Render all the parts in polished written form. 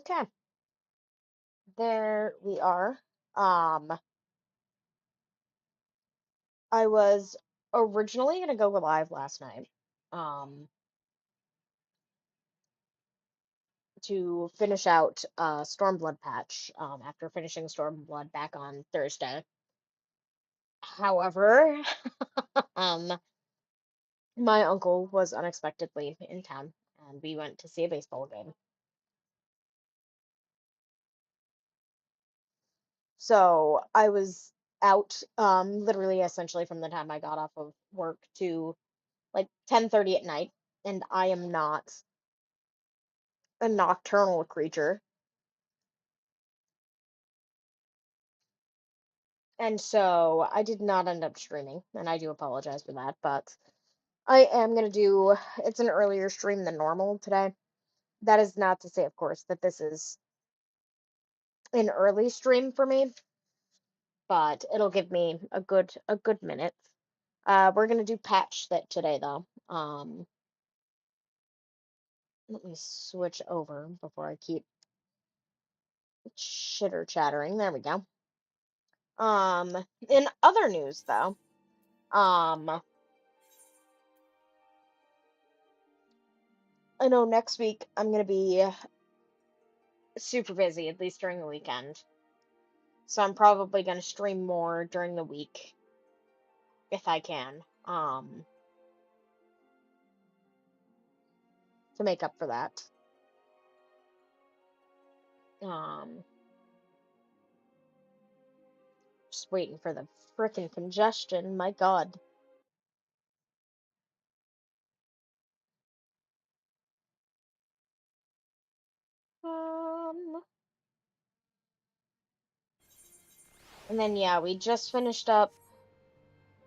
Okay, there we are. Um, I was originally gonna go live last night, um, to finish out Stormblood patch, after finishing Stormblood back on Thursday. However, um, my uncle was unexpectedly in town, and we went to see a baseball game. So I was out, literally essentially from the time I got off of work to like 10:30 at night, and I am not a nocturnal creature. And so I did not end up streaming, and I do apologize for that, but I am going to do it's an earlier stream than normal today. That is not to say, of course, that this is an early stream for me, but it'll give me a good minute. We're going to do patch that today though. Let me switch over before I keep chitter chattering. There we go. In other news though, um I know next week I'm gonna be super busy, at least during the weekend. So I'm probably gonna stream more during the week if I can, to make up for that. Um, just waiting for the frickin' congestion. My God. Um, and then yeah, we just finished up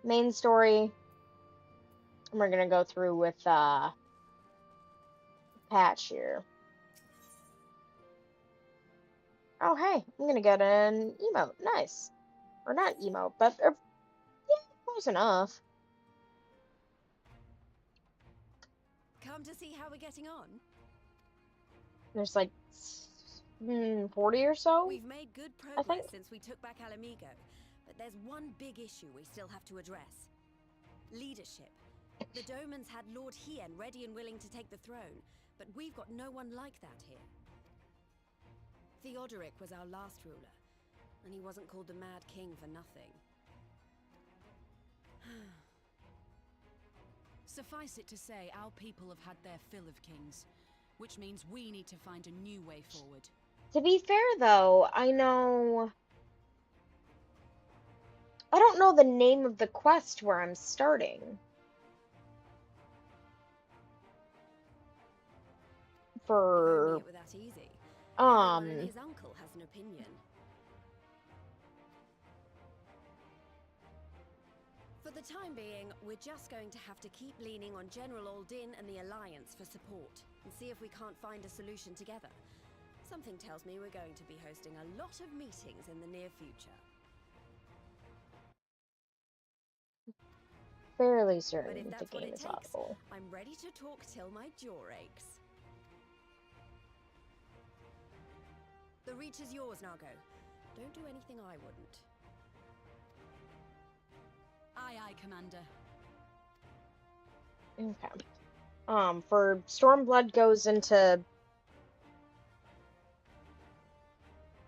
main story, and we're gonna go through with patch here. Oh hey, I'm gonna get an emote. Nice. Or not emote, but yeah, close enough. Come to see how we're getting on? There's like 40 or so, We've made good I think. progress since we took back Alamigo, but there's one big issue we still have to address. Leadership. The Domans had Lord Hien ready and willing to take the throne, but we've got no one like that here. Theodoric was our last ruler, and he wasn't called the Mad King for nothing. Suffice it to say, our people have had their fill of kings, which means we need to find a new way forward. To be fair, though, I don't know the name of the quest where I'm starting If only for, it were that easy. Everyone and um, his uncle has an opinion. For the time being, we're just going to have to keep leaning on General Aldin and the Alliance for support, and see if we can't find a solution together. Something tells me we're going to be hosting a lot of meetings in the near future. fairly But if certain the that's what game it is takes, audible. I'm ready to talk till my jaw aches. The Reach is yours, Nago. Don't do anything I wouldn't. Aye, aye, Commander. Okay. For Stormblood goes into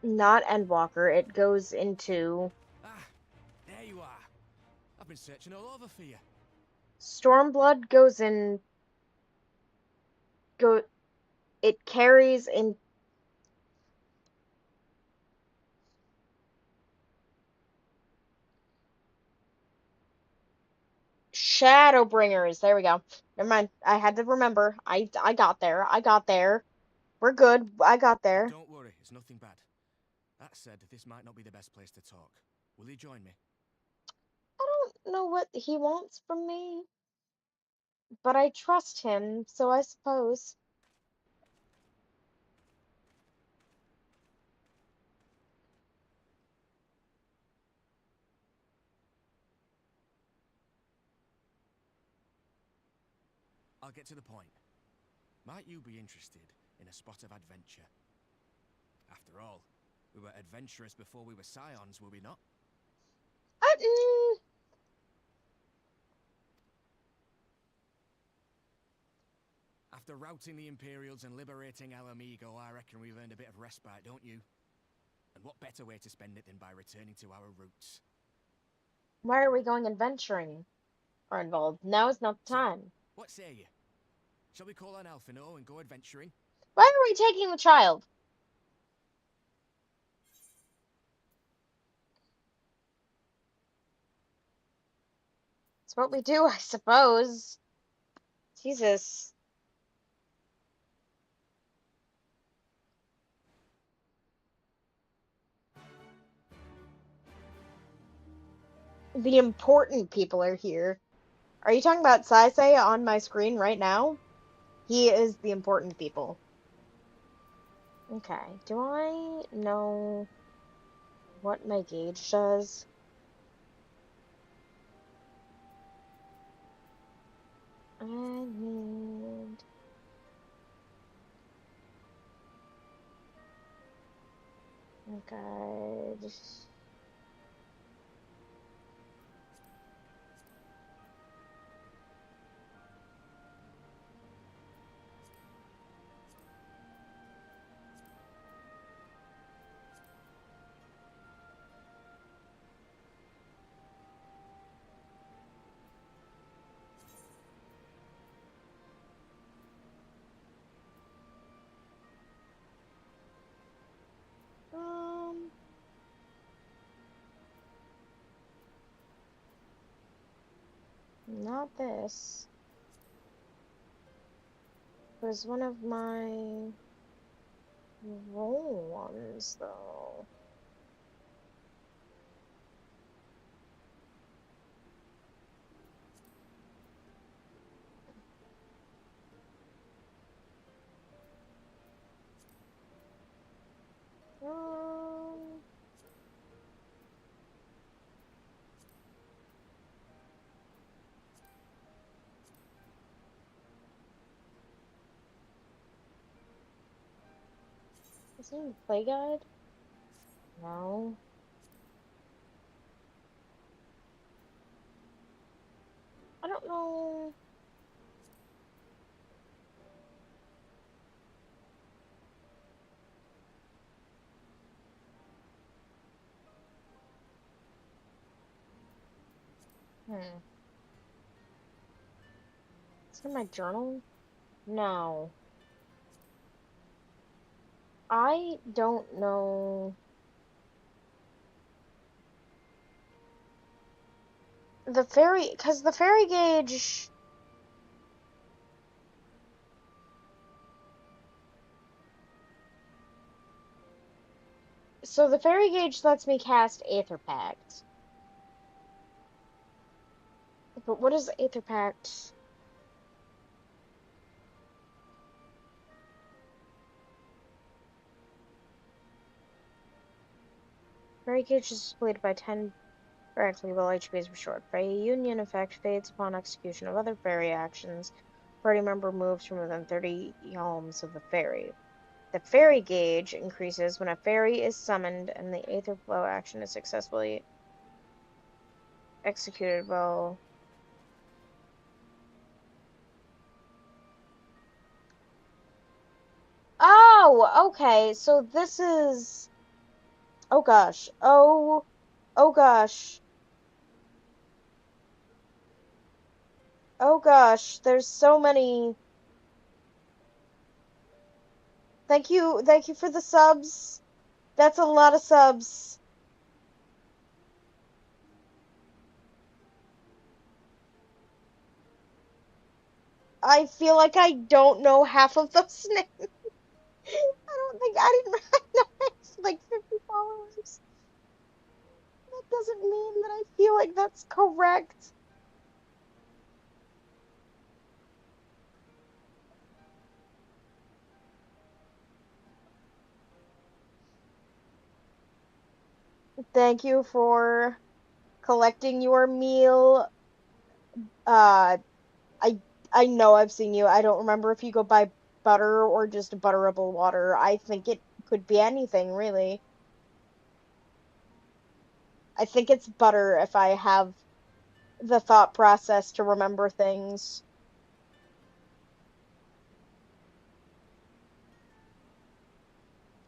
not Endwalker, it goes into Ah, there you are. I've been searching all over for you. Stormblood goes in go it carries in Shadowbringers. There we go. Never mind. I had to remember. I got there. I got there. We're good. I got Oh, there. don't worry, it's nothing bad. That said, this might not be the best place to talk. Will you join me? I don't know what he wants from me, but I trust him, so I suppose. I'll get to the point. Might you be interested in a spot of adventure? After all, we were adventurers before we were scions, were we not? I, After routing the Imperials and liberating Ala Mhigo, I reckon we've earned a bit of respite, don't you? And what better way to spend it than by returning to our roots? why are we going adventuring? Are involved. Now is not the So, time. what say you? Shall we call on Alphinaud and go adventuring? Why are we taking the child? It's what we do, I suppose. Jesus. The important people are here. Are you talking about Saisei on my screen right now? He is the important people. Okay, do I know what my gauge does? I need... Okay, just... Um... Not this. It was one of my roll ones, though. Um... Is it in the play guide? No. I don't know. Hmm. Is it in my journal? No. I don't know. The fairy, because the fairy gauge. So the fairy gauge lets me cast Aether Pact. But what is Aether Pact? Fairy gauge is displayed by 10 directly while HP is restored. Fairy Union effect fades upon execution of other fairy actions. Party member moves from within 30 yalms of the fairy. The fairy gauge increases when a fairy is summoned and the Aether Flow action is successfully executed while... Oh, okay, so this is... Oh gosh. Oh gosh. Oh gosh, there's so many. Thank you for the subs. That's a lot of subs. I feel like I don't know half of those names. I don't think I didn't recognize like 50 followers. That doesn't mean that I feel like that's correct. Thank you for collecting your meal. Uh, I know I've seen you. I don't remember if you go by butter or just butterable water. I think it Could be anything, really. I think it's better if I have the thought process to remember things.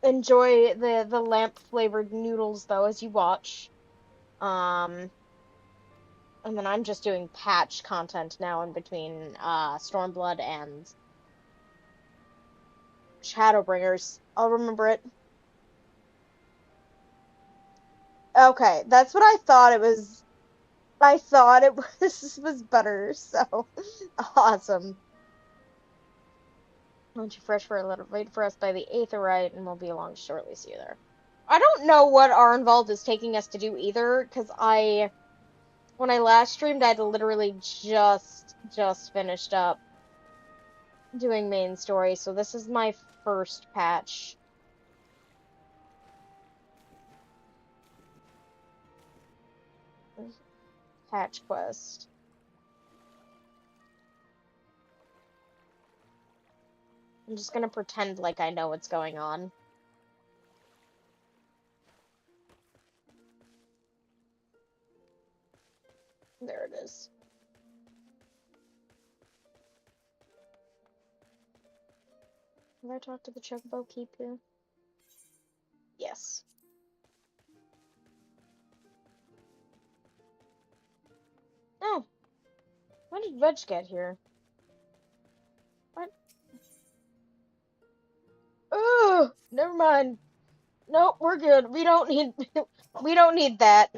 Enjoy the lamp flavored noodles though as you watch. Um, and then I'm just doing patch content now in between Stormblood and Shadowbringers. I'll remember it. Okay, that's what I thought it was. I thought it was better, so awesome. Won't you fresh for a little? Wait for us by the Aetheryte, and we'll be along shortly. See you there. I don't know what Arnvald is taking us to do either, because when I last streamed, I'd literally just finished up doing main story, so this is my first patch. Patch quest. I'm just gonna pretend like I know what's going on. There it is. Have I talked to the Chocobo Keep here? Yes. Oh. When did Veg get here? What? Oh, never mind. Nope, we're good. We don't need we don't need that.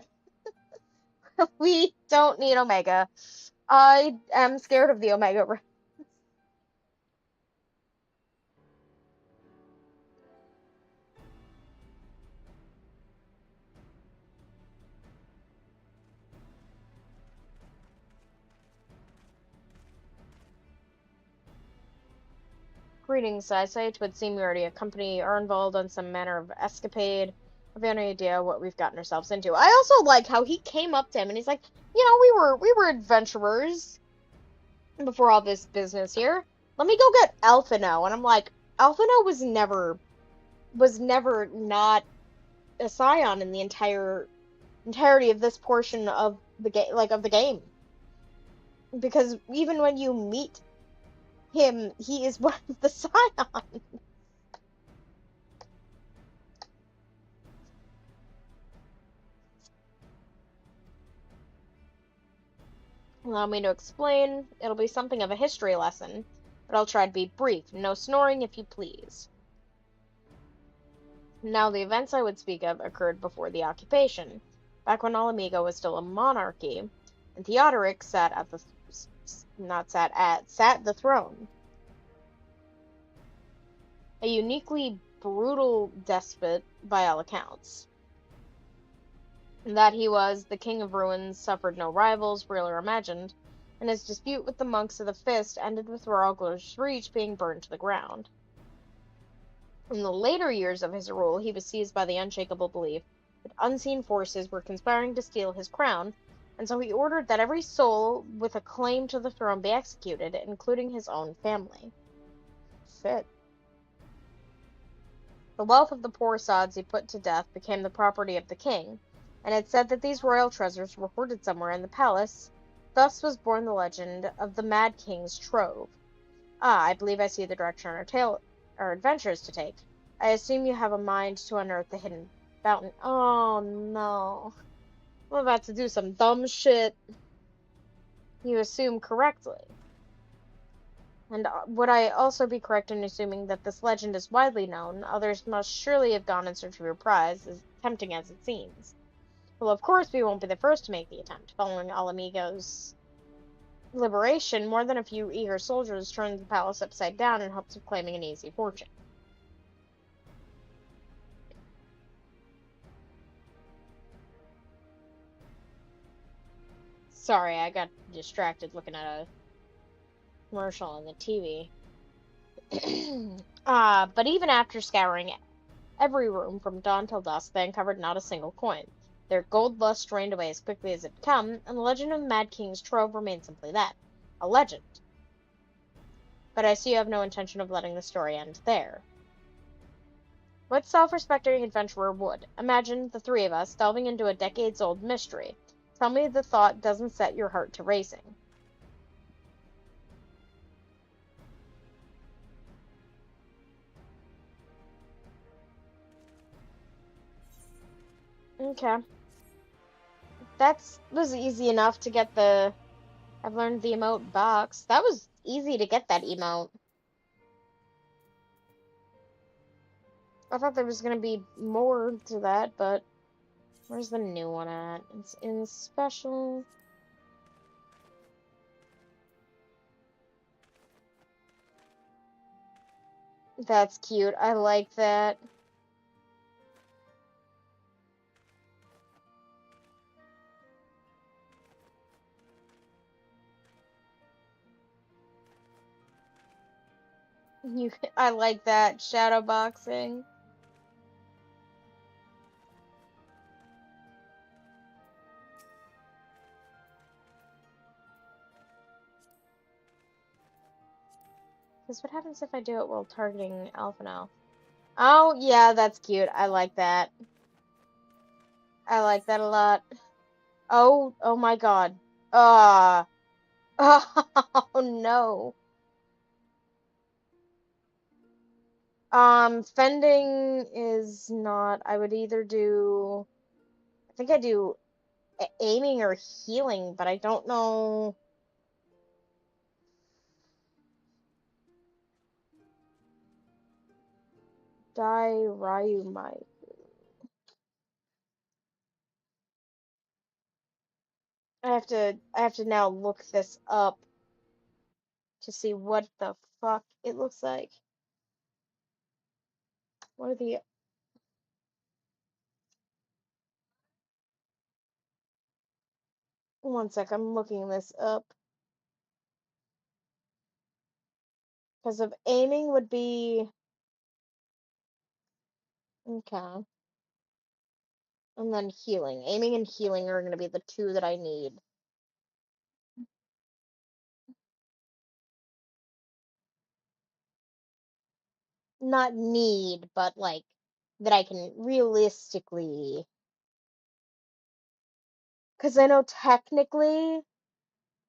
We don't need Omega. I am scared of the Omega. Greetings, I say it would seem you already accompany Arnvald on some manner of escapade. Have you any idea what we've gotten ourselves into? I also like how he came up to him and he's like, you know, we were adventurers before all this business here. Let me go get Alphino. And I'm like, Alphino was never not a scion in the entirety of this portion of the game, like of the game. Because even when you meet him, he is one of the scions. Allow me to explain. It'll be something of a history lesson, but I'll try to be brief. No snoring, if you please. Now, the events I would speak of occurred before the occupation, back when Ala Mhigo was still a monarchy, and Theodoric sat the throne. A uniquely brutal despot by all accounts. That he was the King of Ruins suffered no rivals, real or imagined, and his dispute with the monks of the Fist ended with Rhalgr's Reach being burned to the ground. In the later years of his rule, he was seized by the unshakable belief that unseen forces were conspiring to steal his crown, and so he ordered that every soul with a claim to the throne be executed, including his own family. Shit. The wealth of the poor sods he put to death became the property of the king, and it's said that these royal treasures were hoarded somewhere in the palace. Thus was born the legend of the Mad King's Trove. Ah, I believe I see the direction our adventures to take. I assume you have a mind to unearth the hidden fountain. Oh no. I'm about to do some dumb shit. You assume correctly. And would I also be correct in assuming that this legend is widely known? Others must surely have gone in search of your prize, as tempting as it seems. Well, of course we won't be the first to make the attempt. Following Ala Mhigo's liberation, more than a few eager soldiers turned the palace upside down in hopes of claiming an easy fortune. Sorry, I got distracted looking at a commercial on the TV. But even after scouring every room from dawn till dusk, they uncovered not a single coin. Their gold lust drained away as quickly as it had come, and the legend of the Mad King's Trove remained simply that, a legend. But I see you have no intention of letting the story end there. What self-respecting adventurer would? Imagine the three of us delving into a decades-old mystery. Tell me the thought doesn't set your heart to racing. Okay. Was easy enough to get the... I've learned the emote box. That was easy to get that emote. I thought there was going to be more to that, but where's the new one at? It's in special. That's cute. I like that. I like that. Shadow boxing. Because what happens if I do it while targeting Alpha now? Oh, yeah, that's cute. I like that. I like that a lot. Oh my god. Ah. Oh no. Fending is not. I would either do. I think I do aiming or healing, but I don't know. Dai Ryu Mai. I have to now look this up to see what the fuck it looks like. What are the... One sec, I'm looking this up. Because of aiming would be... Okay. And then healing. Aiming and healing are going to be the two that I need. Not need, but like, that I can realistically... Because I know technically,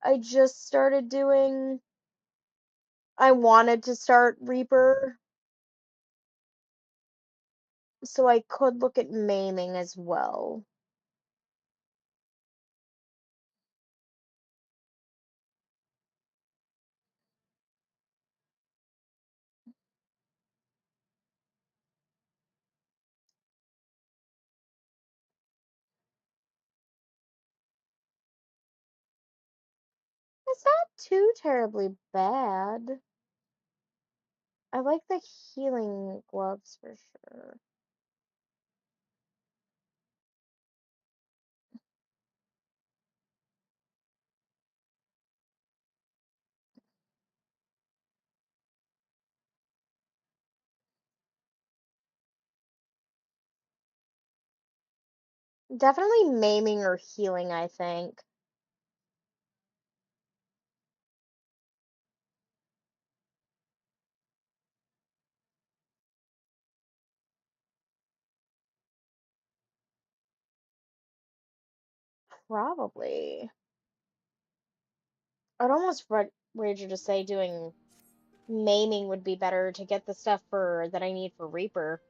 I just started doing... I wanted to start Reaper, so I could look at maiming as well. It's not too terribly bad. I like the healing gloves for sure. Definitely maiming or healing, I think. Probably. I'd almost wager to say doing maiming would be better to get the stuff for that I need for Reaper.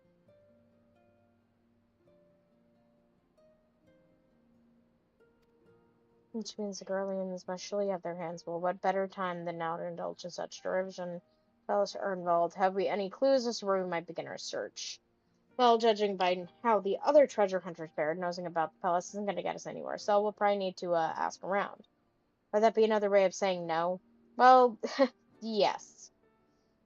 Which means the Guardians must surely have their hands full. What better time than now to indulge in such derision? Fellows are involved. Have we any clues as to where we might begin our search? Well, judging by how the other treasure hunters fared, nosing about the palace isn't going to get us anywhere, so we'll probably need to ask around. Would that be another way of saying no? Well, yes.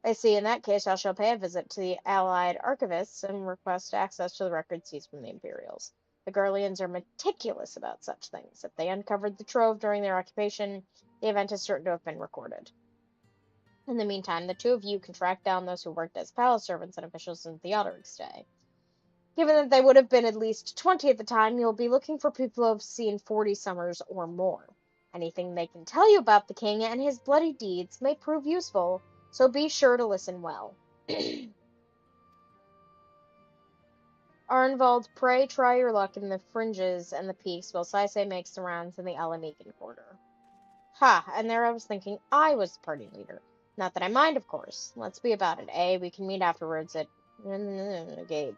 I see. In that case, I shall pay a visit to the Allied archivists and request access to the records seized from the Imperials. The Gurlians are meticulous about such things. If they uncovered the trove during their occupation, the event is certain to have been recorded. In the meantime, the two of you can track down those who worked as palace servants and officials in Theodoric's day. Given that they would have been at least 20 at the time, you'll be looking for people who have seen 40 summers or more. Anything they can tell you about the king and his bloody deeds may prove useful, so be sure to listen well. Arnvald, pray try your luck in the fringes and the peaks while Saisei makes the rounds in the Alamegan quarter. Ha, and there I was thinking I was the party leader. Not that I mind, of course. Let's be about it, eh? We can meet afterwards at the gate.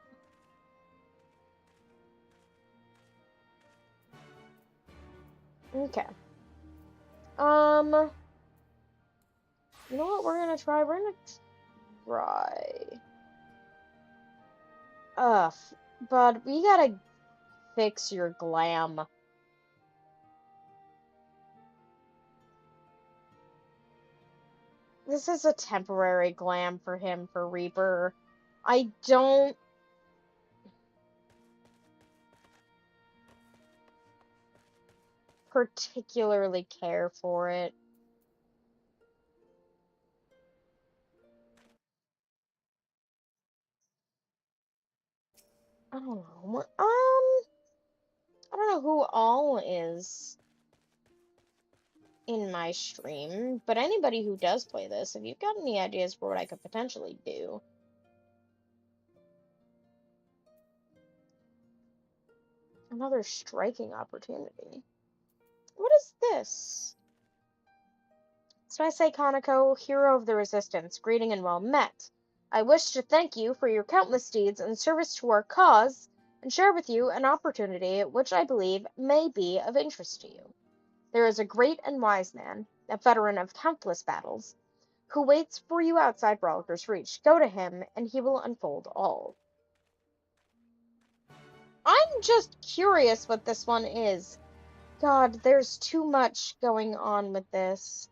Okay. You know what we're gonna try? We're gonna try. But we gotta fix your glam. This is a temporary glam for him for Reaper. I don't particularly care for it. I don't know. I don't know who all is in my stream, but anybody who does play this, if you've got any ideas for what I could potentially do. Another striking opportunity. What is this? So I say, Kanako, hero of the resistance, greeting and well met. I wish to thank you for your countless deeds and service to our cause, and share with you an opportunity which I believe may be of interest to you. There is a great and wise man, a veteran of countless battles, who waits for you outside Rollicker's reach. Go to him, and he will unfold all. I'm just curious what this one is. God, there's too much going on with this.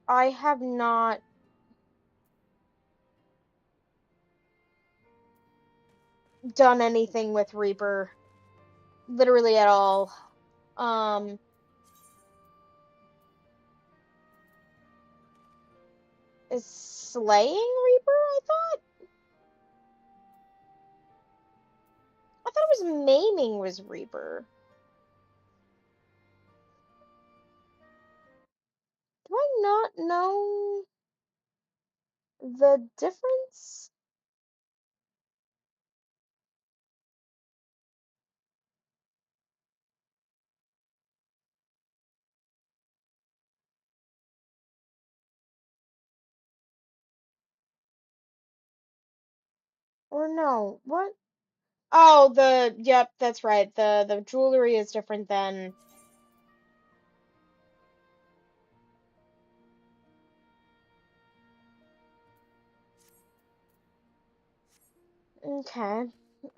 I have not done anything with Reaper. Literally at all. Is slaying Reaper, I thought? I thought it was maiming was Reaper. Do I not know the difference? Or no, what? Oh, yep, that's right. The jewelry is different than. Okay.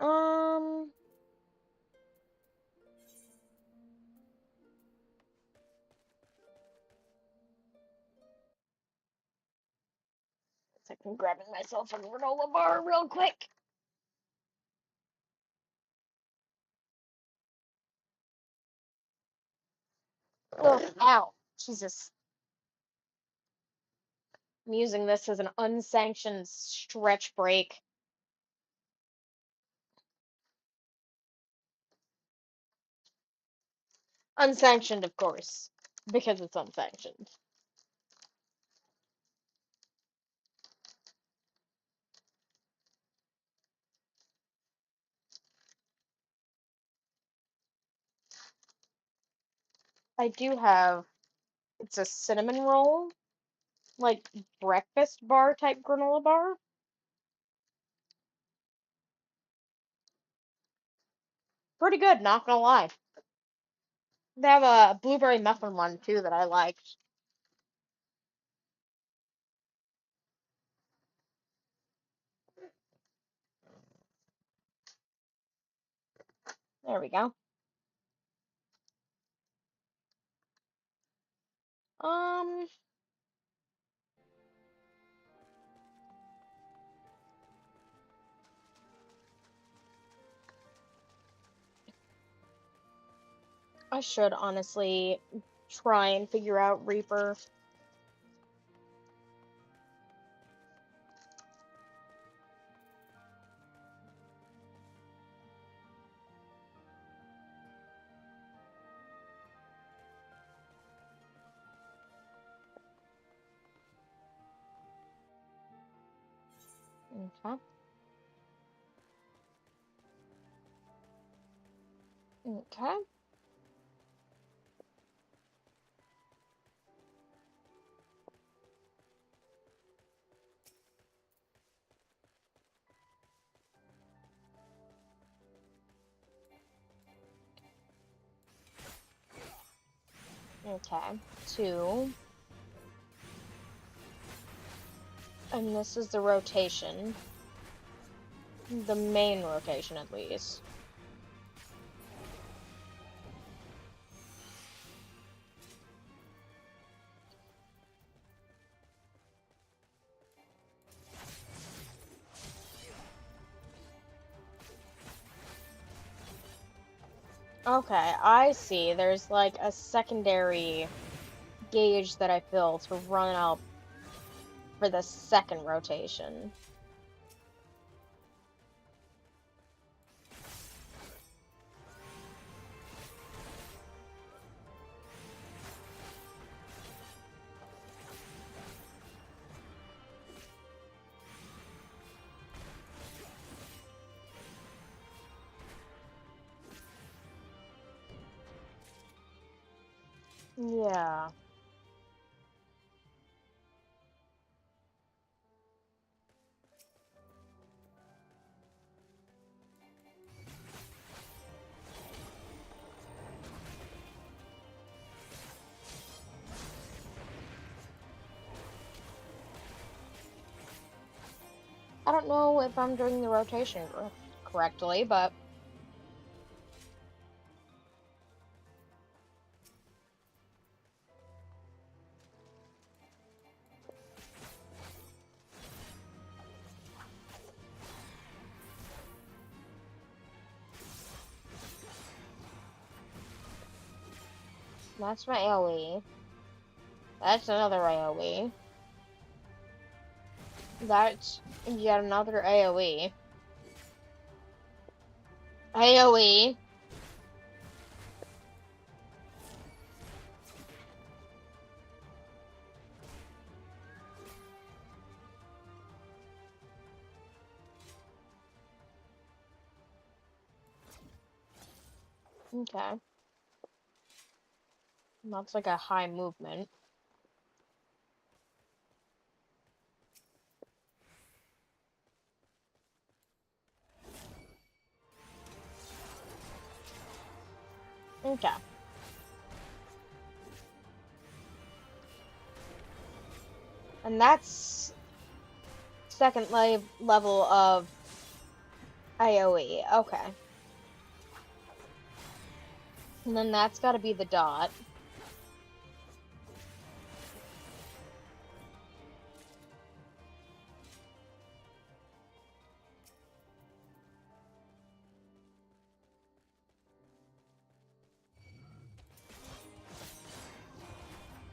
Um, I'm grabbing myself a granola bar real quick. Oh, ow. Jesus. I'm using this as an unsanctioned stretch break. Unsanctioned, of course, because it's unsanctioned. I do have, it's a cinnamon roll, like breakfast bar type granola bar. Pretty good, not gonna lie. They have a blueberry muffin one too that I liked. There we go. Um, I should honestly try and figure out Reaper. Okay. Okay. Okay. 2. And this is the rotation. The main rotation, at least. Okay, I see. There's like a secondary gauge that I fill to run out for the second rotation. Yeah. I don't know if I'm doing the rotation correctly, but that's my AoE. That's another AoE. That's yet another AoE. AoE. Okay. That's like a high movement. Okay. And that's second level of AoE. Okay. And then that's got to be the dot.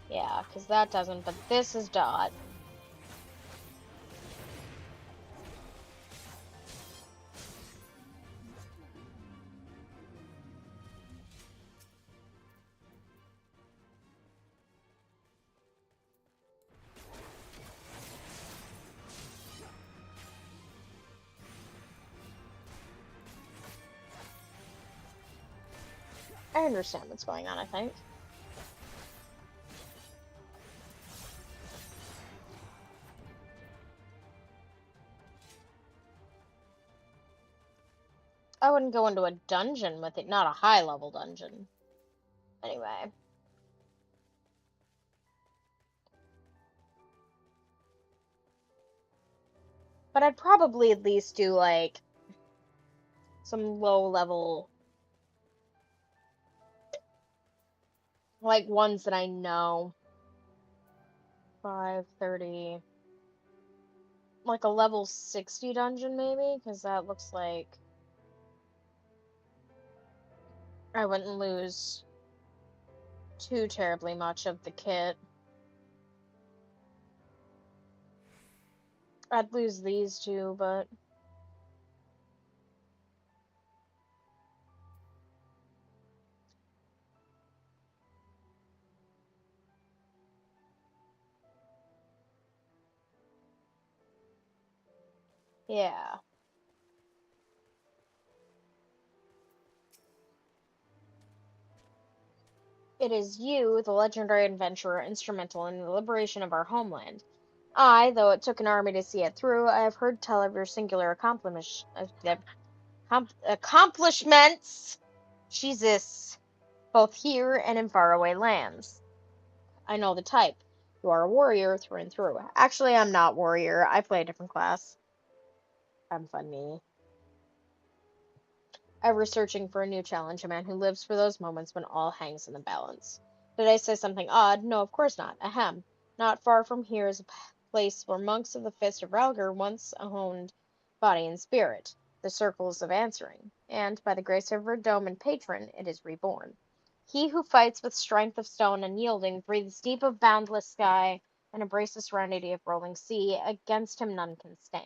Yeah, because that doesn't, but this is dot. I understand what's going on, I think. I wouldn't go into a dungeon with it, not a high level dungeon. Anyway. But I'd probably at least do like some low level, like ones that I know. 530. Like a level 60 dungeon maybe, because that looks like I wouldn't lose too terribly much of the kit. I'd lose these two, but Yeah. It is you, the legendary adventurer, instrumental in the liberation of our homeland. I, though it took an army to see it through, I have heard tell of your singular accomplishments, Jesus, both here and in faraway lands. I know the type. You are a warrior through and through. Actually, I'm not warrior. I play a different class. I'm funny. Ever searching for a new challenge, a man who lives for those moments when all hangs in the balance. Did I say something odd? No, of course not. Ahem. Not far from here is a place where monks of the Fist of Ralgr once honed body and spirit, the Circles of Answering, and by the grace of her dome and patron, it is reborn. He who fights with strength of stone unyielding breathes deep of boundless sky and embraces the serenity of rolling sea. Against him none can stand.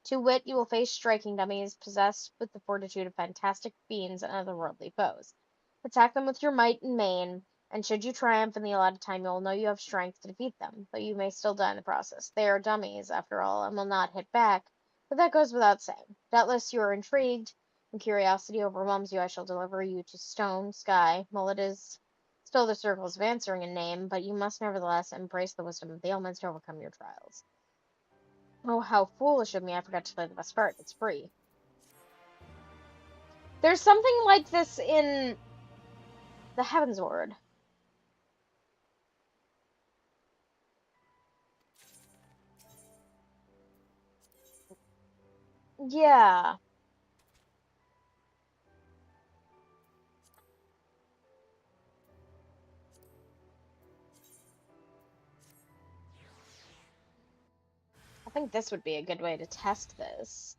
To wit, you will face striking dummies possessed with the fortitude of fantastic fiends and otherworldly foes. Attack them with your might and main, and should you triumph in the allotted time, you will know you have strength to defeat them, but you may still die in the process. They are dummies, after all, and will not hit back, but that goes without saying. Doubtless you are intrigued, and curiosity overwhelms you. I shall deliver you to Stone, Sky. Well, it is still the Circles of Answering in name, but you must nevertheless embrace the wisdom of the elements to overcome your trials. Oh, how foolish of me. I forgot to play the best part. It's free. There's something like this in the Heavensward. Yeah. I think this would be a good way to test this.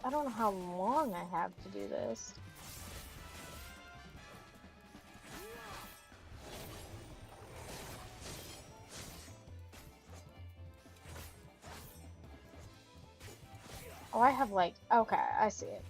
I don't know how long I have to do this. Oh, I have like... Okay, I see it.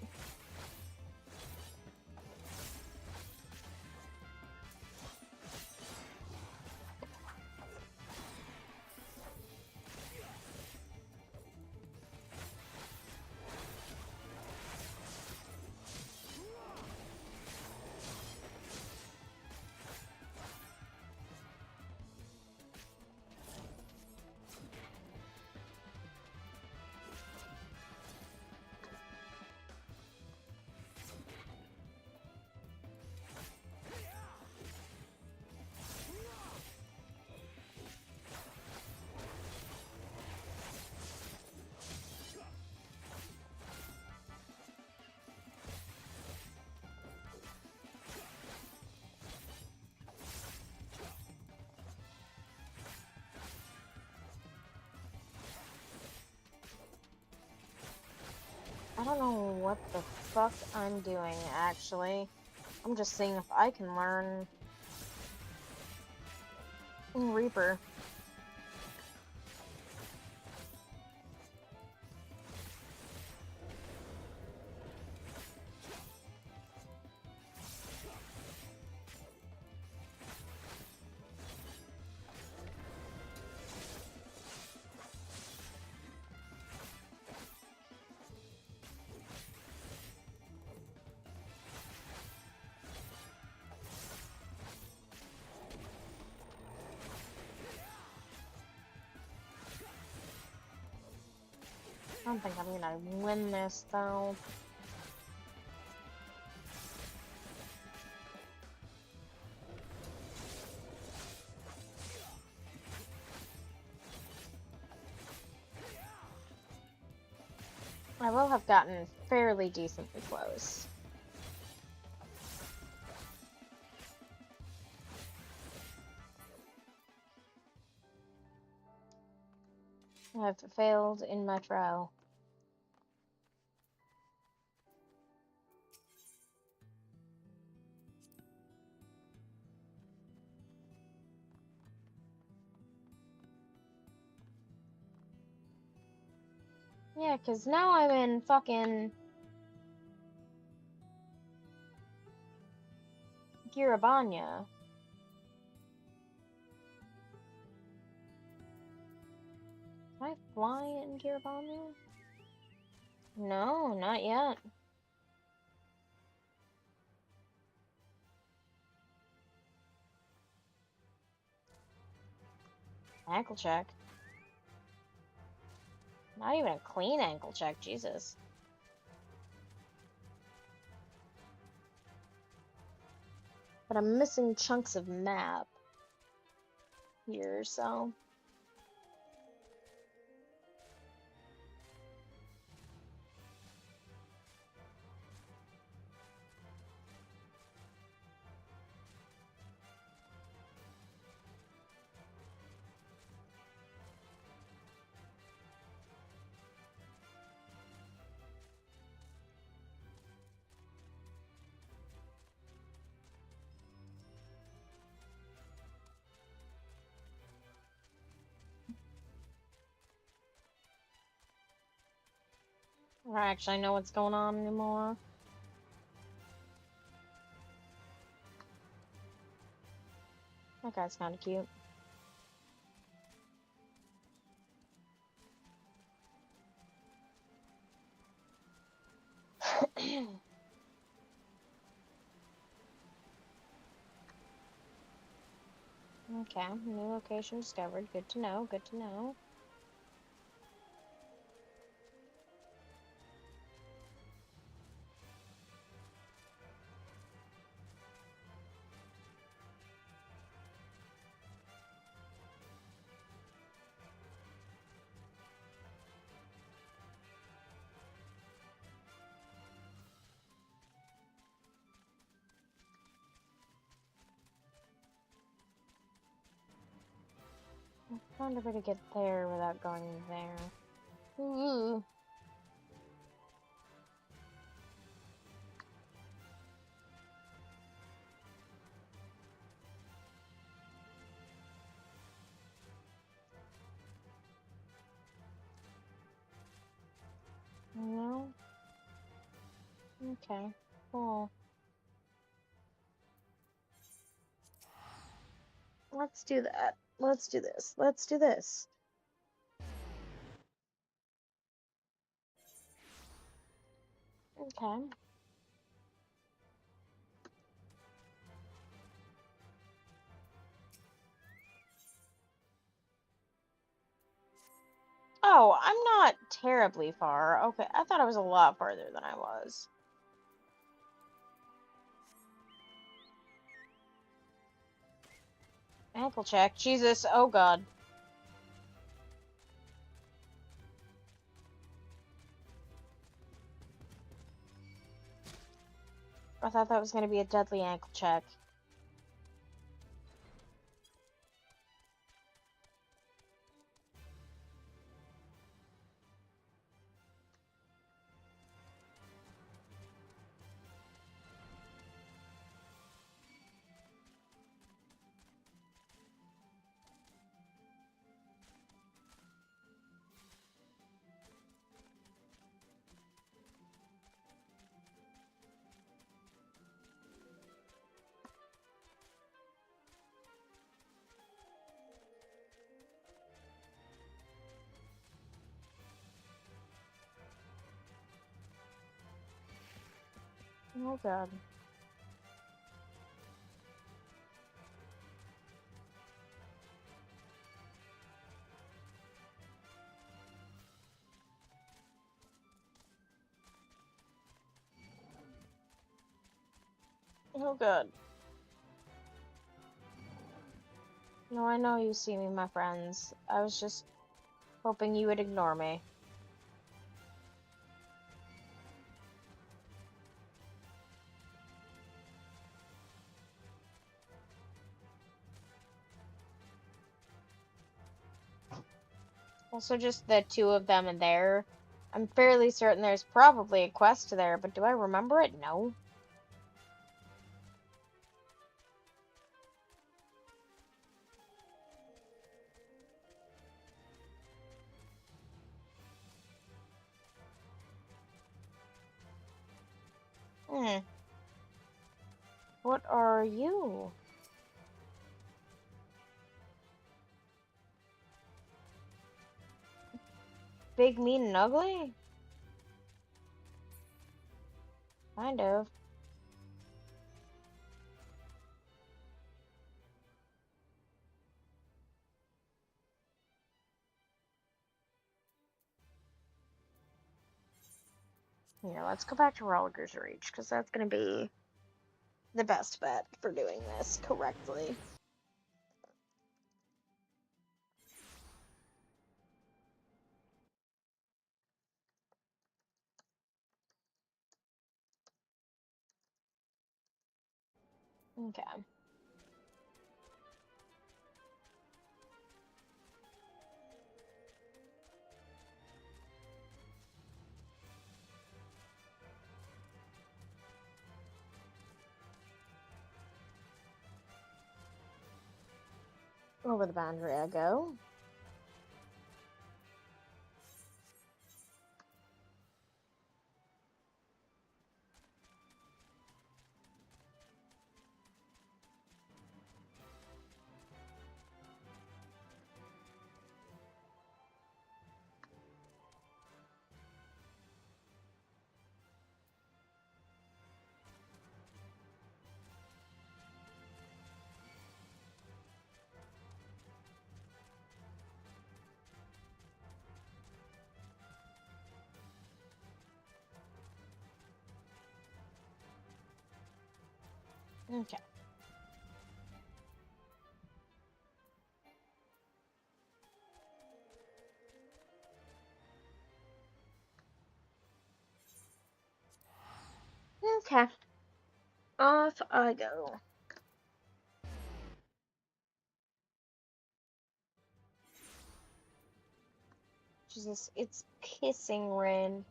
I don't know what the fuck I'm doing, actually. I'm just seeing if I can learn in Reaper. I don't think I'm gonna win this, though. I will have gotten fairly decently close. I have failed in my trial. Yeah, 'cause now I'm in fucking Girabanya. Can I fly in Girabanya? No, not yet. Ankle check. Not even a clean ankle check, Jesus. But I'm missing chunks of map here, so. I don't actually know what's going on anymore. That guy's kind of cute. Okay, new location discovered. Good to know, good to know. I found a way to get there without going there. Ooh. No? Okay, cool. Let's do that. Let's do this. Let's do this. Okay. Oh, I'm not terribly far. Okay, I thought I was a lot farther than I was. Ankle check. Jesus, oh god. I thought that was going to be a deadly ankle check. Oh god. Oh god. No, I know you see me, my friends. I was just hoping you would ignore me. Also, just the two of them in there. I'm fairly certain there's probably a quest there, but do I remember it? No. Hmm. What are you? Big, mean, and ugly? Kind of. Here, let's go back to Rolliger's Reach, because that's going to be the best bet for doing this correctly. Okay. Over the boundary I go. Okay. Okay. Off I go. Jesus, it's pissing rain.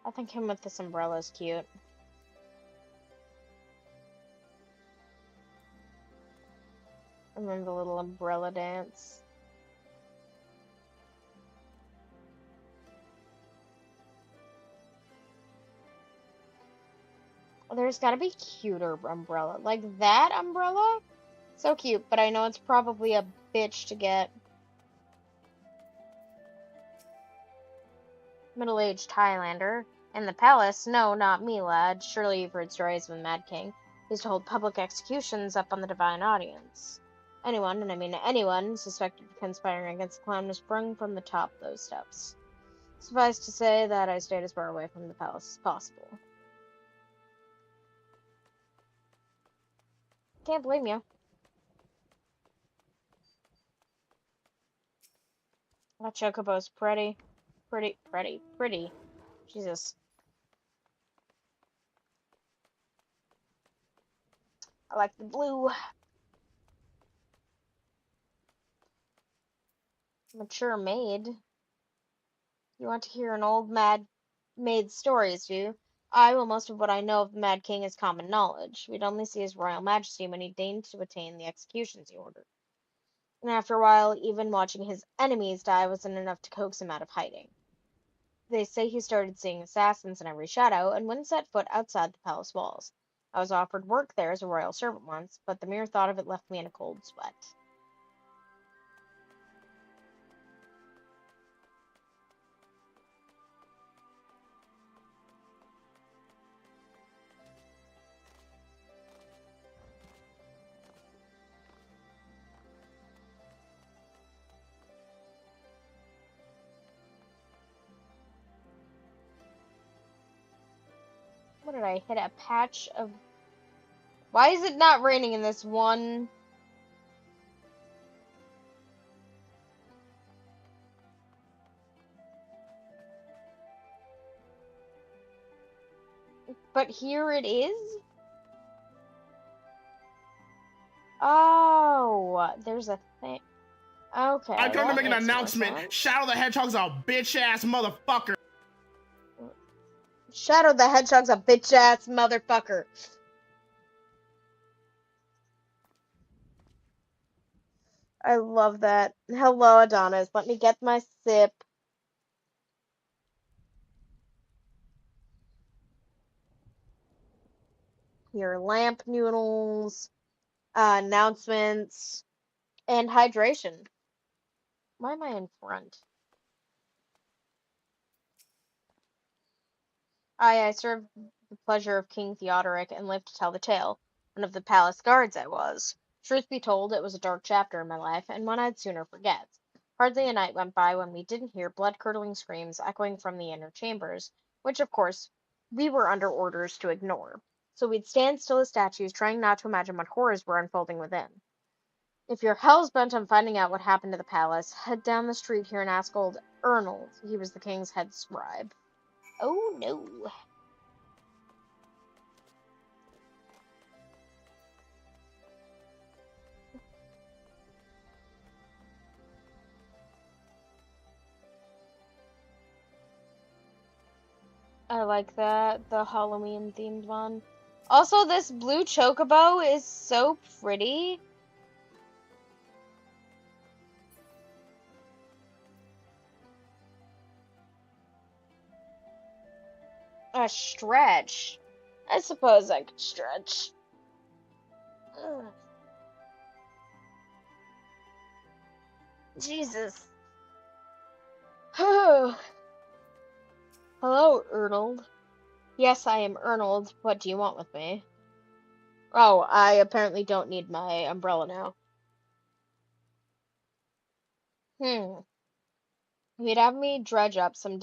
I think him with this umbrella is cute. Remember the little umbrella dance? There's gotta be cuter umbrella. Like that umbrella? So cute, but I know it's probably a bitch to get. Middle-aged Highlander. In the palace? No, not me, lad. Surely you've heard stories of the Mad King. He used to hold public executions up on the Divine Audience. Anyone, and I mean anyone, suspected of conspiring against the clan was sprung from the top of those steps. Suffice to say that I stayed as far away from the palace as possible. Can't blame you. That chocobo's pretty. Pretty. Jesus. I like the blue. Mature maid. You want to hear an old mad maid's stories, do you? Well, most of what I know of the Mad King is common knowledge. We'd only see his royal majesty when he deigned to attain the executions he ordered. And after a while, even watching his enemies die wasn't enough to coax him out of hiding. They say he started seeing assassins in every shadow and wouldn't set foot outside the palace walls. I was offered work there as a royal servant once, but the mere thought of it left me in a cold sweat. What did I hit? A patch of... Why is it not raining in this one... But here it is? Oh, there's a thing. Okay, I come to that make an makes more announcement. sense. Shadow the Hedgehog's a bitch-ass motherfucker. Shadow the Hedgehog's a bitch-ass motherfucker. I love that. Hello, Adonis. Let me get my sip. Your lamp noodles, announcements, and hydration. Why am I in front? I served the pleasure of King Theodoric and lived to tell the tale. One of the palace guards I was. Truth be told, it was a dark chapter in my life, and one I'd sooner forget. Hardly a night went by when we didn't hear blood-curdling screams echoing from the inner chambers, which, of course, we were under orders to ignore. So we'd stand still as statues, trying not to imagine what horrors were unfolding within. If you're hell's bent on finding out what happened to the palace, head down the street here and ask old Ernald. He was the king's head scribe. Oh no. I like that, the Halloween themed one. Also, this blue chocobo is so pretty. A stretch. I suppose I could stretch. Ugh. Jesus. Hello, Ernald. Yes, I am Ernald. What do you want with me? Oh, I apparently don't need my umbrella now. You'd have me dredge up some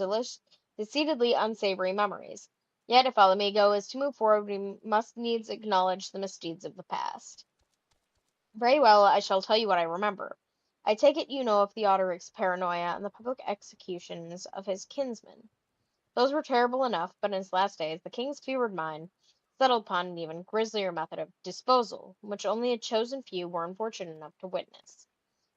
decidedly unsavory memories. Yet, if Ala Mhigo is to move forward, we must needs acknowledge the misdeeds of the past. Very well, I shall tell you what I remember. I take it you know of Theodoric's paranoia and the public executions of his kinsmen. Those were terrible enough, but in his last days, the king's fevered mind settled upon an even grislier method of disposal, which only a chosen few were unfortunate enough to witness.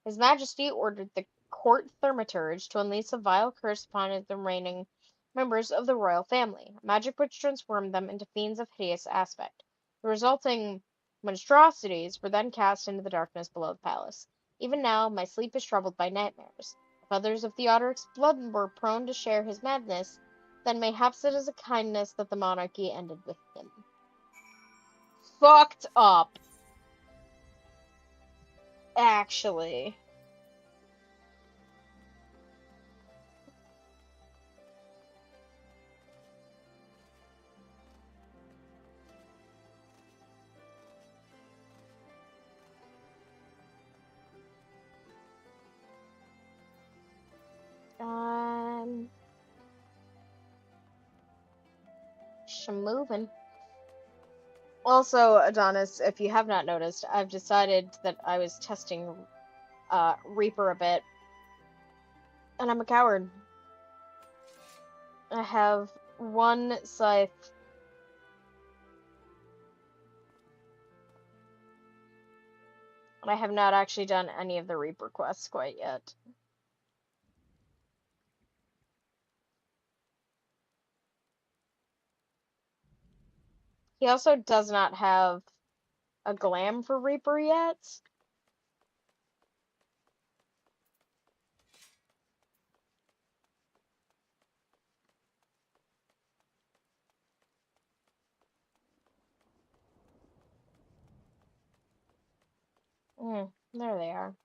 His Majesty ordered the court thaumaturge to unleash a vile curse upon the reigning members of the royal family, magic which transformed them into fiends of hideous aspect. The resulting monstrosities were then cast into the darkness below the palace. Even now, my sleep is troubled by nightmares. If others of Theodoric's blood were prone to share his madness, then mayhaps it is a kindness that the monarchy ended with him. Fucked up. Actually. Moving. Also, Adonis, if you have not noticed, I've decided that I was testing Reaper a bit, and I'm a coward. I have one scythe. And I have not actually done any of the Reaper quests quite yet. He also does not have a glam for Reaper yet. There they are.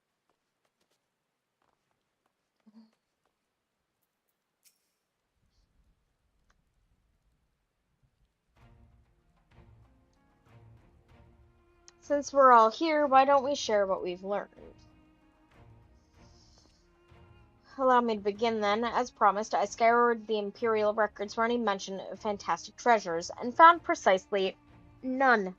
Since we're all here, why don't we share what we've learned? Allow me to begin then. As promised, I scoured the Imperial records for any mention of fantastic treasures, and found precisely none.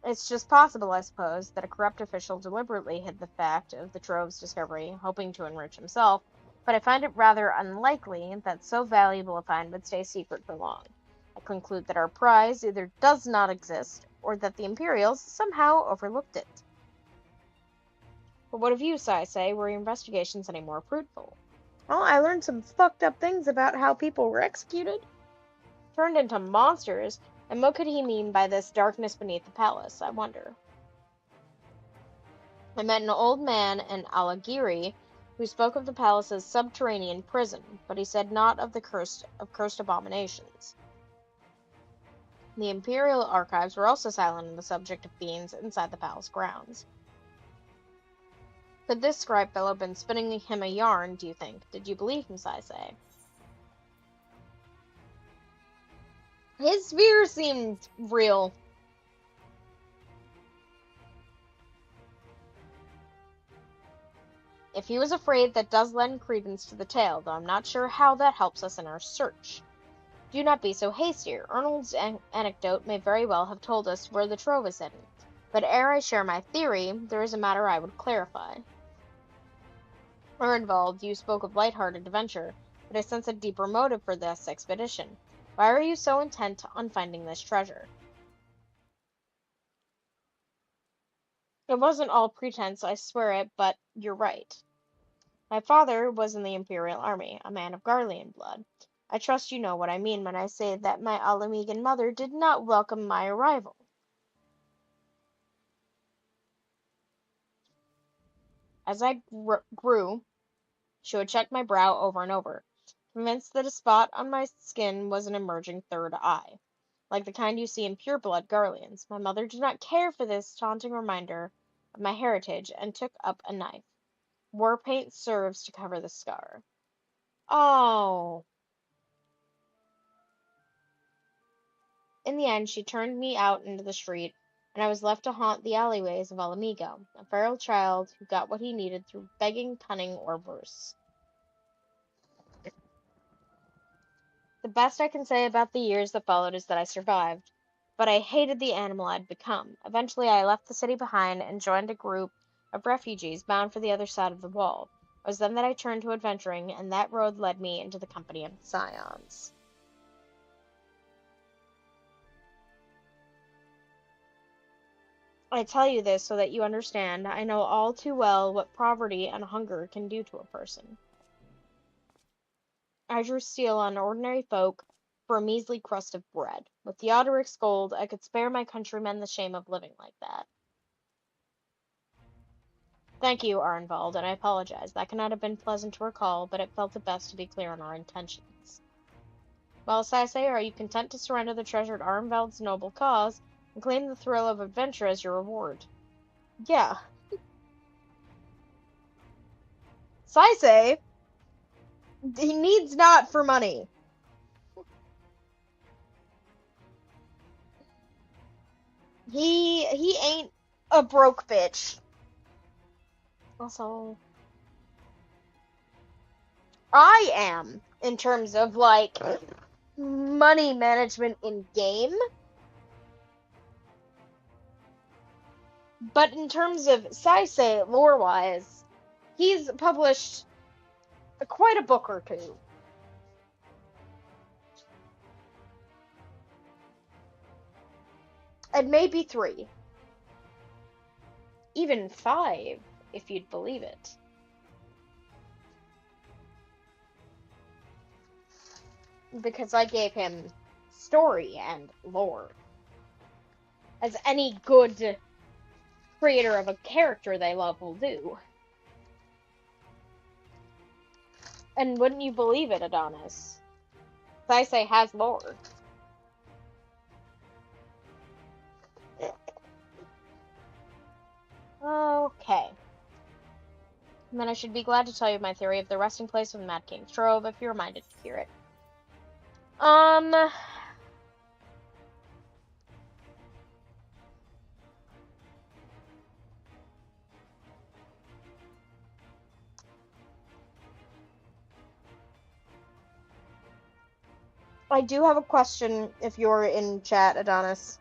It's just possible, I suppose, that a corrupt official deliberately hid the fact of the trove's discovery, hoping to enrich himself, but I find it rather unlikely that so valuable a find would stay secret for long. I conclude that our prize either does not exist, or that the Imperials somehow overlooked it. But what of you, Saisei? Were your investigations any more fruitful? Well, I learned some fucked up things about how people were executed, turned into monsters, and what could he mean by this darkness beneath the palace, I wonder. I met an old man in Alagiri who spoke of the palace's subterranean prison, but he said not of the cursed abominations. The Imperial archives were also silent on the subject of beings inside the palace grounds. Could this scribe fellow been spinning him a yarn, do you think? Did you believe him, Saisei? His fear seemed real. If he was afraid, that does lend credence to the tale, though I'm not sure how that helps us in our search. Do not be so hasty. Arnold's anecdote may very well have told us where the trove is hidden. But ere I share my theory, there is a matter I would clarify. Arnvald, you spoke of light-hearted adventure, but I sense a deeper motive for this expedition. Why are you so intent on finding this treasure? It wasn't all pretense, I swear it, but you're right. My father was in the Imperial Army, a man of Garlean blood. I trust you know what I mean when I say that my Alamegan mother did not welcome my arrival. As I grew, she would check my brow over and over, convinced that a spot on my skin was an emerging third eye, like the kind you see in pure-blood Garleans. My mother did not care for this taunting reminder of my heritage and took up a knife. War paint serves to cover the scar. Oh. In the end, she turned me out into the street, and I was left to haunt the alleyways of Alamigo, a feral child who got what he needed through begging, cunning, or worse. The best I can say about the years that followed is that I survived, but I hated the animal I'd become. Eventually, I left the city behind and joined a group of refugees bound for the other side of the wall. It was then that I turned to adventuring, and that road led me into the company of the Scions. I tell you this so that you understand. I know all too well what poverty and hunger can do to a person. I drew steel on ordinary folk for a measly crust of bread. With Theodoric's gold, I could spare my countrymen the shame of living like that. Thank you, Arnvald, and I apologize. That cannot have been pleasant to recall, but it felt it best to be clear on our intentions. Well, Saisei, are you content to surrender the treasured Arnvald's noble cause and claim the thrill of adventure as your reward? Yeah. Saisei, he needs not for money. He ain't a broke bitch. Also, I am, in terms of, like, money management in game. But in terms of Saisei, lore-wise, he's published quite a book or two. And maybe 3. Even 5, if you'd believe it. Because I gave him story and lore. As any good creator of a character they love will do. And wouldn't you believe it, Adonis? Saisei has lore. Okay. And then I should be glad to tell you my theory of the resting place of the Mad King's Trove, if you're minded to hear it. I do have a question if you're in chat, Adonis.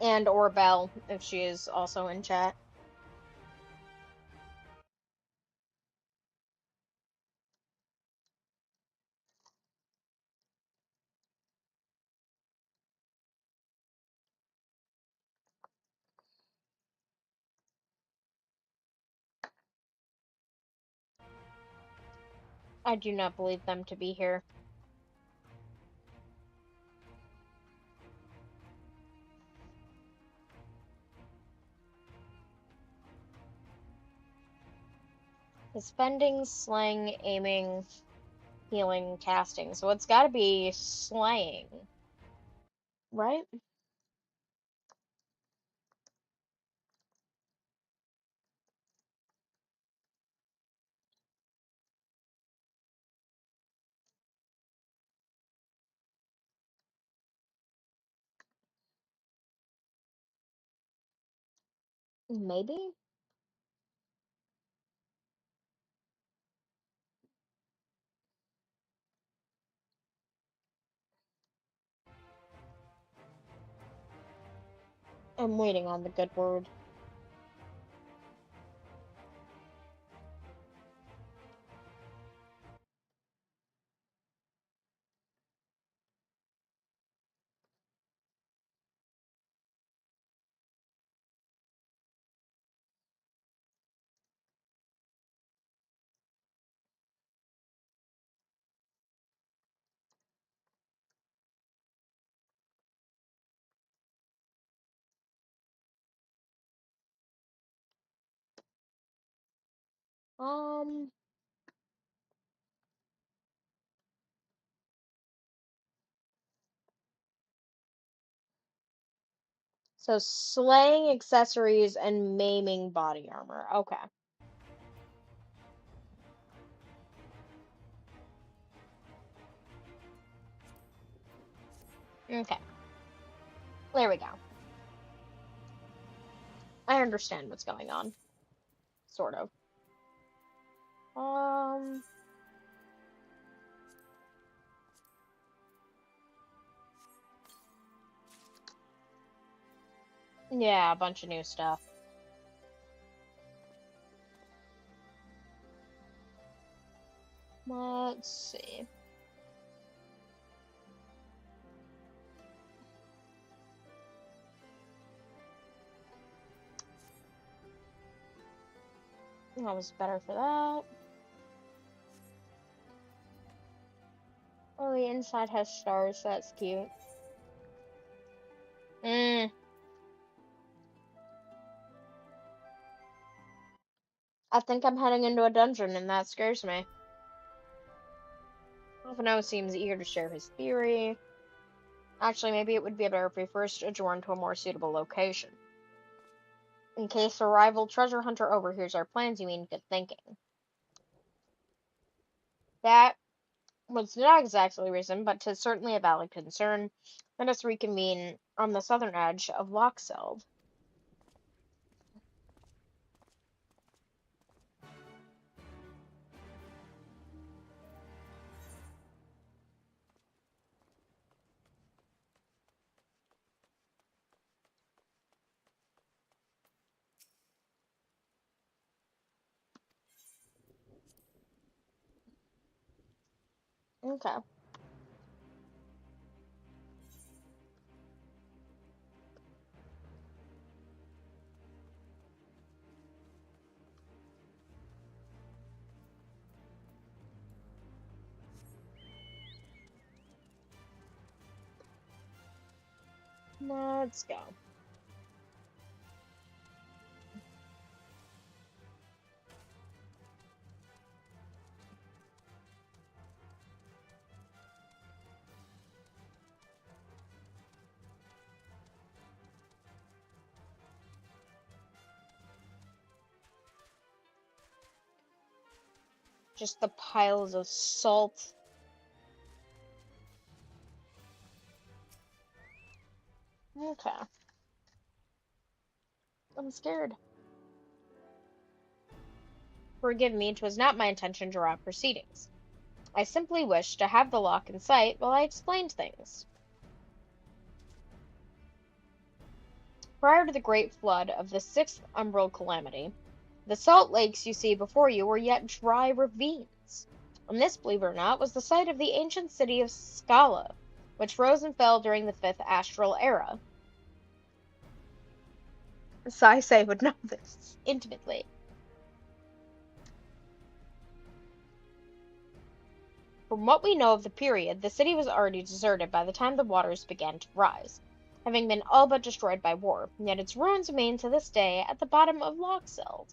And or Belle, if she is also in chat. I do not believe them to be here. It's bending, slaying, aiming, healing, casting. So it's gotta be slaying. Right? Maybe? I'm waiting on the good word. Um, so slaying accessories and maiming body armor. Okay. Okay. There we go. I understand what's going on. Sort of. Yeah, a bunch of new stuff. Let's see. That was better for that. Oh, the inside has stars. That's cute. I think I'm heading into a dungeon, and that scares me. Alphino seems eager to share his theory. Actually, maybe it would be better if we first adjourn to a more suitable location. In case a rival treasure hunter overhears our plans, you mean good thinking. That was not exactly reason, but 'tis certainly a valid concern. Let us reconvene on the southern edge of Lochseld. Okay. Let's go. Just the piles of salt. Okay. I'm scared. Forgive me, 'twas not my intention to rob proceedings. I simply wished to have the lock in sight while I explained things. prior to the great flood of the 6th Umbral Calamity, the salt lakes you see before you were yet dry ravines. And this, believe it or not, was the site of the ancient city of Scala, which rose and fell during the 5th Astral Era. Saisei would know this intimately. From what we know of the period, the city was already deserted by the time the waters began to rise, having been all but destroyed by war, yet its ruins remain to this day at the bottom of Lochseld.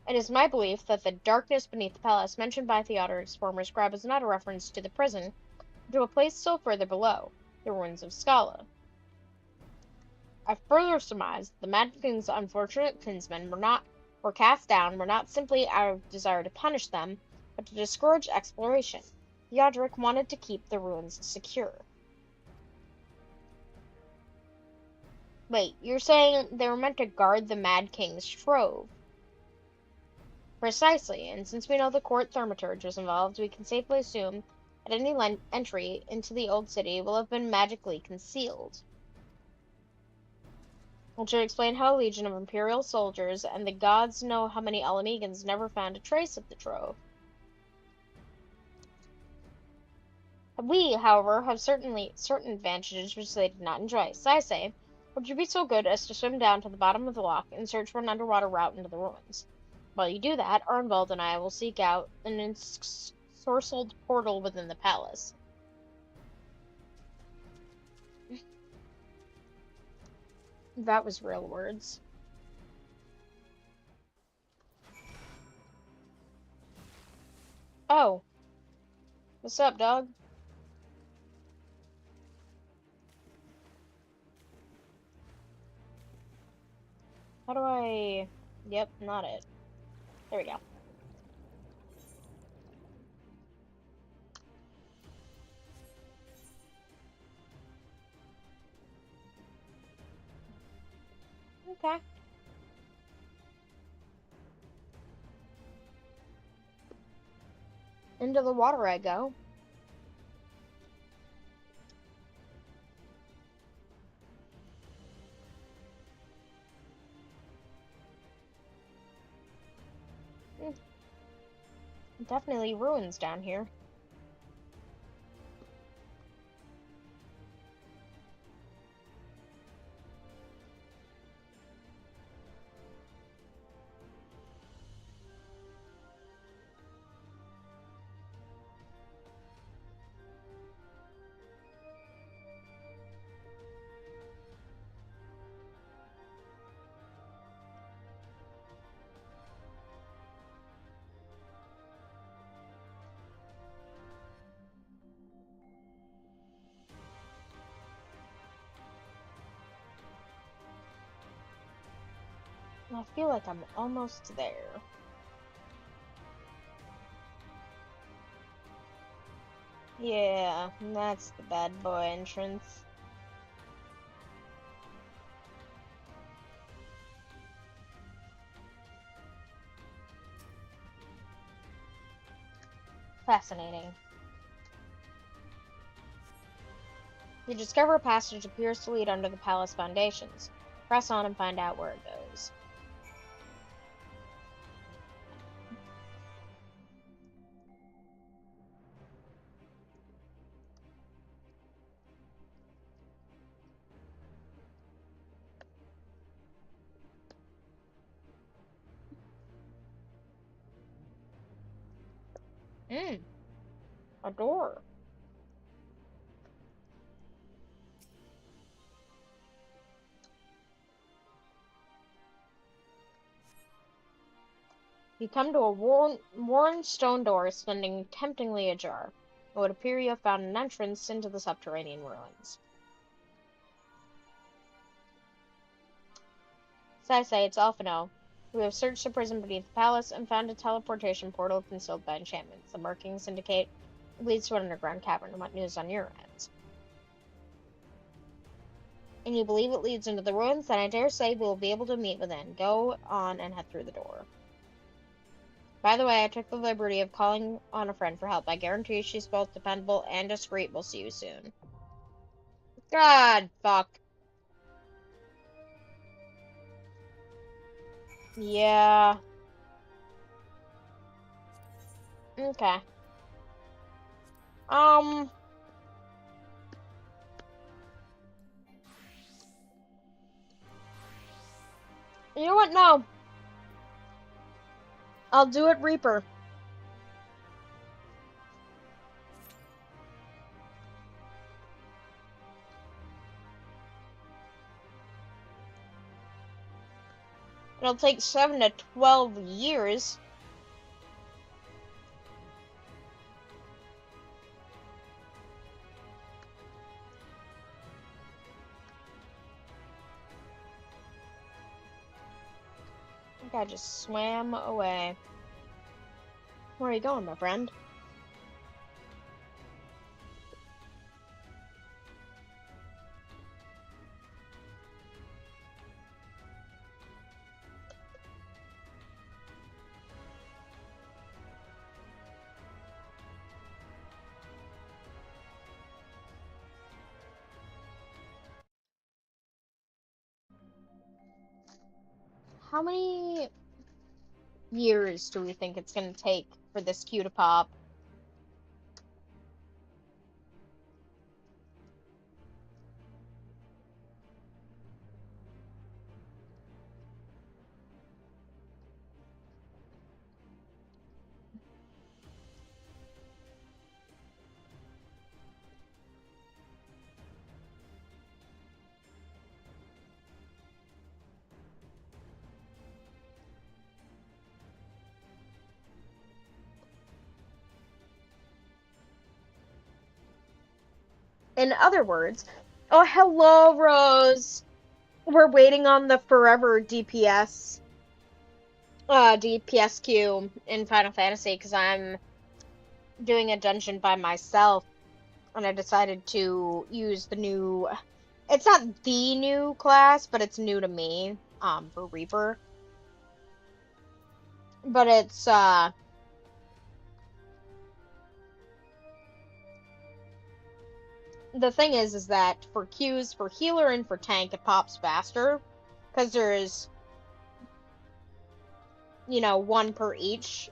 It is my belief that the darkness beneath the palace mentioned by Theodoric's former scribe is not a reference to the prison, but to a place still further below, the ruins of Scala. I further surmise the Mad King's unfortunate kinsmen were cast down were not simply out of desire to punish them, but to discourage exploration. Theodoric wanted to keep the ruins secure. Wait, you're saying they were meant to guard the Mad King's trove? Precisely, and since we know the court thaumaturge was involved, we can safely assume that any entry into the old city will have been magically concealed. Which would explain how a legion of Imperial soldiers and the gods know how many Alamegans never found a trace of the trove. We, however, have certain advantages which they did not enjoy. Saisei, would you be so good as to swim down to the bottom of the loch and search for an underwater route into the ruins? While you do that, Arnvald and I will seek out an ensorcelled portal within the palace. That was real words. Oh. What's up, dog? How do I... Yep, not it. There we go. Okay. Into the water I go. Definitely ruins down here. I feel like I'm almost there. Yeah, that's the bad boy entrance. Fascinating. You discover a passage appears to lead under the palace foundations. Press on and find out where it goes. A door. You come to a worn stone door standing temptingly ajar. It would appear you have found an entrance into the subterranean ruins. Saisei, it's Alphino. We have searched the prison beneath the palace and found a teleportation portal concealed by enchantments. The markings indicate it leads to an underground cavern. What news on your end? And you believe it leads into the ruins? Then I dare say we will be able to meet within. Go on and head through the door. By the way, I took the liberty of calling on a friend for help. I guarantee she's both dependable and discreet. We'll see you soon. God, fuck. Yeah. Okay. You know what? No. I'll do it Reaper. It'll take 7 to 12 years. I think I just swam away. Where are you going, my friend? How many years do we think it's gonna take for this queue to pop? In other words, oh, hello, Rose. We're waiting on the forever DPS queue in Final Fantasy because I'm doing a dungeon by myself, and I decided to use the new. It's not the new class, but it's new to me. For Reaper, but it's the thing is that for queues for healer and for tank it pops faster because there's one per each,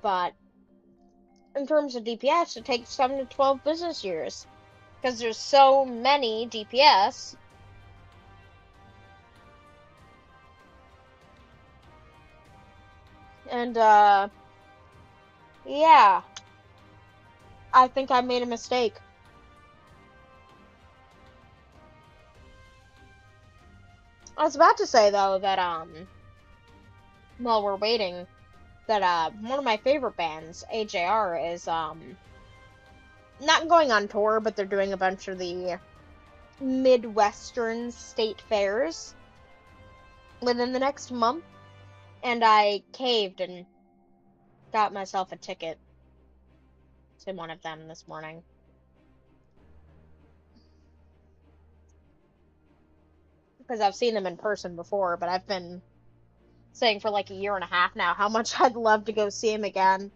but in terms of DPS it takes 7 to 12 business years because there's so many DPS. And yeah, I think I made a mistake. I was about to say though that while we're waiting, that one of my favorite bands, AJR, is not going on tour, but they're doing a bunch of the Midwestern state fairs within the next month, and I caved and got myself a ticket to one of them this morning. Because I've seen them in person before, but I've been saying for like a year and a half now how much I'd love to go see him again.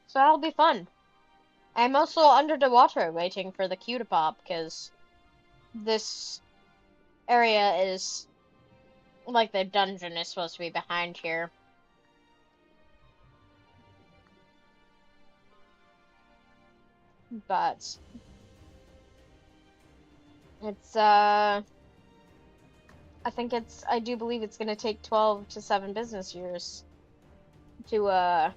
So that'll be fun. I'm also under the water waiting for the queue to pop, because this area is, like, the dungeon is supposed to be behind here. But it's, I do believe it's gonna take 12 to 7 business years to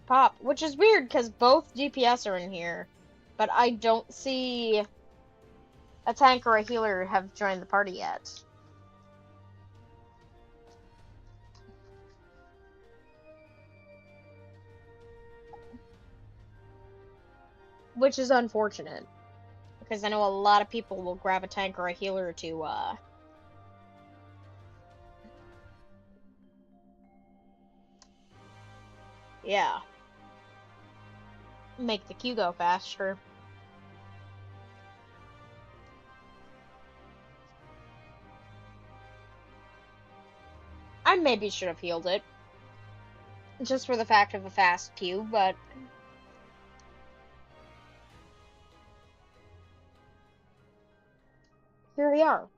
pop, which is weird because both DPS are in here, but I don't see a tank or a healer have joined the party yet. Which is unfortunate, because I know a lot of people will grab a tank or a healer to, yeah, make the queue go faster. I maybe should have healed it, just for the fact of a fast queue, but There we are.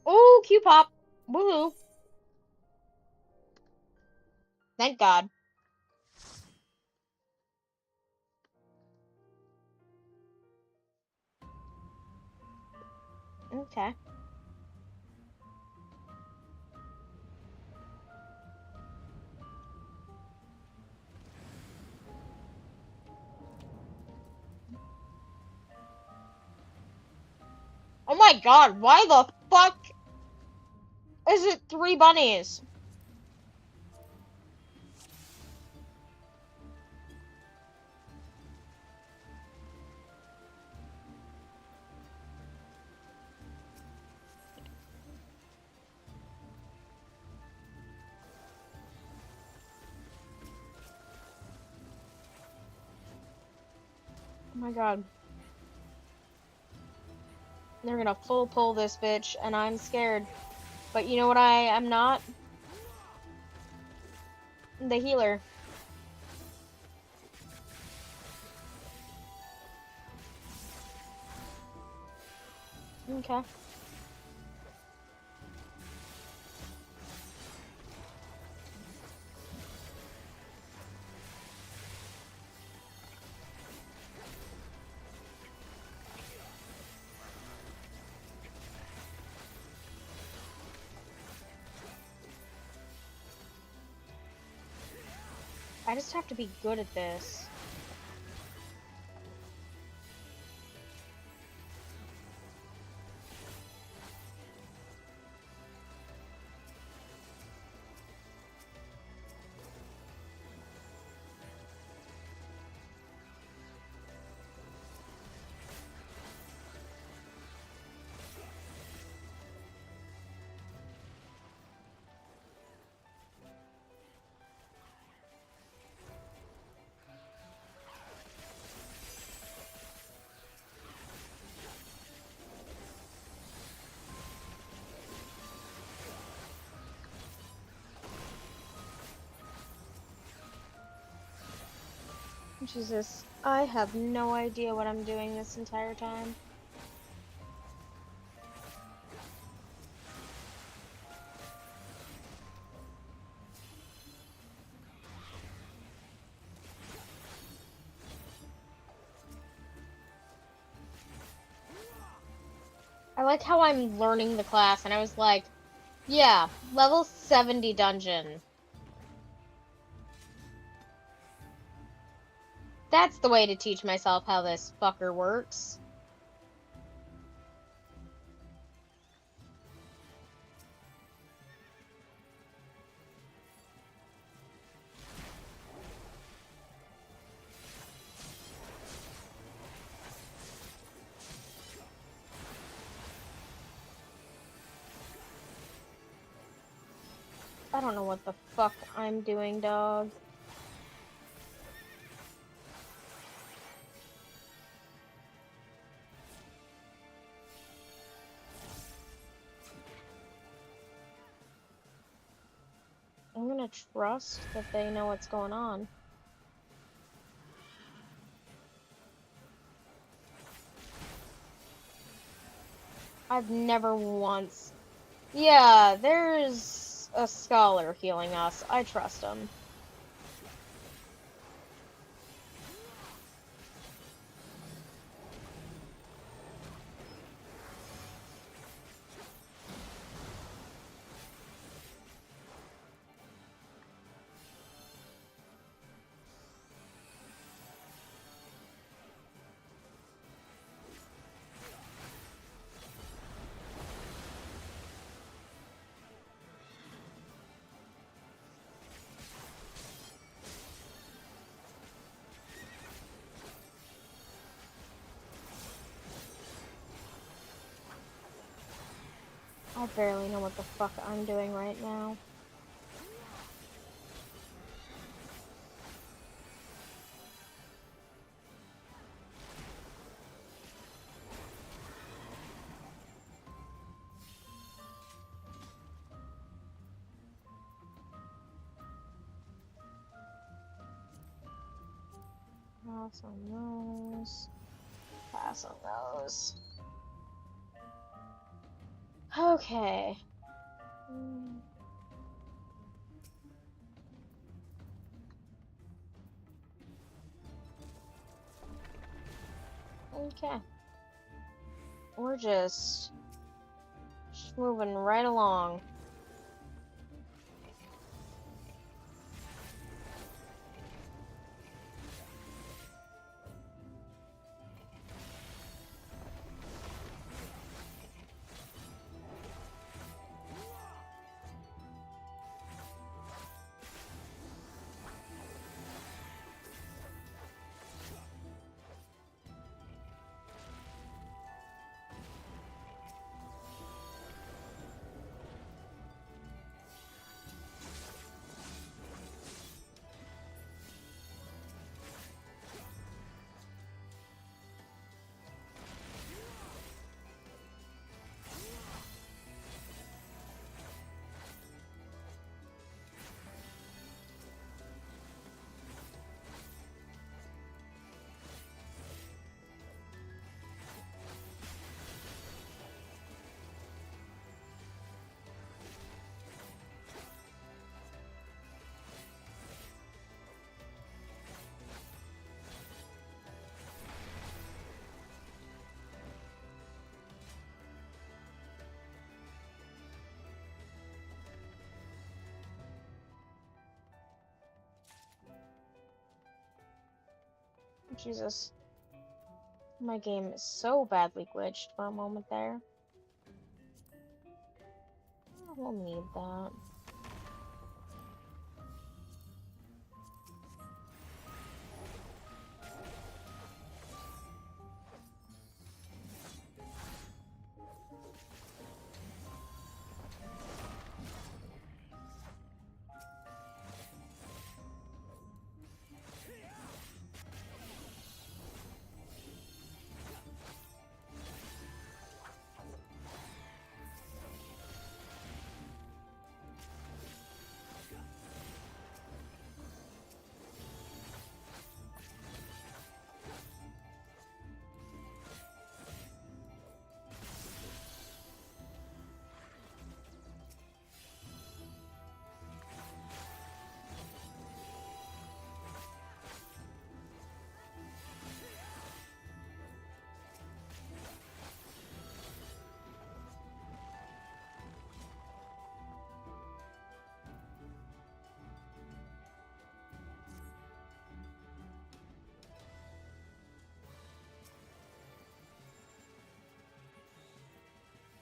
Oh, Q-pop. Woohoo. Thank God. Okay. Oh my God, why the fuck is it 3 bunnies? Oh my God. They're gonna full pull this bitch, and I'm scared. But you know what I am not? The healer. Okay. I just have to be good at this. Jesus, I have no idea what I'm doing this entire time. I like how I'm learning the class, and I was like, yeah, level 70 dungeon. That's the way to teach myself how this fucker works. I don't know what the fuck I'm doing, dog. I'm gonna trust that they know what's going on. I've never once... Yeah, there's a scholar healing us. I trust him. I barely know what the fuck I'm doing right now. Pass on those. Pass on those. Okay. Okay. We're just moving right along. Jesus. My game is so badly glitched for a moment there. Oh, we'll need that.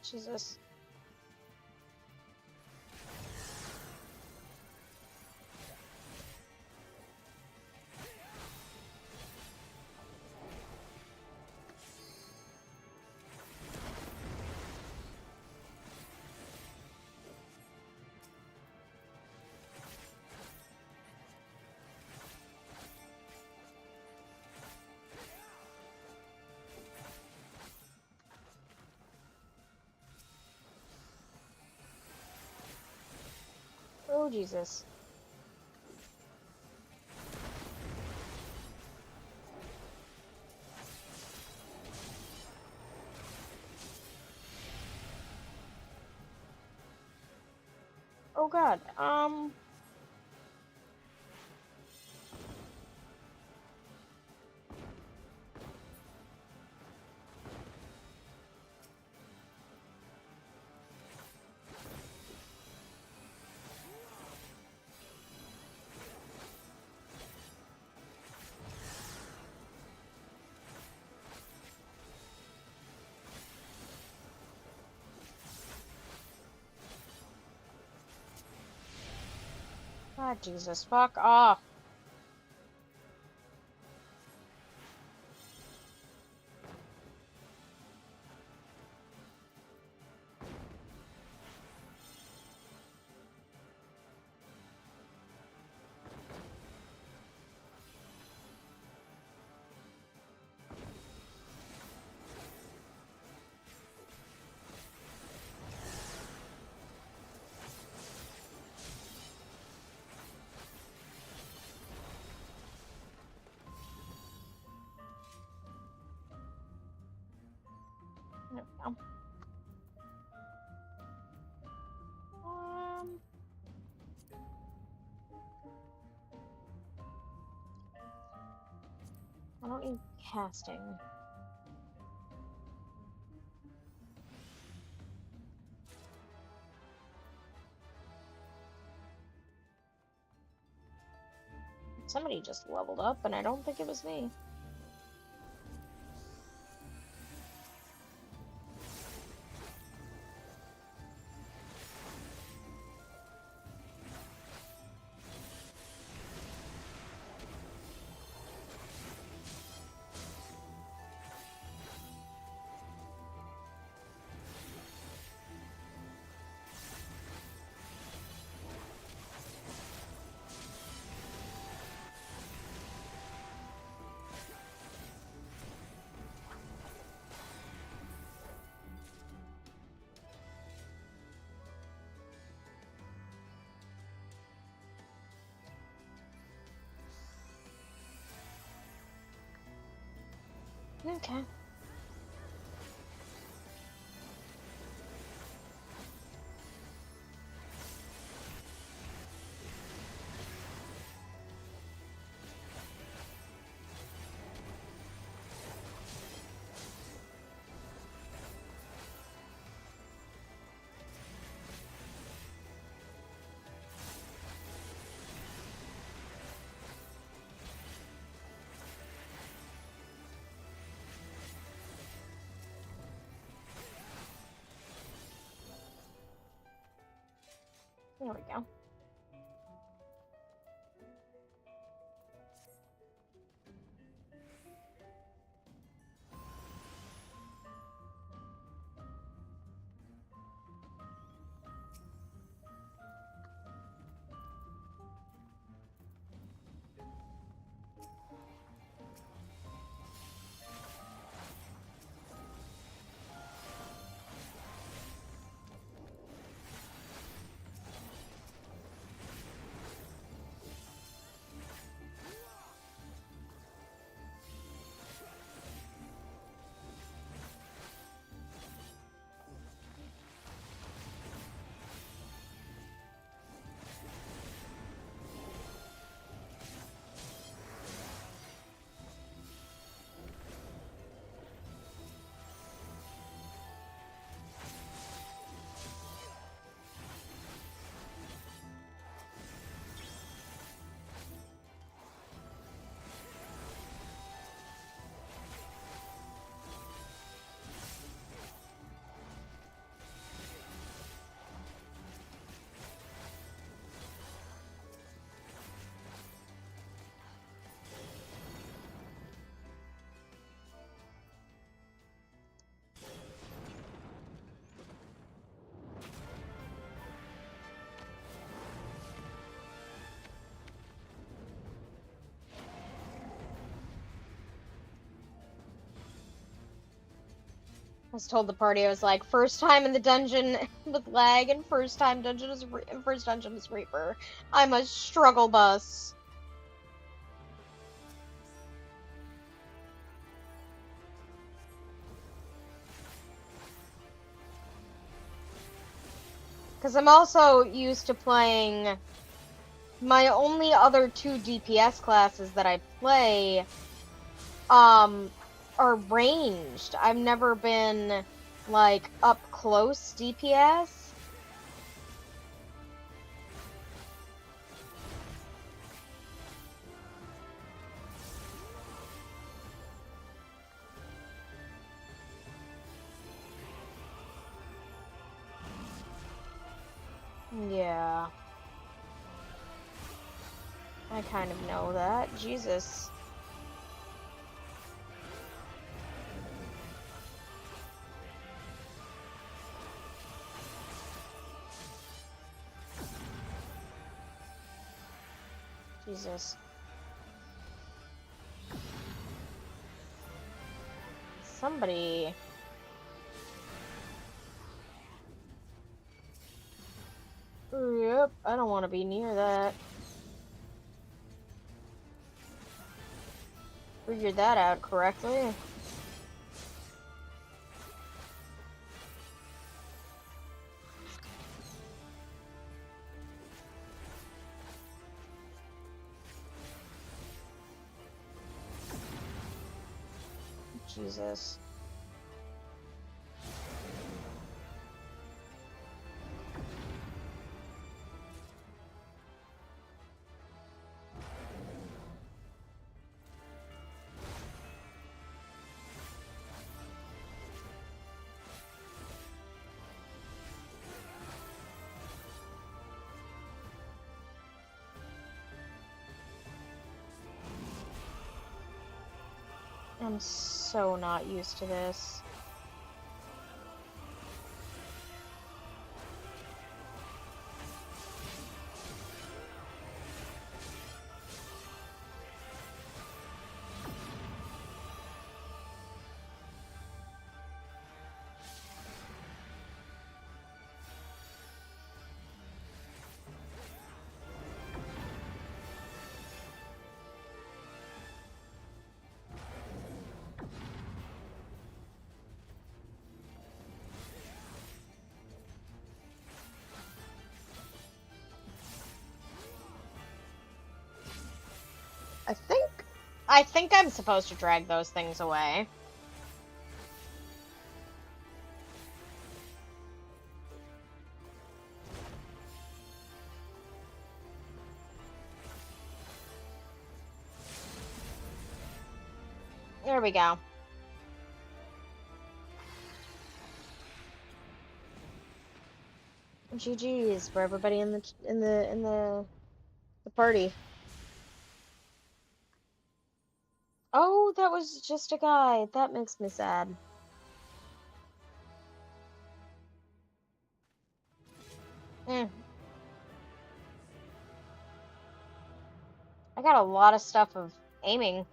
Jesus. Oh, Jesus. Oh, God. God, Jesus. Fuck off. I don't need casting. Somebody just leveled up, and I don't think it was me. Okay. There we go. I was told the party, I was like, first time in the dungeon with lag, and first dungeon is Reaper. I'm a struggle bus. Because I'm also used to playing my only other 2 DPS classes that I play, are ranged. I've never been, like, up close DPS. Yeah. I kind of know that. Jesus. Jesus. Somebody... Yep, I don't want to be near that. Figured that out correctly. Jesus. I'm so not used to this. I think I'm supposed to drag those things away. There we go. GG's for everybody in the party. Oh, that was just a guy. That makes me sad. Eh. I got a lot of stuff of aiming.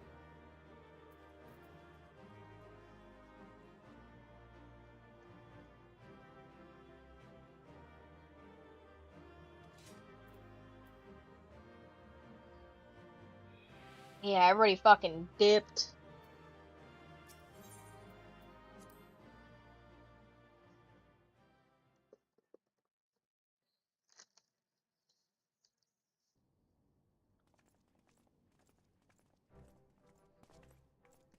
Yeah, I already fucking dipped.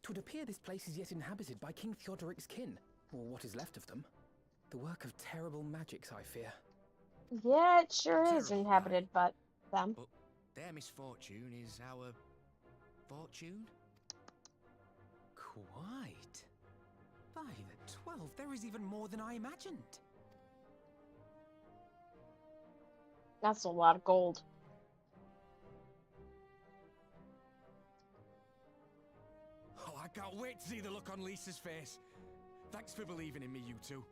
Twould appear this place is yet inhabited by King Theodoric's kin, or what is left of them. The work of terrible magics, I fear. Yeah, it sure is Terrible, inhabited, but them. But their misfortune is our fortune? Quite. By the 12, there is even more than I imagined. That's a lot of gold. Oh, I can't wait to see the look on Lisa's face. Thanks for believing in me, you two.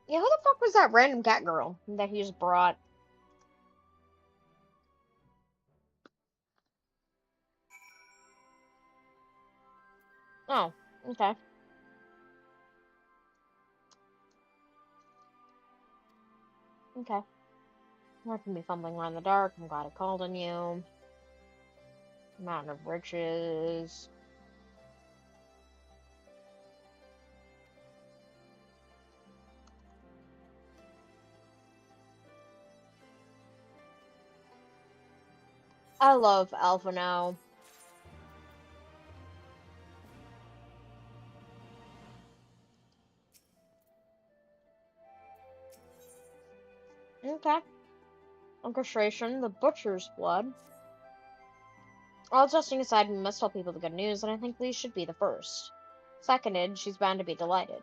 Yeah, who the fuck was that random cat girl that he just brought? Oh, okay. Okay. Not gonna be fumbling around in the dark. I'm glad I called on you. Mountain of Riches. I love Alphino. Okay. Orchestration, the Butcher's Blood. All testing aside, we must tell people the good news, and I think Lee should be the first. Seconded, she's bound to be delighted.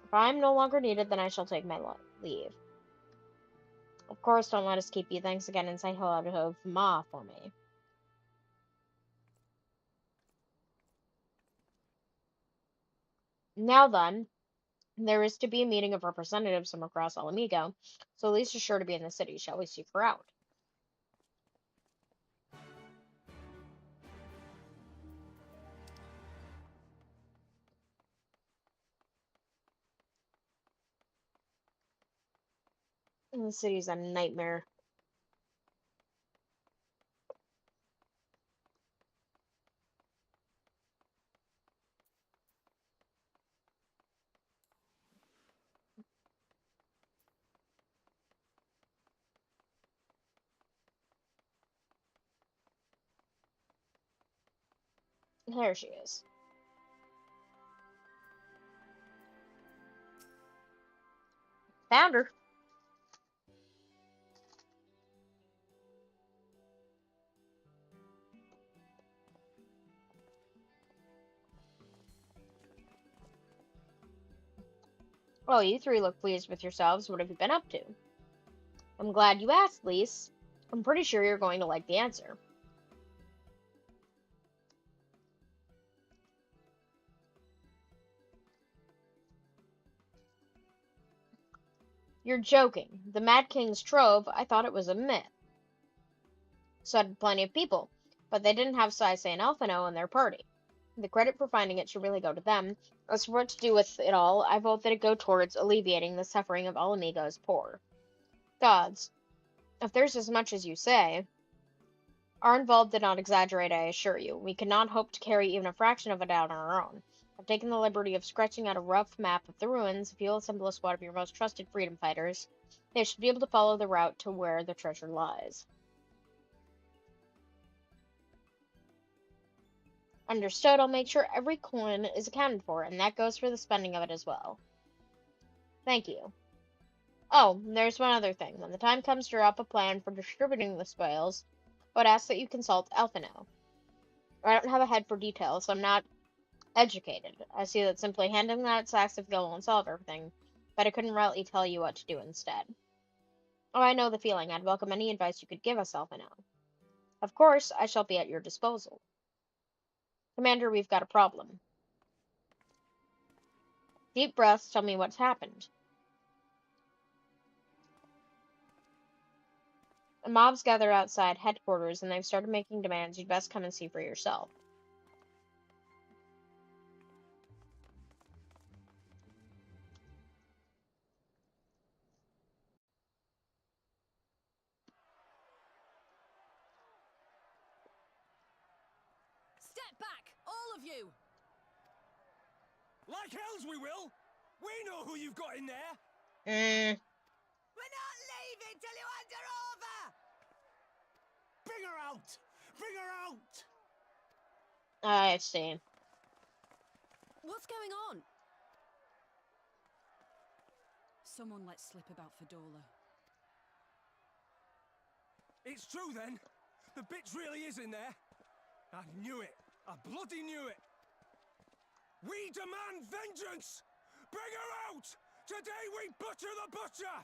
If I'm no longer needed, then I shall take my leave. Of course, don't let us keep you. Thanks again, and say hello to Ma for me. Now then, there is to be a meeting of representatives from across Alamigo, so Lisa's sure to be in the city. Shall we seek her out? The city's a nightmare. Here she is. Found her. Oh, you three look pleased with yourselves. What have you been up to? I'm glad you asked, Lise. I'm pretty sure you're going to like the answer. You're joking. The Mad King's Trove, I thought it was a myth. So did plenty of people, but they didn't have Sai and Alphino in their party. The credit for finding it should really go to them. As for what to do with it all, I vote that it go towards alleviating the suffering of Ala Mhigo's poor. Gods, if there's as much as you say... Arnvald did not exaggerate, I assure you. We cannot hope to carry even a fraction of it out on our own. I've taken the liberty of sketching out a rough map of the ruins. If you'll assemble a squad of your most trusted freedom fighters, they should be able to follow the route to where the treasure lies. Understood. I'll make sure every coin is accounted for, and that goes for the spending of it as well. Thank you. Oh, there's one other thing. When the time comes to draw up a plan for distributing the spoils, I would ask that you consult Alphino. I don't have a head for details, so I'm not educated. I see that simply handing out sacks of gold won't solve everything, but I couldn't rightly tell you what to do instead. Oh, I know the feeling. I'd welcome any advice you could give us, Alphino. Of course, I shall be at your disposal. Commander, we've got a problem. Deep breaths tell me what's happened. The mob's gathered outside headquarters, and they've started making demands. You'd best come and see for yourself. Step back, all of you! Like hells we will! We know who you've got in there! We're not leaving till you hand her over! Bring her out! Bring her out! I see. What's going on? Someone let slip about Fedora. It's true then! The bitch really is in there! I knew it! I bloody knew it! We demand vengeance! Bring her out! Today we butcher the butcher!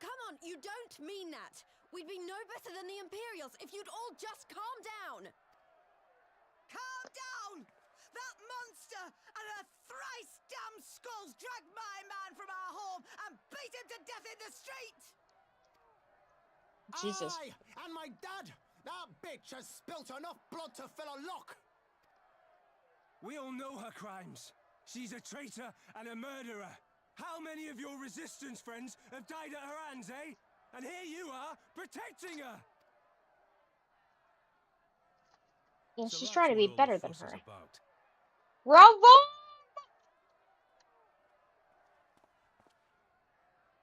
Come on, you don't mean that! We'd be no better than the Imperials if you'd all just calm down! Calm down! That monster and her thrice damned skulls dragged my man from our home and beat him to death in the street! Jesus. Aye, and my dad! That bitch has spilt enough blood to fill a lock! We all know her crimes. She's a traitor and a murderer. How many of your resistance friends have died at her hands, eh? And here you are, protecting her! Well, So she's that's trying to what be all better the than fuss is her. about. Bravo!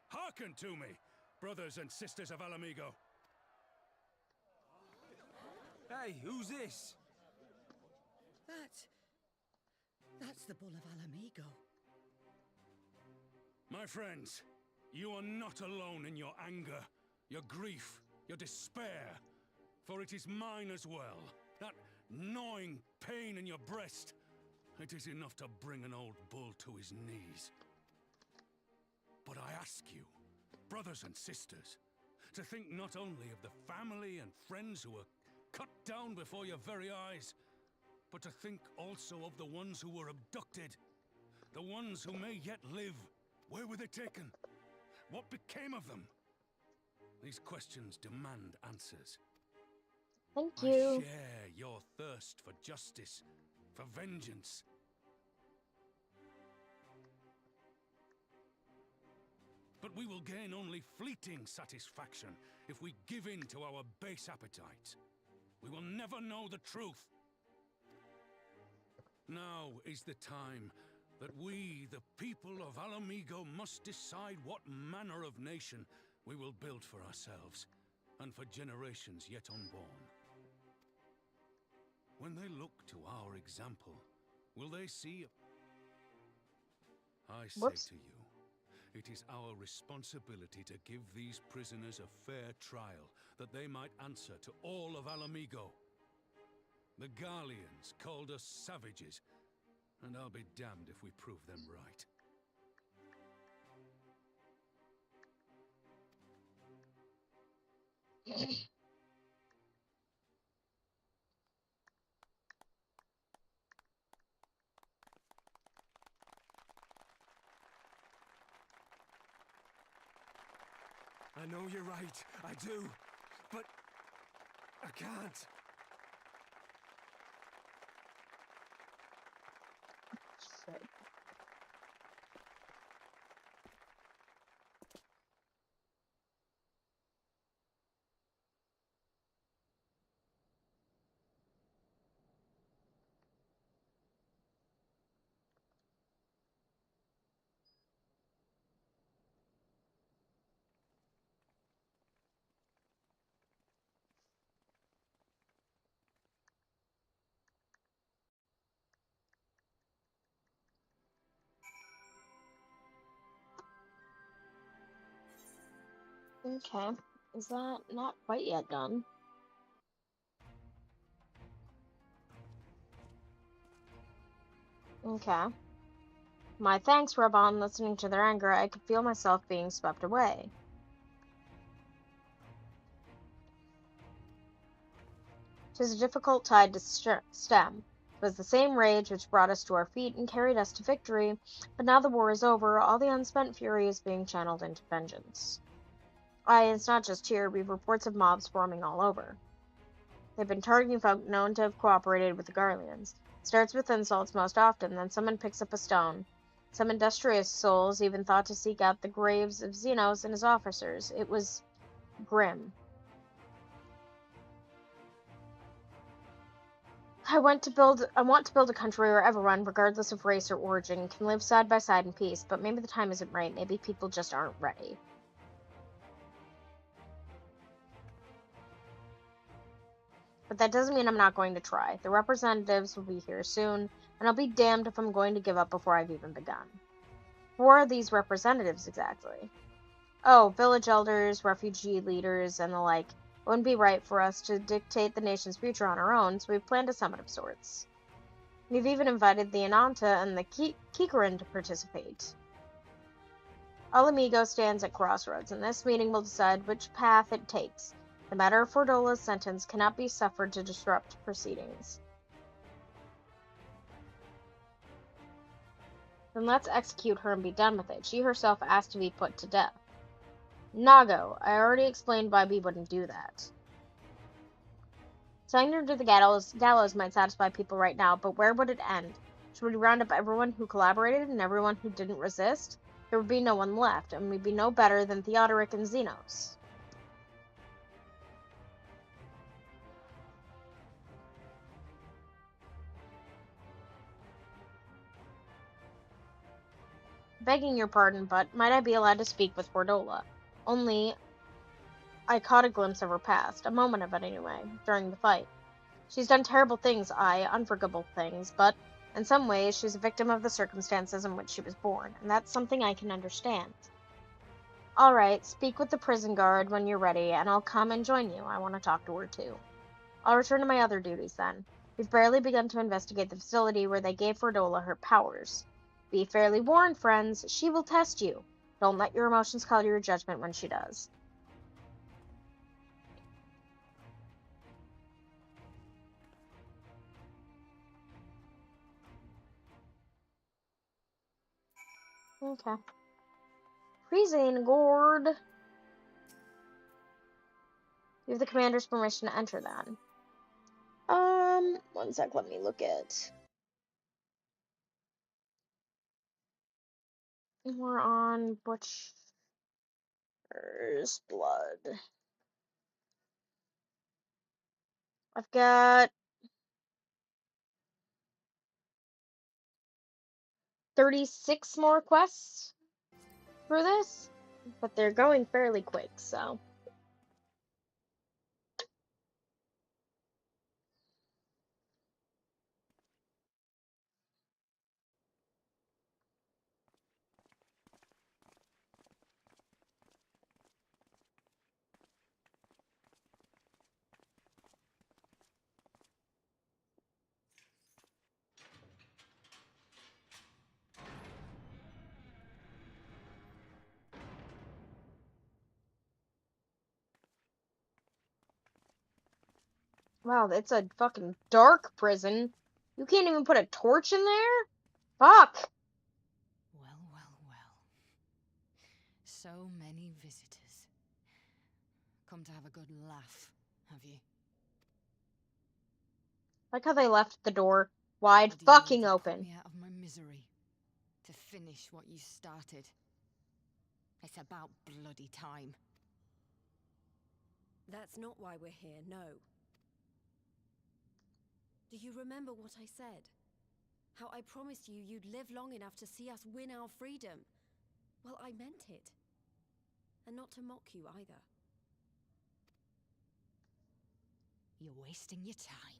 Hearken to me, brothers and sisters of Ala Mhigo. Hey, who's this? That's the Bull of Ala Mhigo. My friends, you are not alone in your anger, your grief, your despair, for it is mine as well. That gnawing pain in your breast, it is enough to bring an old bull to his knees. But I ask you, brothers and sisters, to think not only of the family and friends who were cut down before your very eyes, but to think also of the ones who were abducted, the ones who may yet live. Where were they taken? What became of them? These questions demand answers. Thank I you. share your thirst for justice, for vengeance. But we will gain only fleeting satisfaction if we give in to our base appetites. We will never know the truth. Now is the time that we, the people of Ala Mhigo, must decide what manner of nation we will build for ourselves and for generations yet unborn. When they look to our example, will they see? I say Whoops. to you, it is our responsibility to give these prisoners a fair trial, that they might answer to all of Alamigo. The Garleans called us savages, and I'll be damned if we prove them right. I know you're right. I do. But I can't. Shit. Okay. Is that not quite yet done? Okay. My thanks, Raban. Listening to their anger, I could feel myself being swept away. "'Tis a difficult tide to stem. It was the same rage which brought us to our feet and carried us to victory, but now the war is over, all the unspent fury is being channeled into vengeance. Aye, it's not just here, we've reports of mobs forming all over. They've been targeting folk known to have cooperated with the Garleans. It starts with insults most often, then someone picks up a stone. Some industrious souls even thought to seek out the graves of Xenos and his officers. It was grim. I want to build a country where everyone, regardless of race or origin, can live side by side in peace, but maybe the time isn't right. Maybe people just aren't ready." But that doesn't mean I'm not going to try. The representatives will be here soon, and I'll be damned if I'm going to give up before I've even begun. Who are these representatives exactly? Oh, village elders, refugee leaders, and the like. It wouldn't be right for us to dictate the nation's future on our own, so we've planned a summit of sorts. We've even invited the Ananta and the Kikarin to participate. Alamigo stands at crossroads, and this meeting will decide which path it takes. The matter of Fordola's sentence cannot be suffered to disrupt proceedings. Then let's execute her and be done with it. She herself asked to be put to death. Nago, I already explained why we wouldn't do that. Tying her to the gallows might satisfy people right now, but where would it end? Should we round up everyone who collaborated and everyone who didn't resist? There would be no one left, and we'd be no better than Theodoric and Xenos. Begging your pardon, but might I be allowed to speak with Fordola? Only, I caught a glimpse of her past, a moment of it anyway, during the fight. She's done terrible things, unforgivable things, but in some ways she's a victim of the circumstances in which she was born, and that's something I can understand. All right, speak with the prison guard when you're ready, and I'll come and join you. I want to talk to her too. I'll return to my other duties then. We've barely begun to investigate the facility where they gave Fordola her powers. Be fairly warned, friends. She will test you. Don't let your emotions color your judgment when she does. Okay. Freezing gourd. You have the commander's permission to enter then. 1 sec, let me look at. We're on Butcher's Blood. I've got 36 more quests for this, but they're going fairly quick, so. Wow, it's a fucking dark prison. You can't even put a torch in there? Fuck! Well, well, well. So many visitors. Come to have a good laugh, have you? Like how they left the door wide Or do you need fucking to put open. me out of my misery to finish what you started? It's about bloody time. That's not why we're here, no. Do you remember what I said? How I promised you you'd live long enough to see us win our freedom? Well, I meant it. And not to mock you either. You're wasting your time.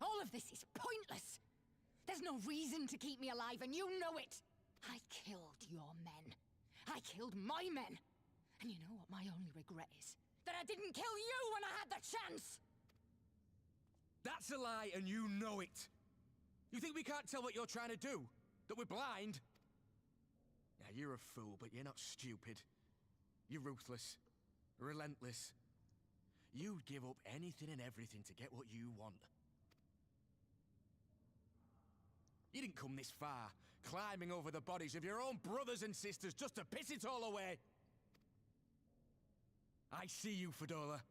All of this is pointless. There's no reason to keep me alive, and you know it. I killed your men. I killed my men. And you know what my only regret is? That I didn't kill you when I had the chance! That's a lie, and you know it. You think we can't tell what you're trying to do? That we're blind? Yeah, you're a fool, but you're not stupid. You're ruthless. Relentless. You'd give up anything and everything to get what you want. You didn't come this far, climbing over the bodies of your own brothers and sisters just to piss it all away. I see you, Fedora.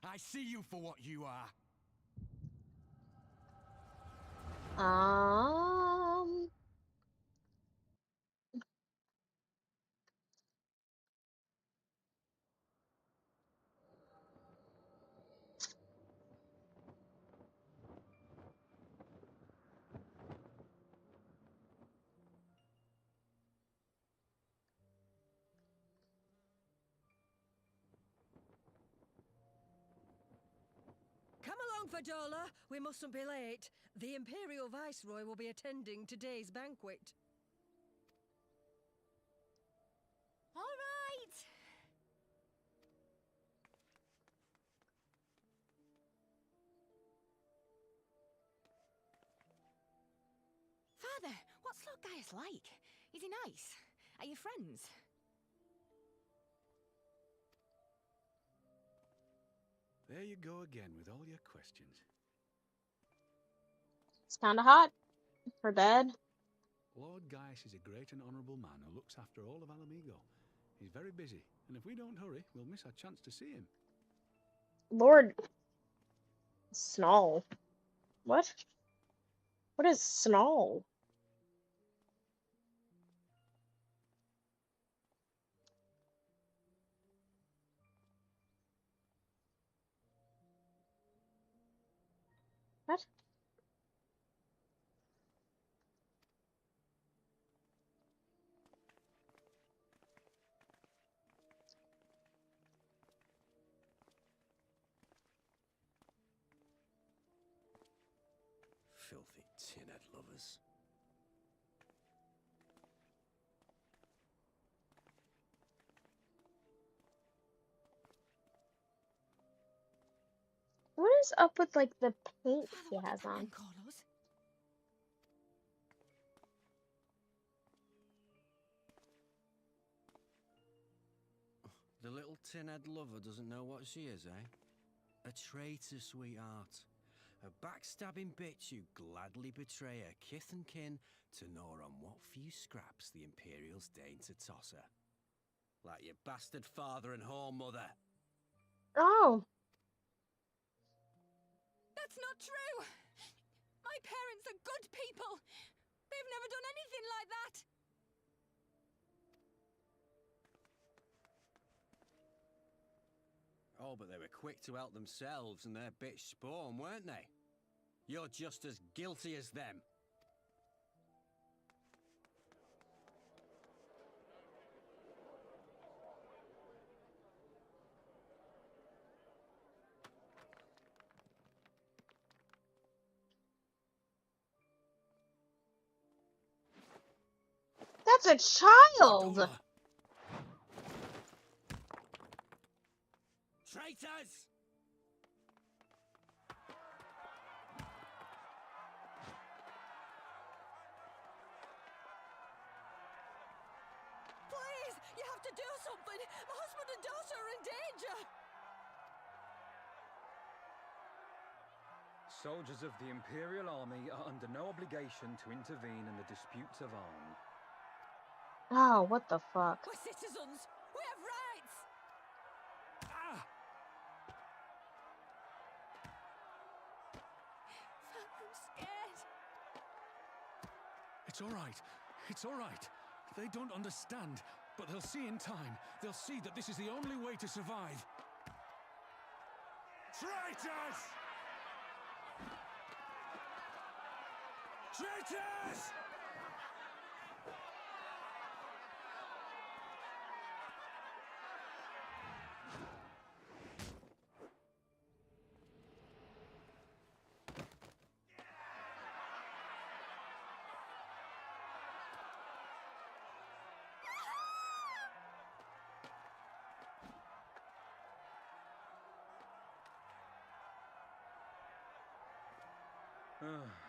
I see you for what you are. Um... Come along, Fadola. We mustn't be late. The Imperial Viceroy will be attending today's banquet. All right! Father, what's Lord Gaius like? Is he nice? Are you friends? There you go again with all your questions. It's kinda hot. For bed. Lord Gaius is a great and honourable man who looks after all of Alamigo. He's very busy, and if we don't hurry, we'll miss our chance to see him. Lord... Snall. What? What is Snall? What? Filthy tin-head lovers. What is up with, like, the paint Father, he what has did that on? man call us? The little tin-head lover doesn't know what she is, eh? A traitor, sweetheart. A backstabbing bitch who'd gladly betray her kith and kin to gnaw on what few scraps the Imperials deign to toss her. Like your bastard father and whore mother. Oh. That's not true! My parents are good people! They've never done anything like that! Oh, but they were quick to help themselves and their bitch spawn, weren't they? You're just as guilty as them. That's a child! Fedora! Traitors! Please, you have to do something. My husband and daughter are in danger. soldiers of the Imperial Army are under no obligation to intervene in the disputes of arms. Oh, what the fuck? We're citizens! We have rights! Ah! I'm scared. It's all right. It's all right. They don't understand, but they'll see in time. They'll see that this is the only way to survive. Traitors! Traitors!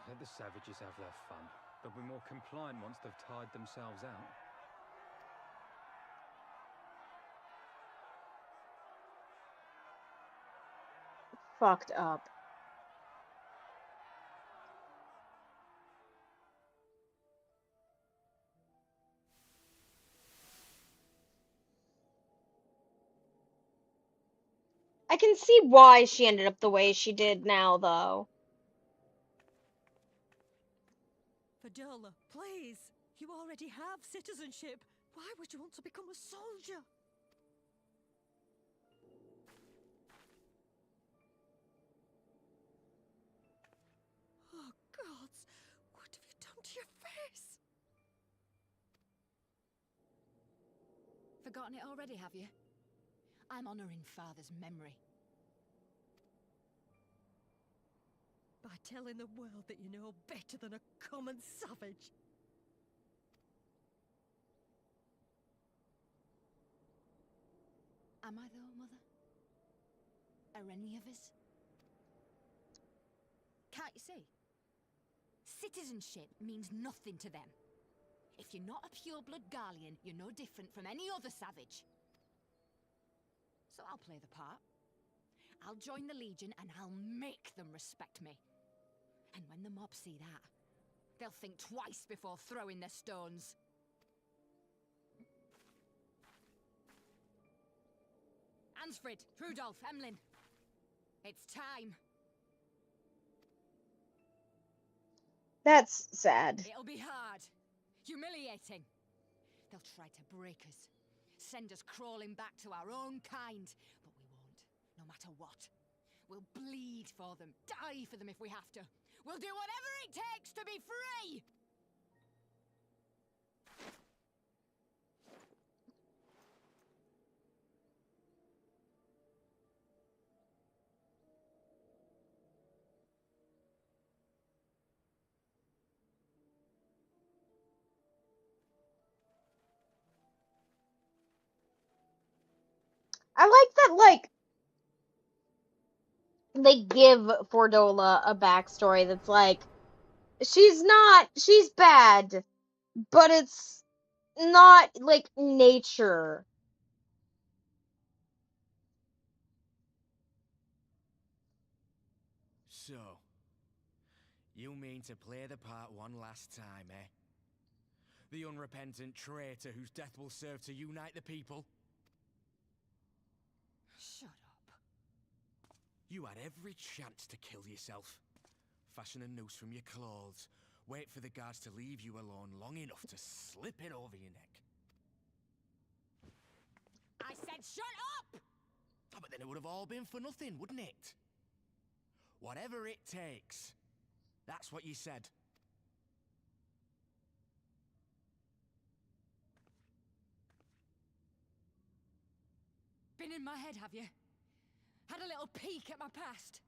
Let the savages have their fun. They'll be more compliant once they've tired themselves out. Fucked up. I can see why she ended up the way she did now, though. Fadola, please! You already have citizenship. Why would you want to become a soldier? Oh, gods! What have you done to your face? Forgotten it already, have you? I'm honoring Father's memory. By telling the world that you know better than a common savage. Am I though, Mother? Are any of us? Can't you see? Citizenship means nothing to them. If you're not a pure-blood Garlean, you're no different from any other savage. So I'll play the part. I'll join the Legion and I'll make them respect me. And when the mob see that, they'll think twice before throwing their stones. Ansfrid, Rudolph, Emlyn. It's time. That's sad. It'll be hard. Humiliating. They'll try to break us. Send us crawling back to our own kind. But we won't, no matter what. We'll bleed for them, die for them if we have to. We'll do whatever it takes to be free! I like that, like, they give Fordola a backstory that's like, she's bad, but it's not, like, nature. So, you mean to play the part one last time, eh? The unrepentant traitor whose death will serve to unite the people? Shut up. You had every chance to kill yourself. Fashion a noose from your clothes. Wait for the guards to leave you alone long enough to slip it over your neck. I said shut up! Oh, but then it would have all been for nothing, wouldn't it? Whatever it takes. That's what you said. Been in my head, have you? Had a little peek at my past?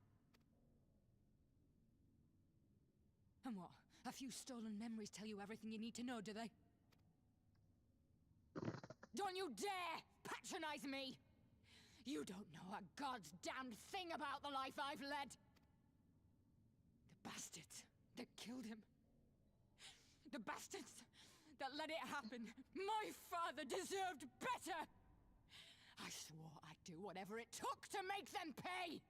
And what? A few stolen memories tell you everything you need to know, do they? Don't you dare patronize me! You don't know a god's damned thing about the life I've led! The bastards that killed him. The bastards that let it happen. My father deserved better! I swore I'd do whatever it took to make them pay!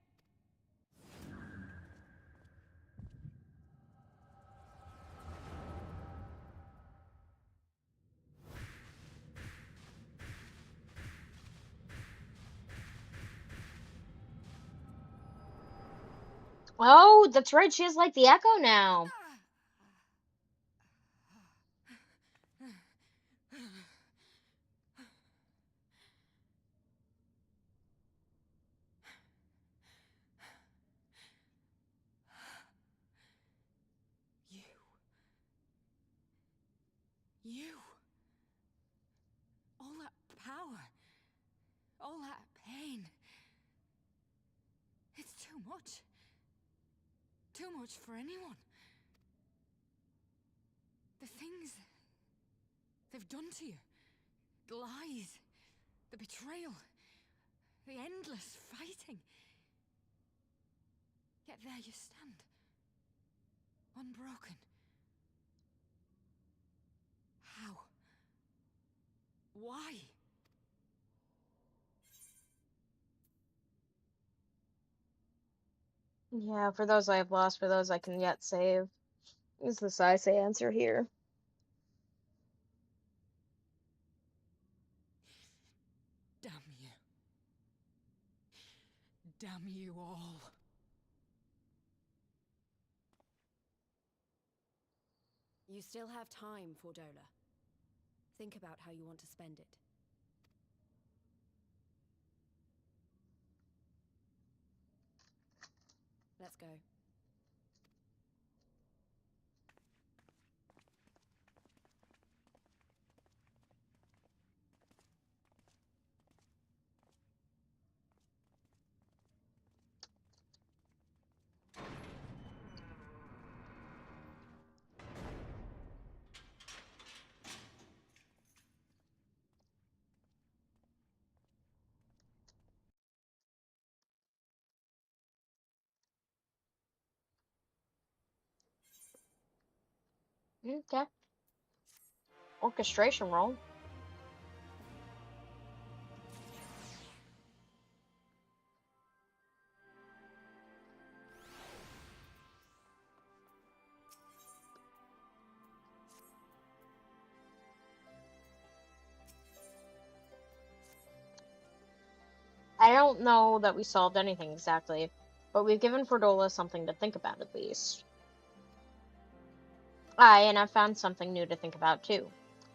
Oh, that's right. She has like the echo now. You. You. All that power. All that pain. It's too much. Too much for anyone. The things they've done to you. The lies. The betrayal. The endless fighting. Yet there you stand. Unbroken. How? Why? Yeah, for those I have lost, for those I can yet save, is the Saisei answer here. Damn you. Damn you all. You still have time, Fordola. Think about how you want to spend it. Let's go. Okay. Orchestration roll. I don't know that we solved anything exactly, but we've given Fordola something to think about at least. And I've found something new to think about too.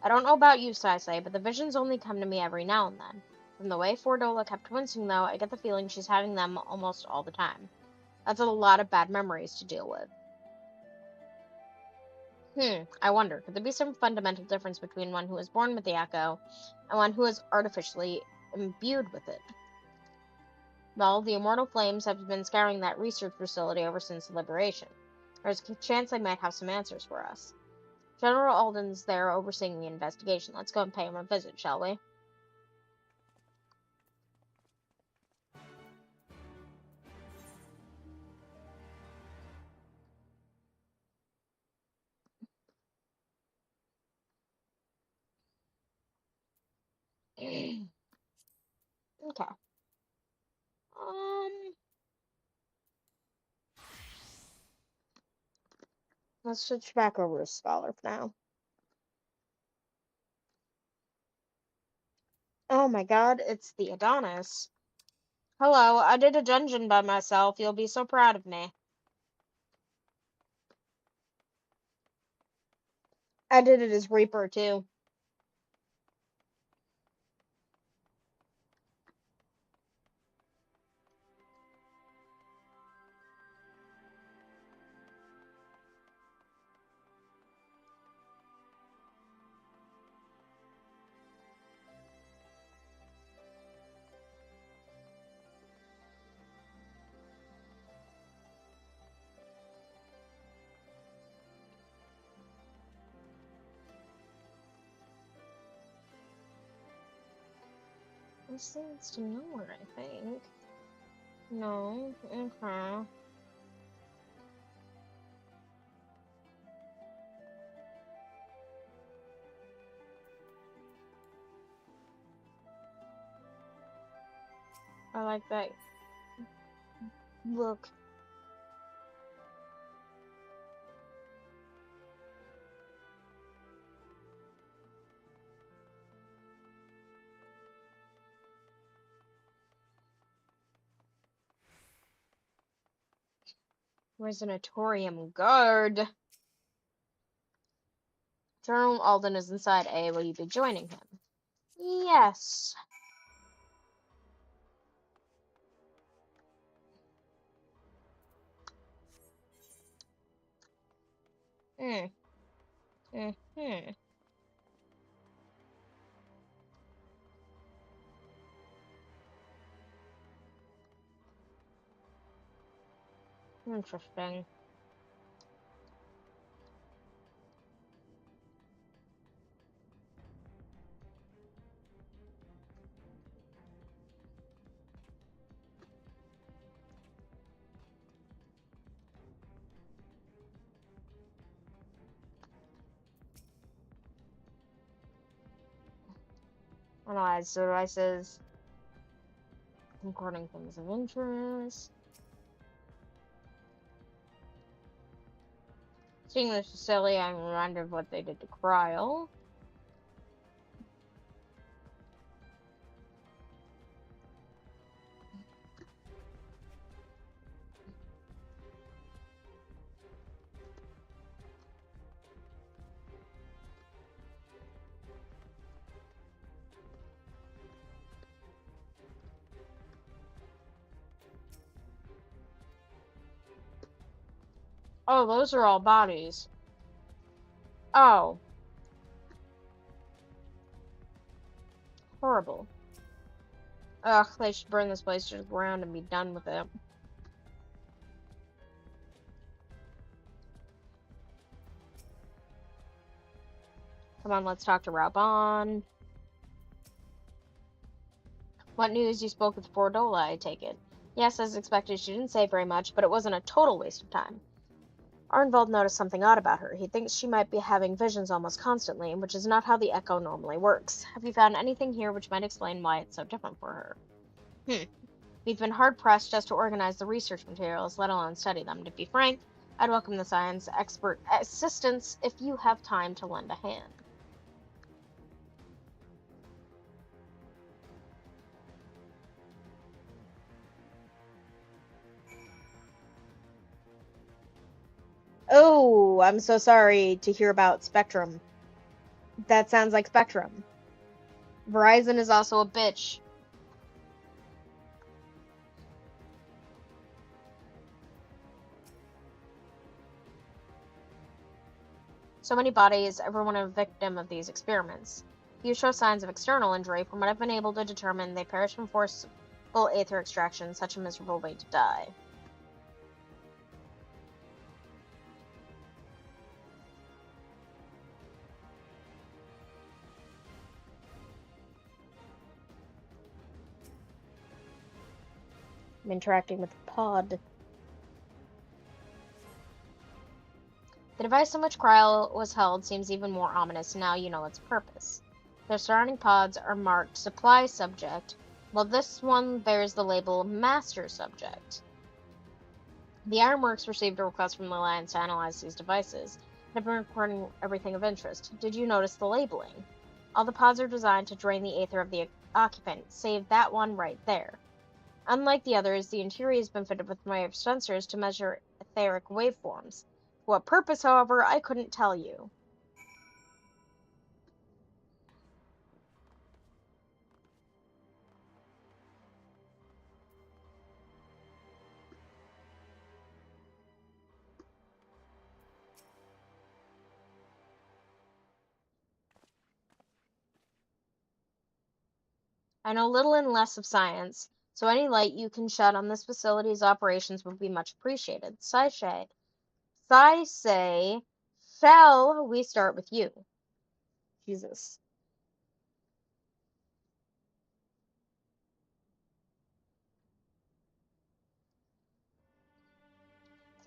I don't know about you, Saisei, but the visions only come to me every now and then. From the way Fordola kept wincing, though, I get the feeling she's having them almost all the time. That's a lot of bad memories to deal with. I wonder, could there be some fundamental difference between one who was born with the echo and one who is artificially imbued with it? Well, the immortal flames have been scouring that research facility ever since liberation. There's a chance they might have some answers for us. General Alden's there overseeing the investigation. Let's go and pay him a visit, shall we? Okay. Let's switch back over to Scholar for now. Oh my god, it's the Adonis. Hello, I did a dungeon by myself. You'll be so proud of me. I did it as Reaper, too. This leads to nowhere, I think. No, okay. I like that look. Resonatorium guard. General Alden is inside A. Will you be joining him? Yes. Hmm. Hmm. Interesting. Analyze the devices. Recording things of interest. Seeing this facility, I'm reminded of what they did to Kryl. Oh, those are all bodies. Oh. Horrible. Ugh, they should burn this place to the ground and be done with it. Come on, let's talk to Raubahn. What news? You spoke with Fordola, I take it. Yes, as expected, she didn't say very much, but it wasn't a total waste of time. Arnvald noticed something odd about her. He thinks she might be having visions almost constantly, which is not how the Echo normally works. Have you found anything here which might explain why it's so different for her? We've been hard-pressed just to organize the research materials, let alone study them. To be frank, I'd welcome the science expert assistance if you have time to lend a hand. Oh, I'm so sorry to hear about Spectrum. That sounds like Spectrum. Verizon is also a bitch. So many bodies, everyone a victim of these experiments. Few show signs of external injury. From what I've been able to determine, they perish from forceful aether extraction, such a miserable way to die. I'm interacting with the pod. The device in which Kryl was held seems even more ominous now you know its purpose. Their surrounding pods are marked Supply Subject, while this one bears the label Master Subject. The Ironworks received a request from the Alliance to analyze these devices, and have been recording everything of interest. Did you notice the labeling? All the pods are designed to drain the aether of the occupant, save that one right there. Unlike the others, the interior has been fitted with Meyer sensors to measure etheric waveforms. For what purpose, however, I couldn't tell you. I know little and less of science, so any light you can shed on this facility's operations would be much appreciated. Saisei, shall we start with you? Jesus.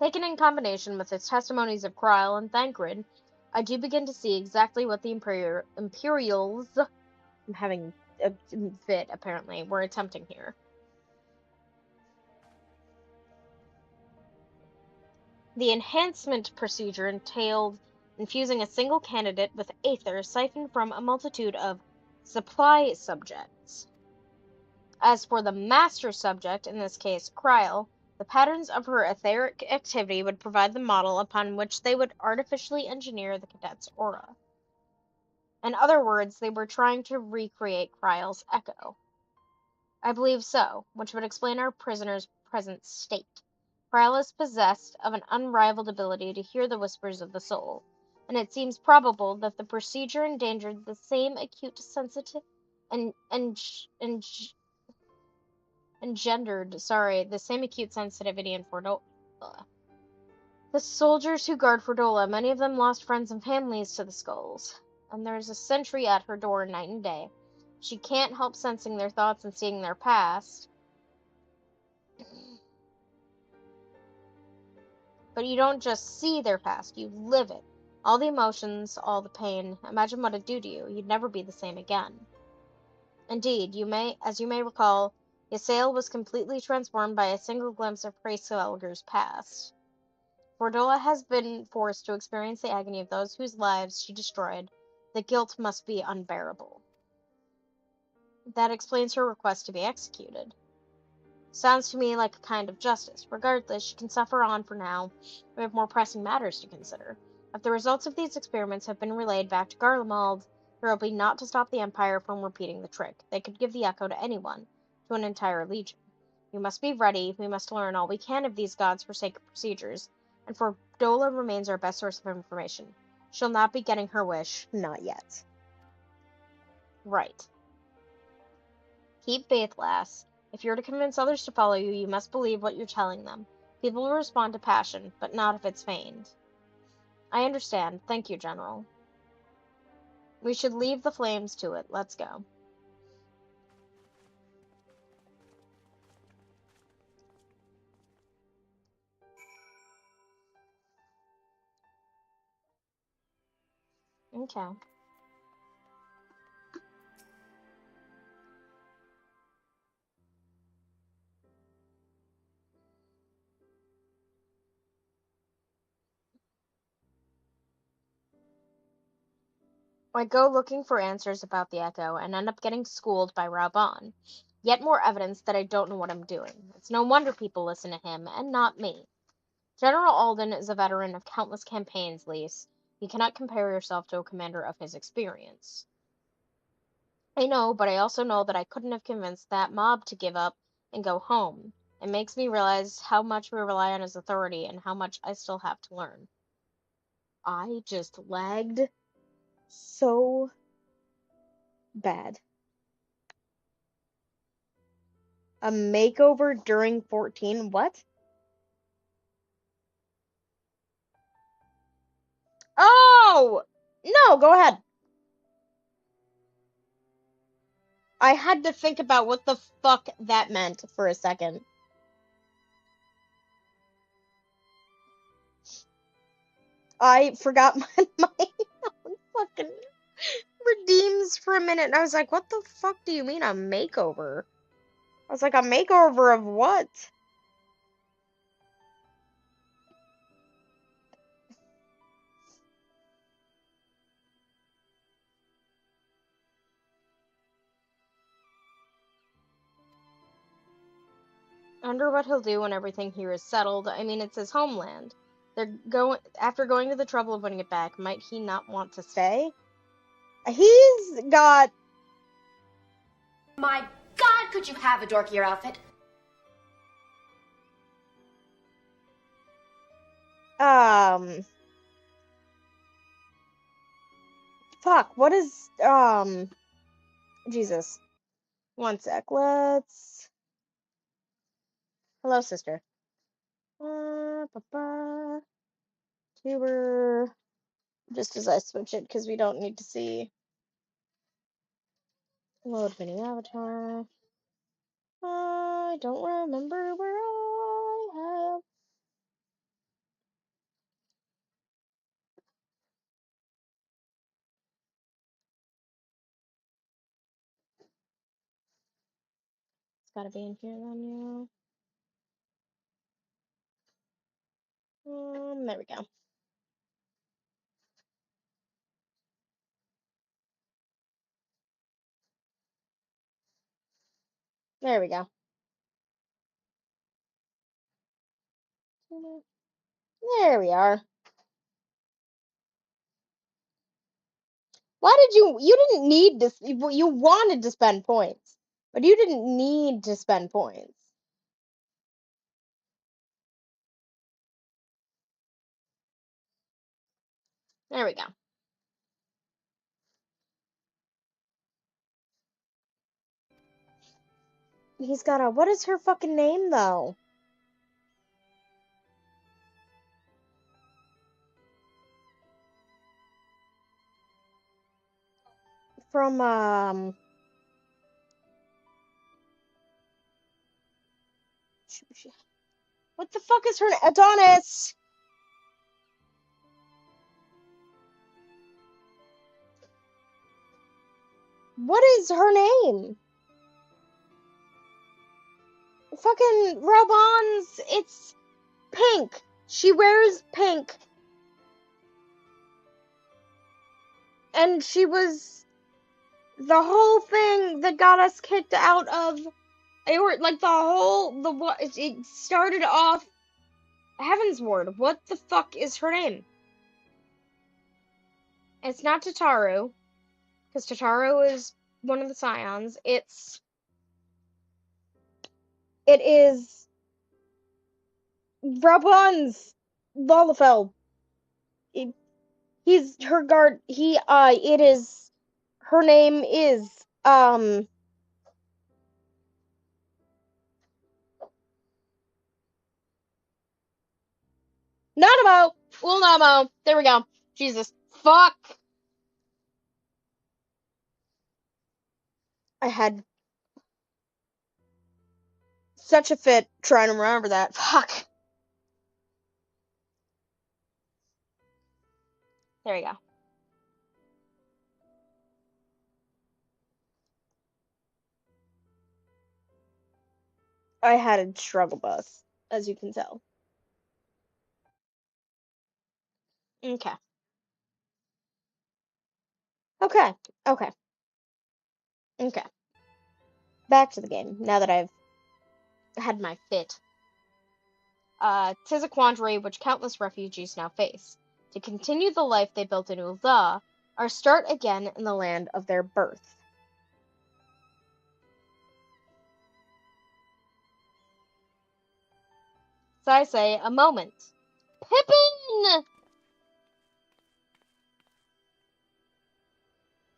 Taken in combination with its testimonies of Kryl and Thancred, I do begin to see exactly what the Imperials, I'm having a fit apparently, were attempting here. The enhancement procedure entailed infusing a single candidate with aether siphoned from a multitude of supply subjects. As for the master subject, in this case Kryl, The patterns of her etheric activity would provide the model upon which they would artificially engineer the cadet's aura. In other words, they were trying to recreate Kryle's echo. I believe so, which would explain our prisoner's present state. Kryle is possessed of an unrivaled ability to hear the whispers of the soul, and it seems probable that the procedure endangered the same acute sensitive the same acute sensitivity in Fordola. The soldiers who guard Fordola, many of them lost friends and families to the skulls, and there's a sentry at her door night and day. She can't help sensing their thoughts and seeing their past. But you don't just see their past, you live it. All the emotions, all the pain. Imagine what it'd do to you. You'd never be the same again. Indeed, as you may recall, Ysayle was completely transformed by a single glimpse of Hraesvelgr's past. Fordola has been forced to experience the agony of those whose lives she destroyed. The guilt must be unbearable. That explains her request to be executed. Sounds to me like a kind of justice. Regardless, she can suffer on for now. We have more pressing matters to consider. If the results of these experiments have been relayed back to Garlemald, there will be naught to stop the Empire from repeating the trick. They could give the echo to anyone, to an entire legion. We must be ready. We must learn all we can of these gods' forsaken procedures. And Fordola remains our best source of information. She'll not be getting her wish. Not yet. Right. Keep faith, lass. If you're to convince others to follow you, you must believe what you're telling them. People will respond to passion, but not if it's feigned. I understand. Thank you, General. We should leave the flames to it. Let's go. Okay. I go looking for answers about the Echo and end up getting schooled by Raubahn. Yet more evidence that I don't know what I'm doing. It's no wonder people listen to him, and not me. General Alden is a veteran of countless campaigns, Lise. You cannot compare yourself to a commander of his experience. I know, but I also know that I couldn't have convinced that mob to give up and go home. It makes me realize how much we rely on his authority and how much I still have to learn. I just lagged so bad. A makeover during 14? What? Oh! No, go ahead. I had to think about what the fuck that meant for a second. I forgot my fucking redeems for a minute, and I was like, what the fuck do you mean a makeover? I was like, a makeover of what? I wonder what he'll do when everything here is settled. I mean, it's his homeland. After going to the trouble of winning it back, might he not want to stay? He's got... My God, could you have a dorkier outfit? Fuck, what is, Jesus. One sec, let's... Hello, sister. Tuber... Just as I switch it, because we don't need to see... Load mini avatar. I don't remember where I have... It's gotta be in here then, yeah. There we go. There we go. There we are. Why did you didn't need to, you wanted to spend points, but you didn't need to spend points. There we go. He's got a, what is her fucking name though? From, what the fuck is her name? Adonis! What is her name? Fucking Raban's, it's pink. She wears pink. And she was the whole thing that got us kicked out of, like it started off Heavensward. What the fuck is her name? It's not Tataru, because Tataru is one of the Scions. It is Rapunz Lalafell. He's her guard. It is, her name is, Nanamo! Ulnamo! There we go. Jesus. Fuck! I had such a fit trying to remember that. Fuck. There you go. I had a struggle bus, as you can tell. Okay. Okay. Okay. Okay. Back to the game, now that I've had my fit. 'Tis a quandary which countless refugees now face. To continue the life they built in Ul'dah, or start again in the land of their birth. So I say, a moment. Pippin!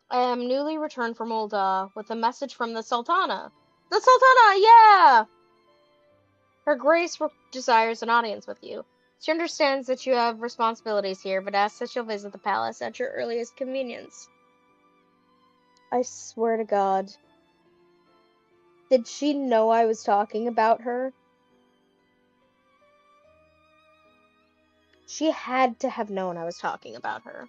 I am newly returned from Ul'dah with a message from the Sultana. The Sultana, yeah! Her Grace desires an audience with you. She understands that you have responsibilities here, but asks that you'll visit the palace at your earliest convenience. I swear to God. Did she know I was talking about her? She had to have known I was talking about her.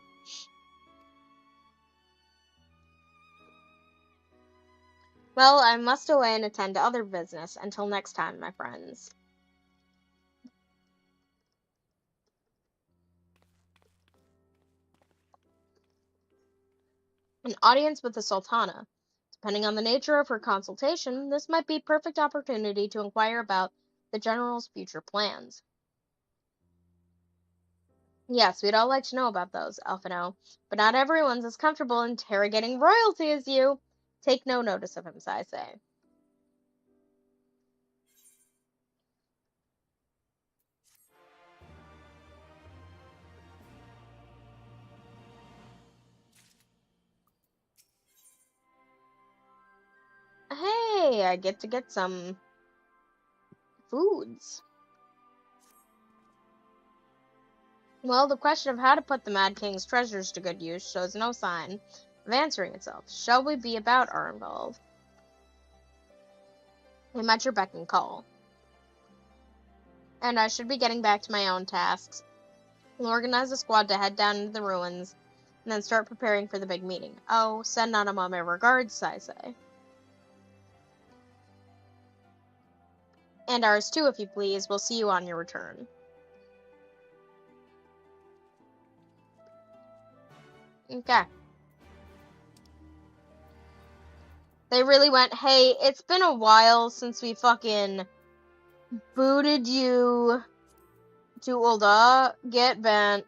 Well, I must away and attend to other business. Until next time, my friends. An audience with the Sultana. Depending on the nature of her consultation, this might be a perfect opportunity to inquire about the General's future plans. Yes, we'd all like to know about those, Alphino, but not everyone's as comfortable interrogating royalty as you. Take no notice of him, I say. Hey, I get to get some foods. Well, the question of how to put the Mad King's treasures to good use shows no sign of answering itself. Shall we be about Arnvald? I'm at your beck and call. And I should be getting back to my own tasks. We'll organize a squad to head down into the ruins, and then start preparing for the big meeting. Oh, send Nanamo my regards, I say. And ours too, if you please. We'll see you on your return. Okay. They really went, hey, it's been a while since we fucking booted you Too old to get bent.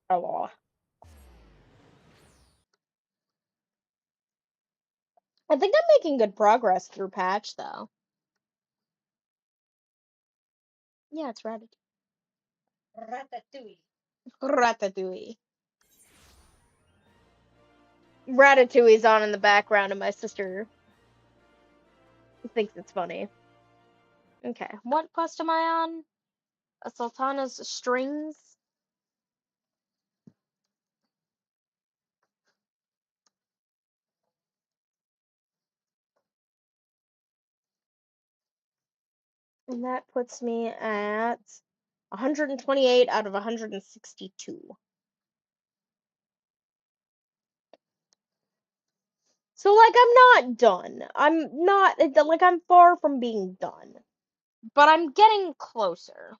Oh. I think I'm making good progress through patch, though. Yeah, it's Ratatouille. Ratatouille. Ratatouille's on in the background, and my sister thinks it's funny. Okay, what quest am I on? A Sultana's Strings? And that puts me at 128 out of 162. So, like, I'm not done. I'm not, like, I'm far from being done. But I'm getting closer.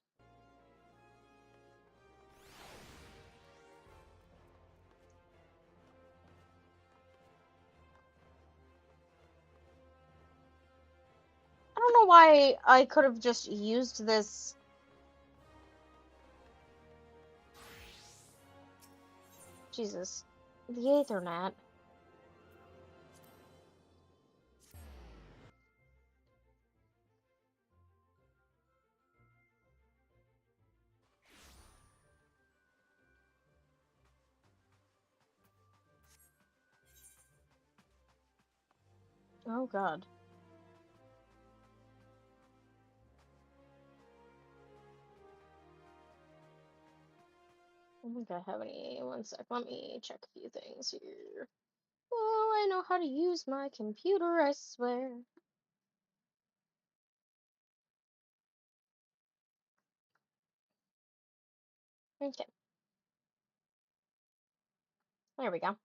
I don't know why I could have just used this. Jesus. The Aethernet. Oh god. I don't think I have any. One sec. Let me check a few things here. Oh, I know how to use my computer, I swear. Okay. There we go.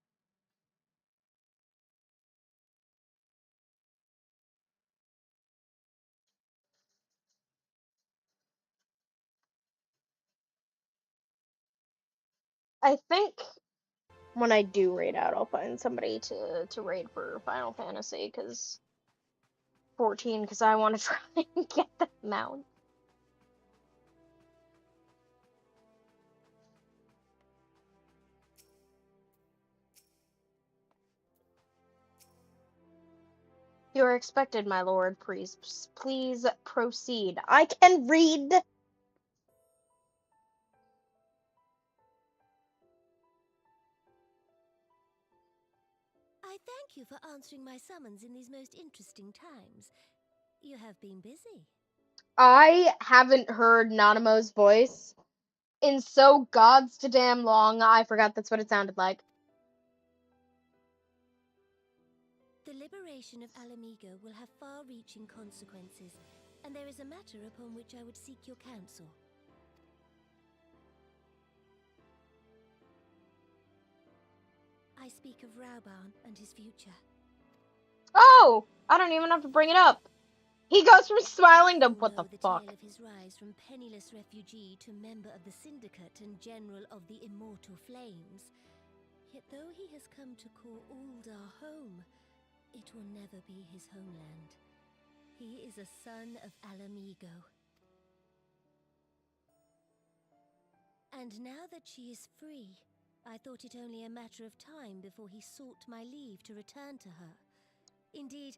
I think when I do raid out, I'll find somebody to raid for Final Fantasy, 14, because I want to try and get that mount. You are expected, my lord. Please proceed. I can read. I thank you for answering my summons in these most interesting times. You have been busy. I haven't heard Nanamo's voice in so gods to damn long. I forgot that's what it sounded like. The liberation of Alamigo will have far-reaching consequences, and there is a matter upon which I would seek your counsel. I speak of Rauban and his future. Oh! I don't even have to bring it up. He goes from smiling to what the fuck? Tale of his rise from penniless refugee to member of the Syndicate and General of the Immortal Flames. Yet though he has come to call Ul'dah home, it will never be his homeland. He is a son of Alamigo. And now that she is free, I thought it only a matter of time before he sought my leave to return to her. Indeed,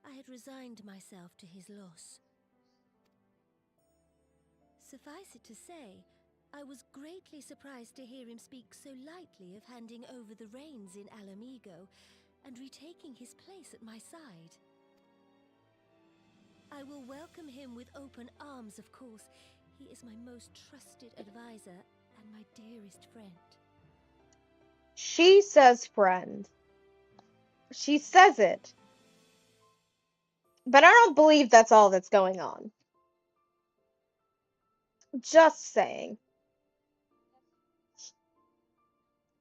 I had resigned myself to his loss. Suffice it to say, I was greatly surprised to hear him speak so lightly of handing over the reins in Alamigo and retaking his place at my side. I will welcome him with open arms, of course. He is my most trusted advisor and my dearest friend. She says friend. She says it. But I don't believe that's all that's going on. Just saying.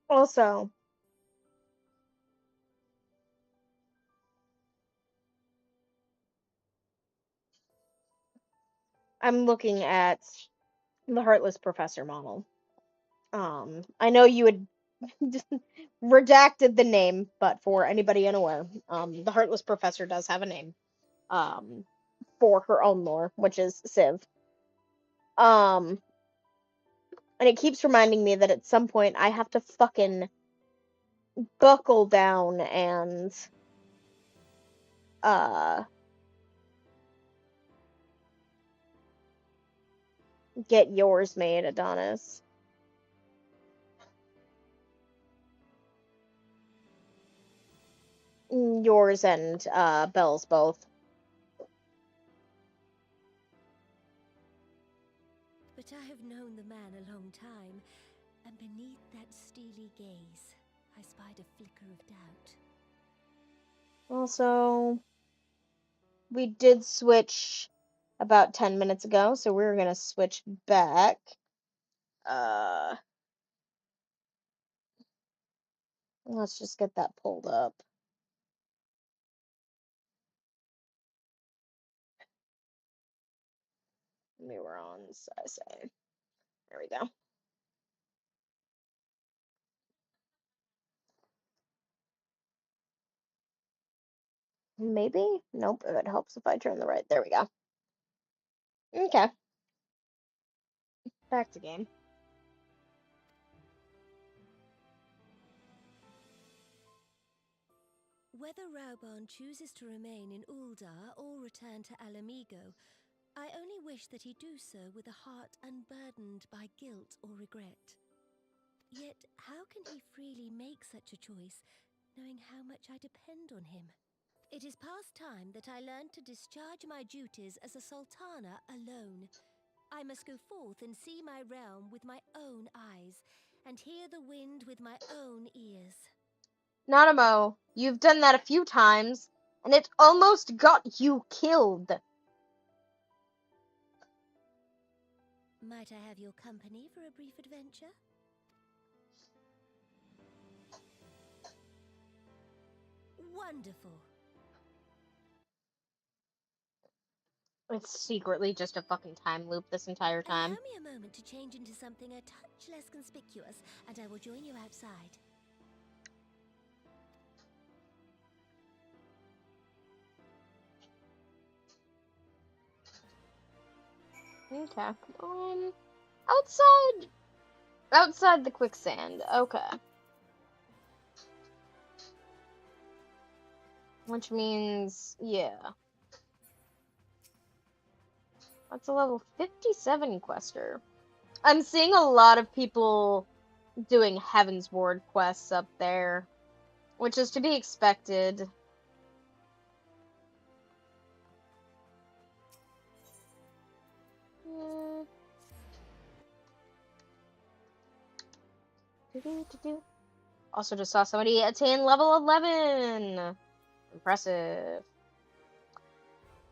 Also, I'm looking at the Heartless Professor model. I know you had redacted the name, but for anybody unaware, the Heartless Professor does have a name. For her own lore, which is Civ. And it keeps reminding me that at some point I have to fucking buckle down and get yours made, Adonis. Yours and Belle's both. But I have known the man a long time, and beneath that steely gaze, I spied a flicker of doubt. Also, we did switch about 10 minutes ago, so we're gonna switch back. Let's just get that pulled up. We were on, I say. There we go. Maybe? Nope, it helps if I turn the right. There we go. Okay. Back to game. Whether Raubahn chooses to remain in Uldar or return to Alamigo, I only wish that he do so with a heart unburdened by guilt or regret. Yet, how can he freely make such a choice, knowing how much I depend on him? It is past time that I learned to discharge my duties as a sultana alone. I must go forth and see my realm with my own eyes, and hear the wind with my own ears. Nanamo, you've done that a few times, and it almost got you killed. Might I have your company for a brief adventure? Wonderful. It's secretly just a fucking time loop this entire time. Allow me a moment to change into something a touch less conspicuous, and I will join you outside. Okay. Outside the quicksand. Okay. Which means, yeah. That's a level 57 quester. I'm seeing a lot of people doing Heavensward quests up there, which is to be expected. Also just saw somebody attain level 11. Impressive.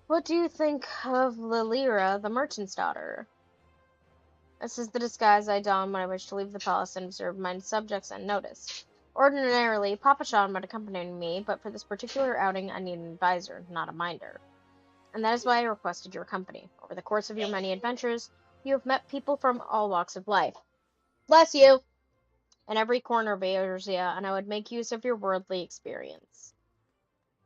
What do you think of Lilira, the merchant's daughter? This is the disguise I don when I wish to leave the palace and observe my subjects unnoticed. Ordinarily, Papa Sean would accompany me, but for this particular outing I need an advisor, not a minder. And that is why I requested your company. Over the course of your many adventures, you have met people from all walks of life. Bless you! In every corner of Eorzea, and I would make use of your worldly experience.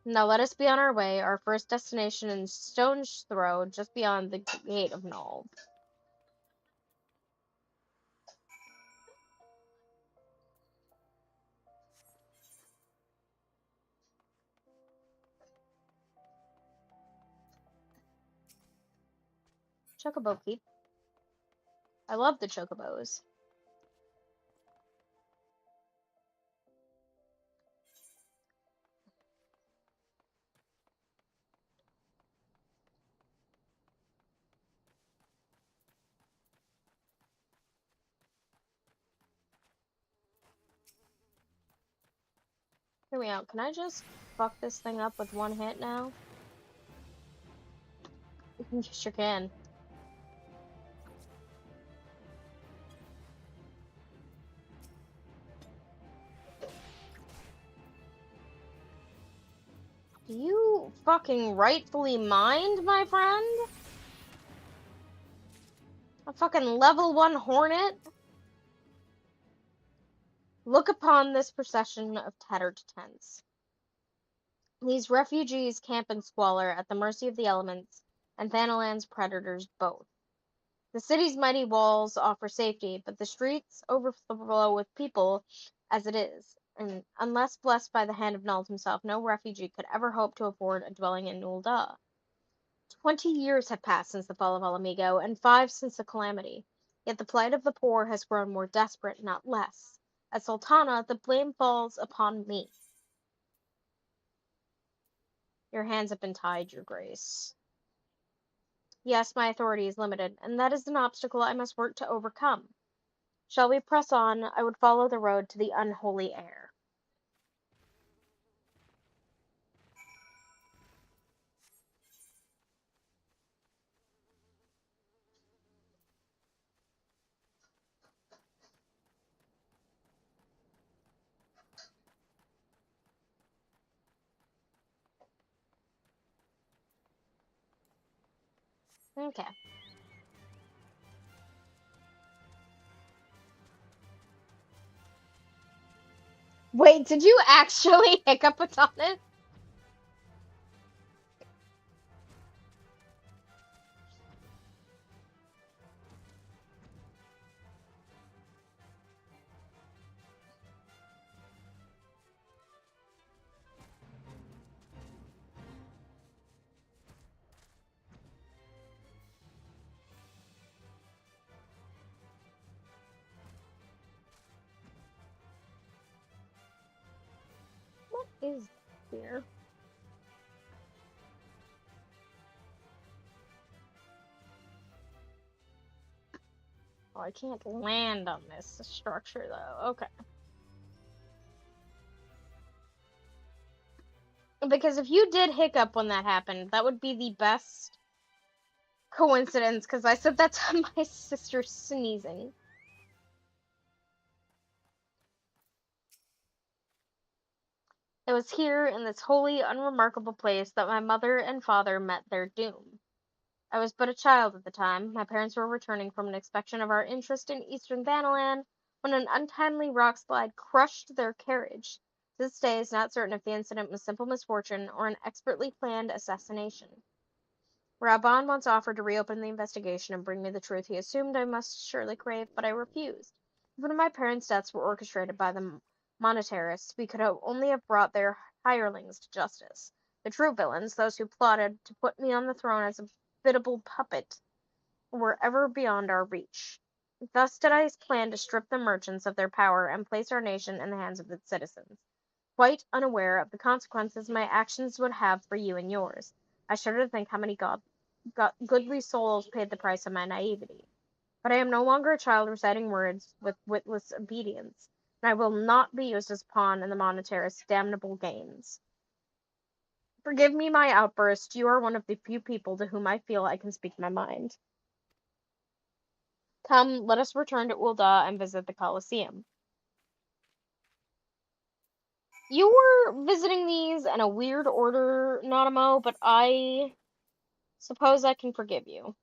Now let us be on our way, our first destination in Stone's Throw, just beyond the Gate of Nuln. Chocobo Keep. I love the chocobos. Hear me out. Can I just fuck this thing up with one hit now? You sure can. Do you fucking rightfully mind, my friend? A fucking level 1 hornet? Look upon this procession of tattered tents. These refugees camp in squalor at the mercy of the elements and Thanalan's predators both. The city's mighty walls offer safety, but the streets overflow with people as it is, and unless blessed by the hand of Nald himself, no refugee could ever hope to afford a dwelling in Ul'dah. 20 years have passed since the fall of Ala Mhigo, and 5 since the calamity. Yet the plight of the poor has grown more desperate, not less. As Sultana, the blame falls upon me. Your hands have been tied, Your Grace. Yes, my authority is limited, and that is an obstacle I must work to overcome. Shall we press on? I would follow the road to the unholy air. Okay. Wait, did you actually hiccup on it? What is here? Oh, I can't land on this structure though. Okay. Because if you did hiccup when that happened, that would be the best coincidence, because I said that's my sister sneezing. It was here, in this holy, unremarkable place, that my mother and father met their doom. I was but a child at the time. My parents were returning from an inspection of our interest in eastern Thanalan when an untimely rockslide crushed their carriage. To this day, it's not certain if the incident was simple misfortune or an expertly planned assassination. Raban once offered to reopen the investigation and bring me the truth he assumed I must surely crave, but I refused. If one of my parents' deaths were orchestrated by the monetarists, we could only have brought their hirelings to justice. The true villains, those who plotted to put me on the throne as a biddable puppet, were ever beyond our reach. Thus did I plan to strip the merchants of their power and place our nation in the hands of its citizens, quite unaware of the consequences my actions would have for you and yours. I shudder to think how many goodly souls paid the price of my naivety. But I am no longer a child reciting words with witless obedience, and I will not be used as a pawn in the monetarist's damnable games. Forgive me my outburst. You are one of the few people to whom I feel I can speak my mind. Come, let us return to Ul'dah and visit the Colosseum. You were visiting these in a weird order, Nanamo, but I suppose I can forgive you.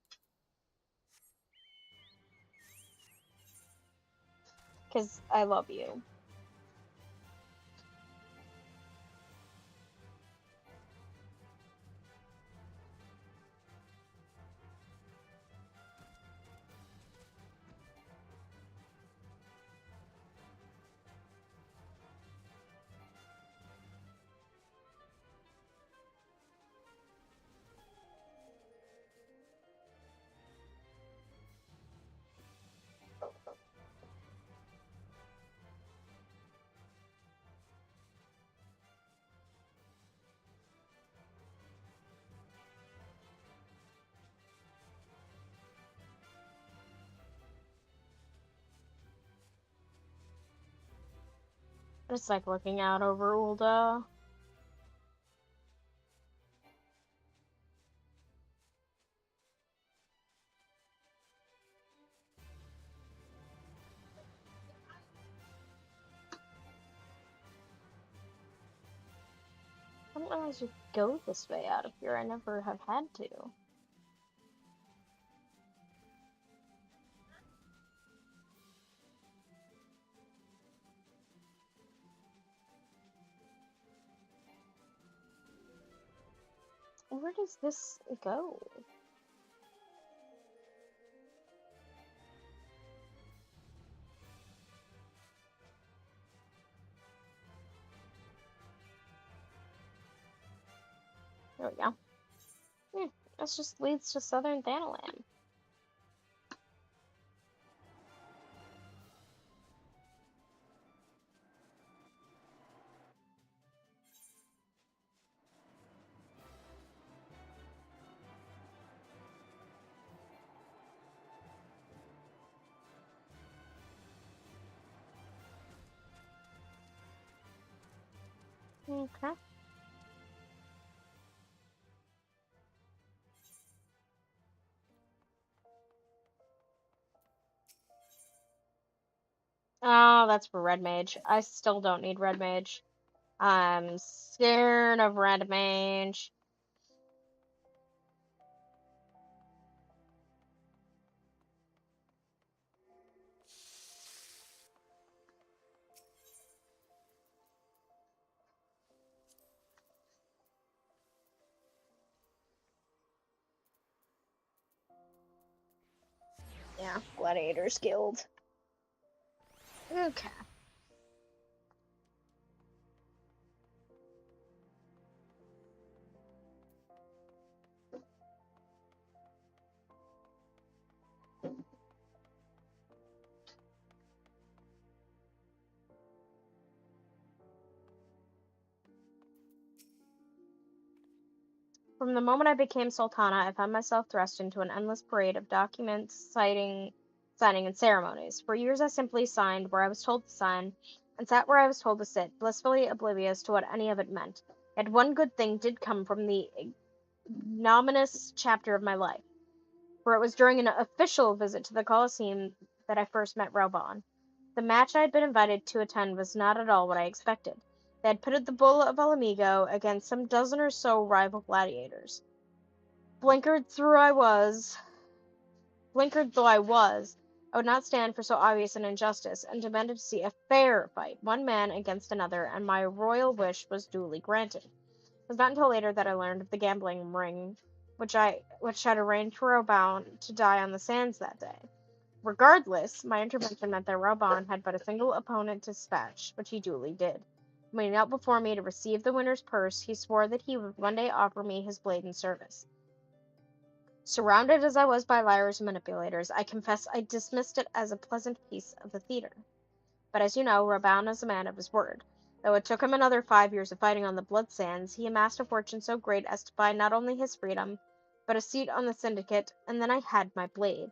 Because I love you. It's like looking out over Ul'dah. I don't realize you go this way out of here. I never have had to. where does this go? There we go. Yeah, this just leads to Southern Thanalan. Okay. Oh, that's for Red Mage. I still don't need Red Mage. I'm scared of Red Mage. Yeah, Gladiators Guild. Okay. From the moment I became Sultana, I found myself thrust into an endless parade of documents, signing, and ceremonies. For years, I simply signed where I was told to sign, and sat where I was told to sit, blissfully oblivious to what any of it meant. Yet one good thing did come from the ignominious chapter of my life, for it was during an official visit to the Colosseum that I first met Raubon. The match I had been invited to attend was not at all what I expected. They had pitted the Bull of Alamigo against some dozen or so rival gladiators. Blinkered though I was, I would not stand for so obvious an injustice, and demanded to see a fair fight, one man against another, and my royal wish was duly granted. It was not until later that I learned of the gambling ring, which had arranged for Raubon to die on the sands that day. Regardless, my intervention meant that Raubon had but a single opponent to dispatch, which he duly did. When he knelt before me to receive the winner's purse, he swore that he would one day offer me his blade in service. Surrounded as I was by liars and manipulators, I confess I dismissed it as a pleasant piece of the theater. But as you know, Raubon is a man of his word. Though it took him another 5 years of fighting on the blood sands, he amassed a fortune so great as to buy not only his freedom, but a seat on the syndicate, and then I had my blade.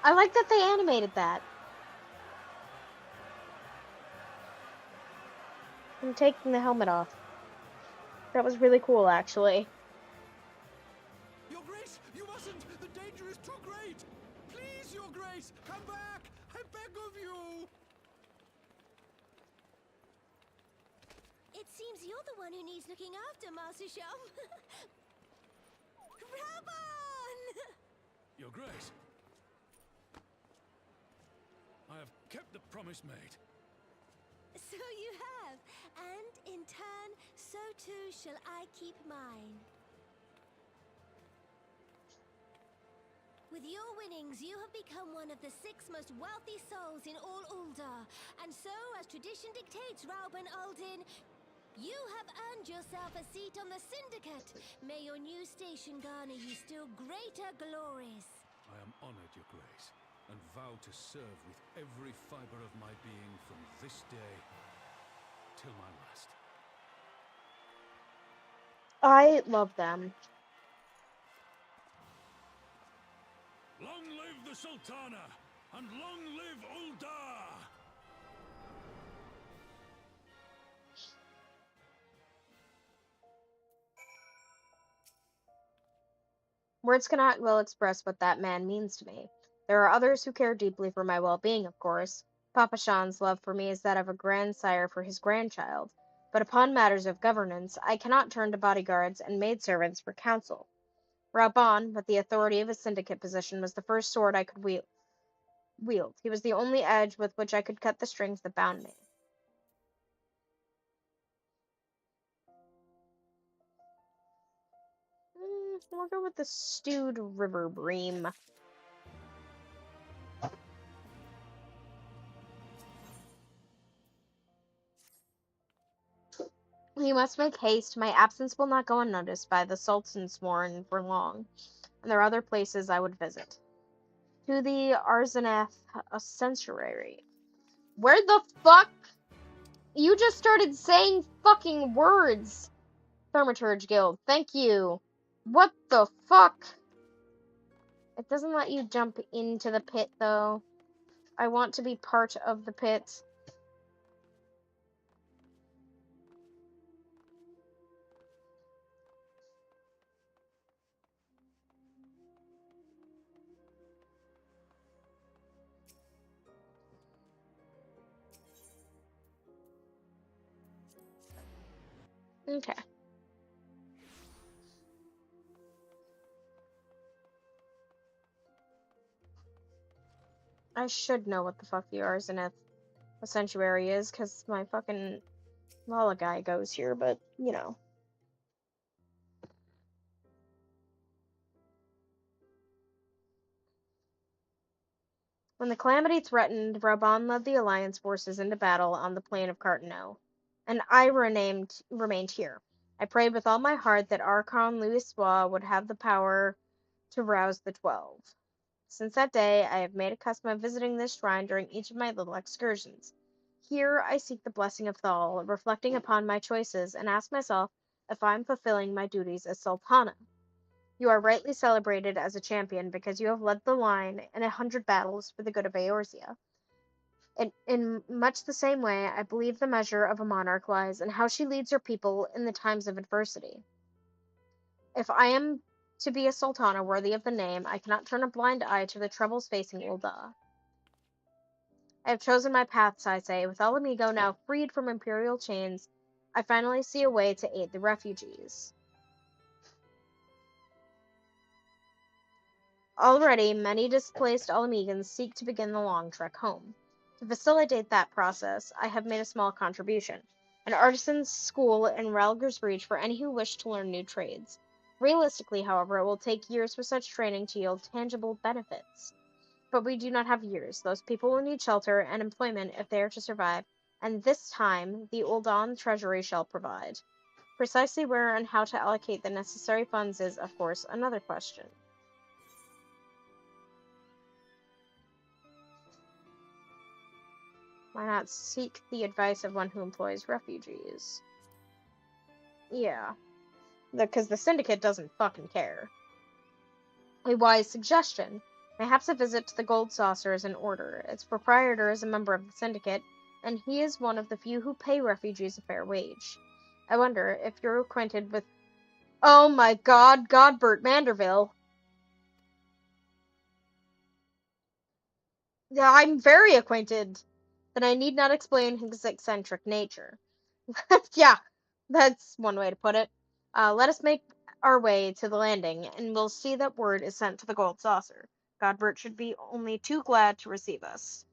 I like that they animated that. I'm taking the helmet off. That was really cool, actually. Your Grace, you mustn't! The danger is too great! Please, Your Grace, come back! I beg of you! It seems you're the one who needs looking after, Master Shum. Raubon! Your Grace, I have kept the promise made. So you have, and in turn, so too shall I keep mine. With your winnings, you have become one of the 6 most wealthy souls in all Uldar. And so, as tradition dictates, Rauben Aldin, you have earned yourself a seat on the Syndicate. May your new station garner you still greater glories. I am honored, Your Grace, and vow to serve with every fiber of my being from this day till my last. I love them. Long live the Sultana, and long live Uldar! Words cannot well express what that man means to me. There are others who care deeply for my well-being, of course. Papa Shan's love for me is that of a grandsire for his grandchild. But upon matters of governance, I cannot turn to bodyguards and maidservants for counsel. Raban, with the authority of his syndicate position, was the first sword I could wield. He was the only edge with which I could cut the strings that bound me. We'll go with the stewed river bream. You must make haste. My absence will not go unnoticed by the Sultan sworn for long, and there are other places I would visit. To the Arzaneth Sanctuary. Where the fuck? You just started saying fucking words. Thaumaturge Guild. Thank you. What the fuck? It doesn't let you jump into the pit, though. I want to be part of the pit. Okay. I should know what the fuck the Arzaneth Sanctuary is, because my fucking Lala guy goes here, but, you know. When the calamity threatened, Raban led the Alliance forces into battle on the plain of Cartano, and I remained here. I prayed with all my heart that Archon Louisoix would have the power to rouse the 12. Since that day, I have made a custom of visiting this shrine during each of my little excursions. Here, I seek the blessing of Thal, reflecting upon my choices, and ask myself if I am fulfilling my duties as Sultana. You are rightly celebrated as a champion because you have led the line in 100 battles for the good of Eorzea. In much the same way, I believe the measure of a monarch lies in how she leads her people in the times of adversity. If I am to be a sultana worthy of the name, I cannot turn a blind eye to the troubles facing Ul'dah. I have chosen my paths, I say. With Ala Mhigo now freed from imperial chains, I finally see a way to aid the refugees. Already, many displaced Ala Mhigans seek to begin the long trek home. To facilitate that process, I have made a small contribution. An artisan's school in Rhalgr's Reach for any who wish to learn new trades. Realistically, however, it will take years for such training to yield tangible benefits. But we do not have years. Those people will need shelter and employment if they are to survive, and this time, the Ul'dah Treasury shall provide. Precisely where and how to allocate the necessary funds is, of course, another question. Why not seek the advice of one who employs refugees? Yeah, because the Syndicate doesn't fucking care. A wise suggestion. Perhaps a visit to the Gold Saucer is in order. Its proprietor is a member of the Syndicate, and he is one of the few who pay refugees a fair wage. I wonder if you're acquainted with... Oh my god, Godbert Manderville! Yeah, I'm very acquainted. Then I need not explain his eccentric nature. Yeah, that's one way to put it. Let us make our way to the landing, and we'll see that word is sent to the Gold Saucer. Godbert should be only too glad to receive us.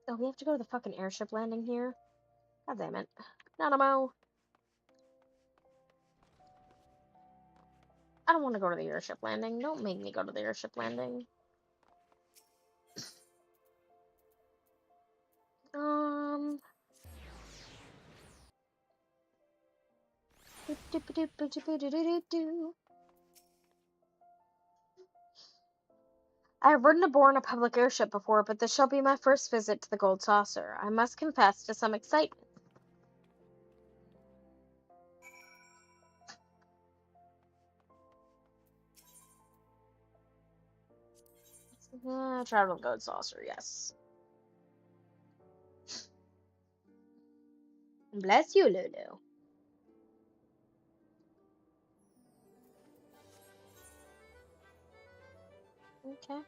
Oh, we have to go to the fucking airship landing here? God damn it. Nanamo. I don't want to go to the airship landing. Don't make me go to the airship landing. I have ridden aboard a public airship before, but this shall be my first visit to the Gold Saucer. I must confess to some excitement. Travel Gold Saucer, yes. Bless you, Lulu. Okay.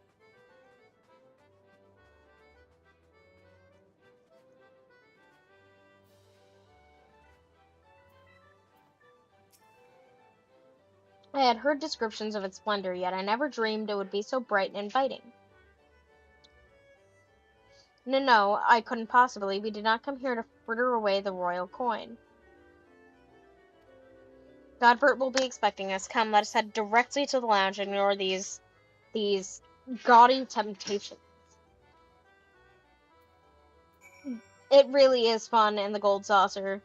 I had heard descriptions of its splendor, yet I never dreamed it would be so bright and inviting. No, I couldn't possibly. We did not come here to fritter away the royal coin. Godbert will be expecting us. Come, let us head directly to the lounge and ignore these gaudy temptations. It really is fun in the Gold Saucer.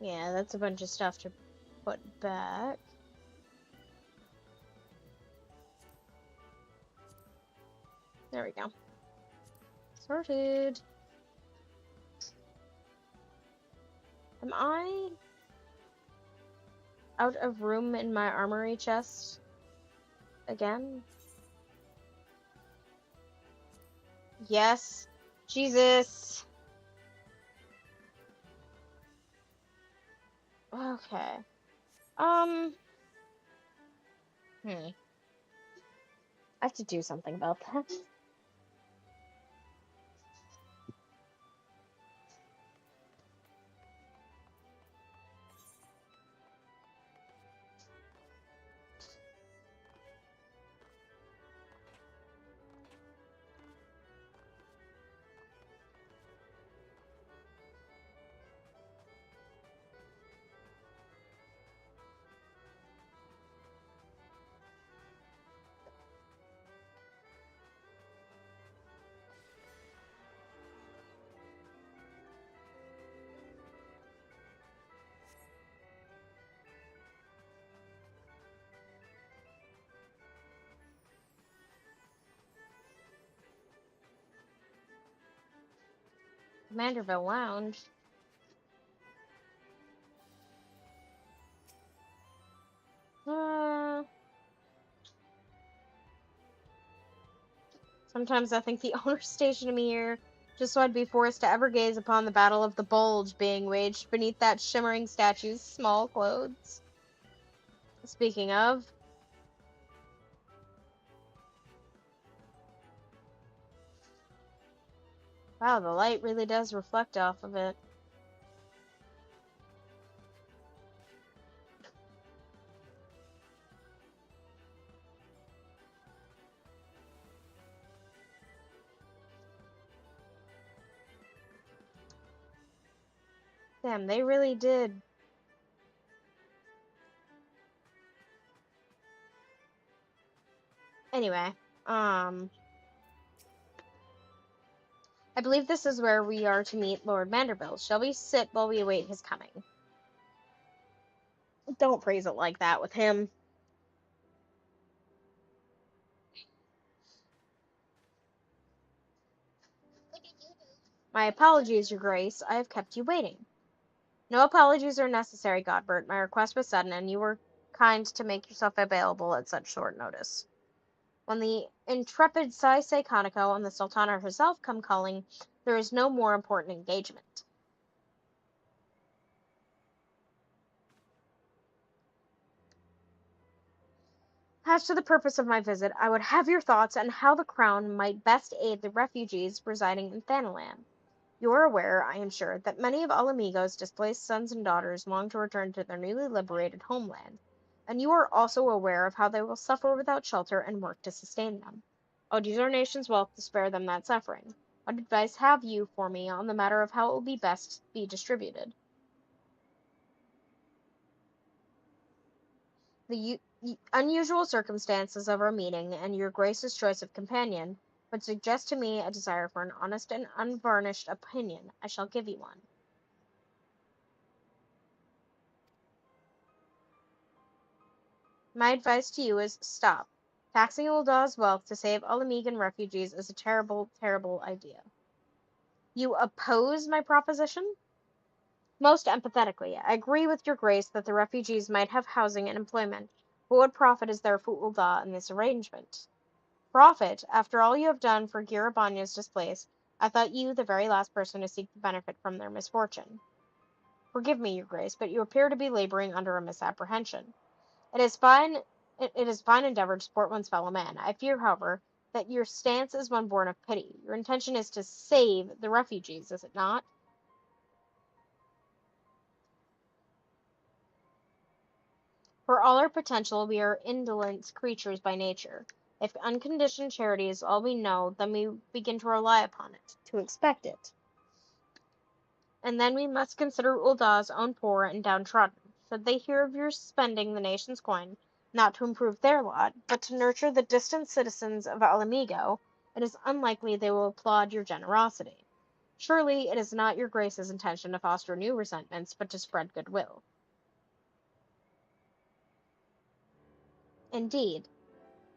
Yeah, that's a bunch of stuff to put back. There we go. Sorted. Am I out of room in my armory chest again? Yes. Jesus. Okay. I have to do something about that. Manderville Lounge. Sometimes I think the owner stationed me here just so I'd be forced to ever gaze upon the Battle of the Bulge being waged beneath that shimmering statue's small clothes. Speaking of, wow, the light really does reflect off of it. Damn, they really did. Anyway, I believe this is where we are to meet Lord Manderville. Shall we sit while we await his coming? Don't praise it like that with him. My apologies, Your Grace. I have kept you waiting. No apologies are necessary, Godbert. My request was sudden, and you were kind to make yourself available at such short notice. When the intrepid Saisei Kaneko and the Sultana herself come calling, there is no more important engagement. As to the purpose of my visit, I would have your thoughts on how the Crown might best aid the refugees residing in Thanalan. You are aware, I am sure, that many of Alamigo's displaced sons and daughters long to return to their newly liberated homeland, and you are also aware of how they will suffer without shelter and work to sustain them. I would use our nation's wealth to spare them that suffering. What advice have you for me on the matter of how it will be best be distributed? The unusual circumstances of our meeting and your Grace's choice of companion would suggest to me a desire for an honest and unvarnished opinion. I shall give you one. My advice to you is stop. Taxing Uldah's wealth to save Alamigan refugees is a terrible, terrible idea. You oppose my proposition? Most empathetically, I agree with your Grace that the refugees might have housing and employment, but what profit is there for Uldah in this arrangement? Profit? After all you have done for Girabanya's displaced, I thought you the very last person to seek the benefit from their misfortune. Forgive me, your Grace, but you appear to be laboring under a misapprehension. It is fine endeavor to support one's fellow man. I fear, however, that your stance is one born of pity. Your intention is to save the refugees, is it not? For all our potential, we are indolent creatures by nature. If unconditioned charity is all we know, then we begin to rely upon it, to expect it. And then we must consider Uldah's own poor and downtrodden. Should they hear of your spending the nation's coin, not to improve their lot, but to nurture the distant citizens of Alamigo, it is unlikely they will applaud your generosity. Surely it is not your Grace's intention to foster new resentments, but to spread goodwill. Indeed.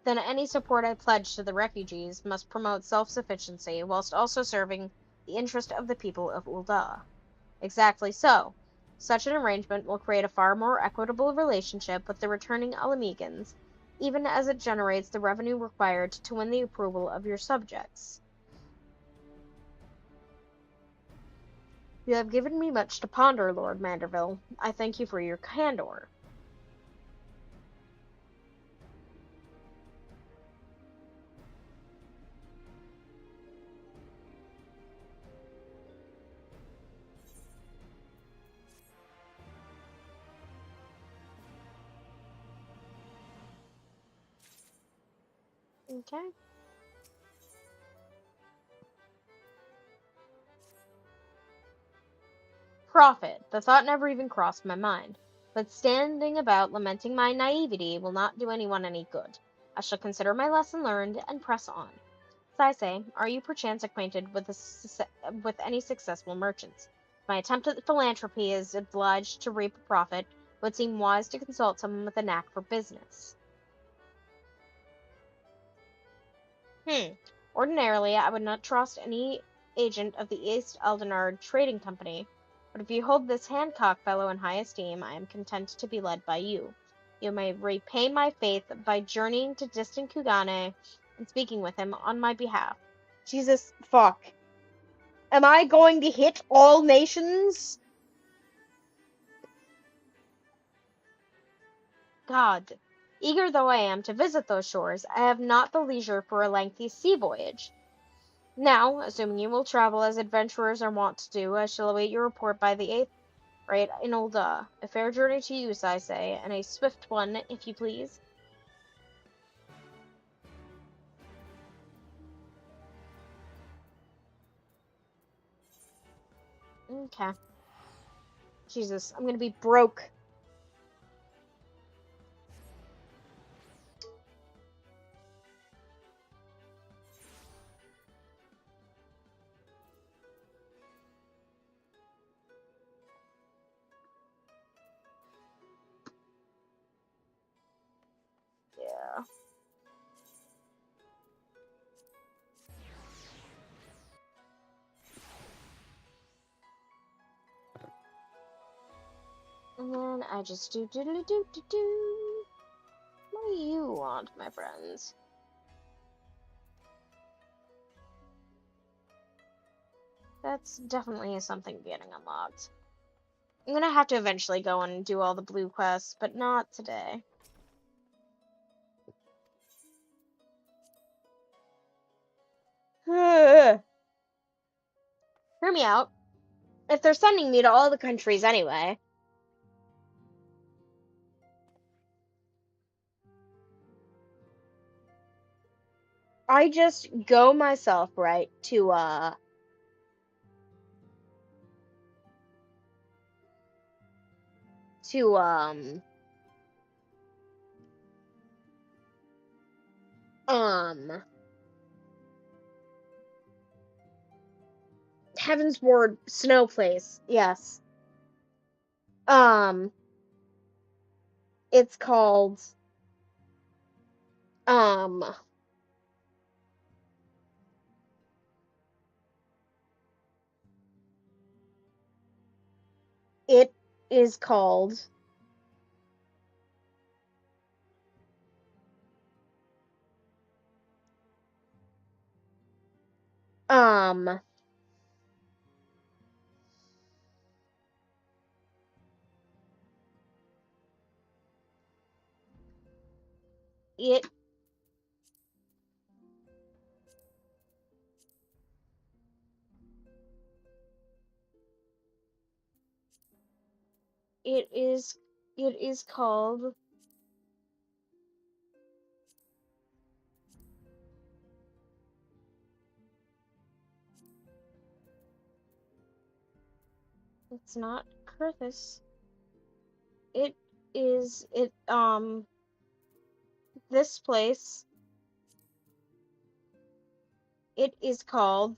Then any support I pledge to the refugees must promote self-sufficiency, whilst also serving the interest of the people of Uldah. Exactly so. Such an arrangement will create a far more equitable relationship with the returning Alamegans, even as it generates the revenue required to win the approval of your subjects. You have given me much to ponder, Lord Manderville. I thank you for your candor. Okay. Profit. The thought never even crossed my mind. But standing about lamenting my naivety will not do anyone any good. I shall consider my lesson learned and press on. Saisei, are you perchance acquainted with any successful merchants? My attempt at philanthropy is obliged to reap a profit. It would seem wise to consult someone with a knack for business. Ordinarily, I would not trust any agent of the East Eldenard Trading Company, but if you hold this Hancock fellow in high esteem, I am content to be led by you. You may repay my faith by journeying to distant Kugane and speaking with him on my behalf. Jesus, fuck. Am I going to hit all nations? God. Eager though I am to visit those shores, I have not the leisure for a lengthy sea voyage. Now, assuming you will travel as adventurers are wont to do, I shall await your report by the 8th rate in Uldah. A fair journey to you, I say, and a swift one, if you please. Okay. Jesus, I'm gonna be broke. Yeah. And then I just do. What do you want, my friends? That's definitely something getting unlocked. I'm gonna have to eventually go and do all the blue quests, but not today. Hear me out. If they're sending me to all the countries anyway, I just go myself, right, to to um Heaven's Ward Snow Place. Yes. Um it's called um it is called um it it is called it's not Curthis. It is this place. It is called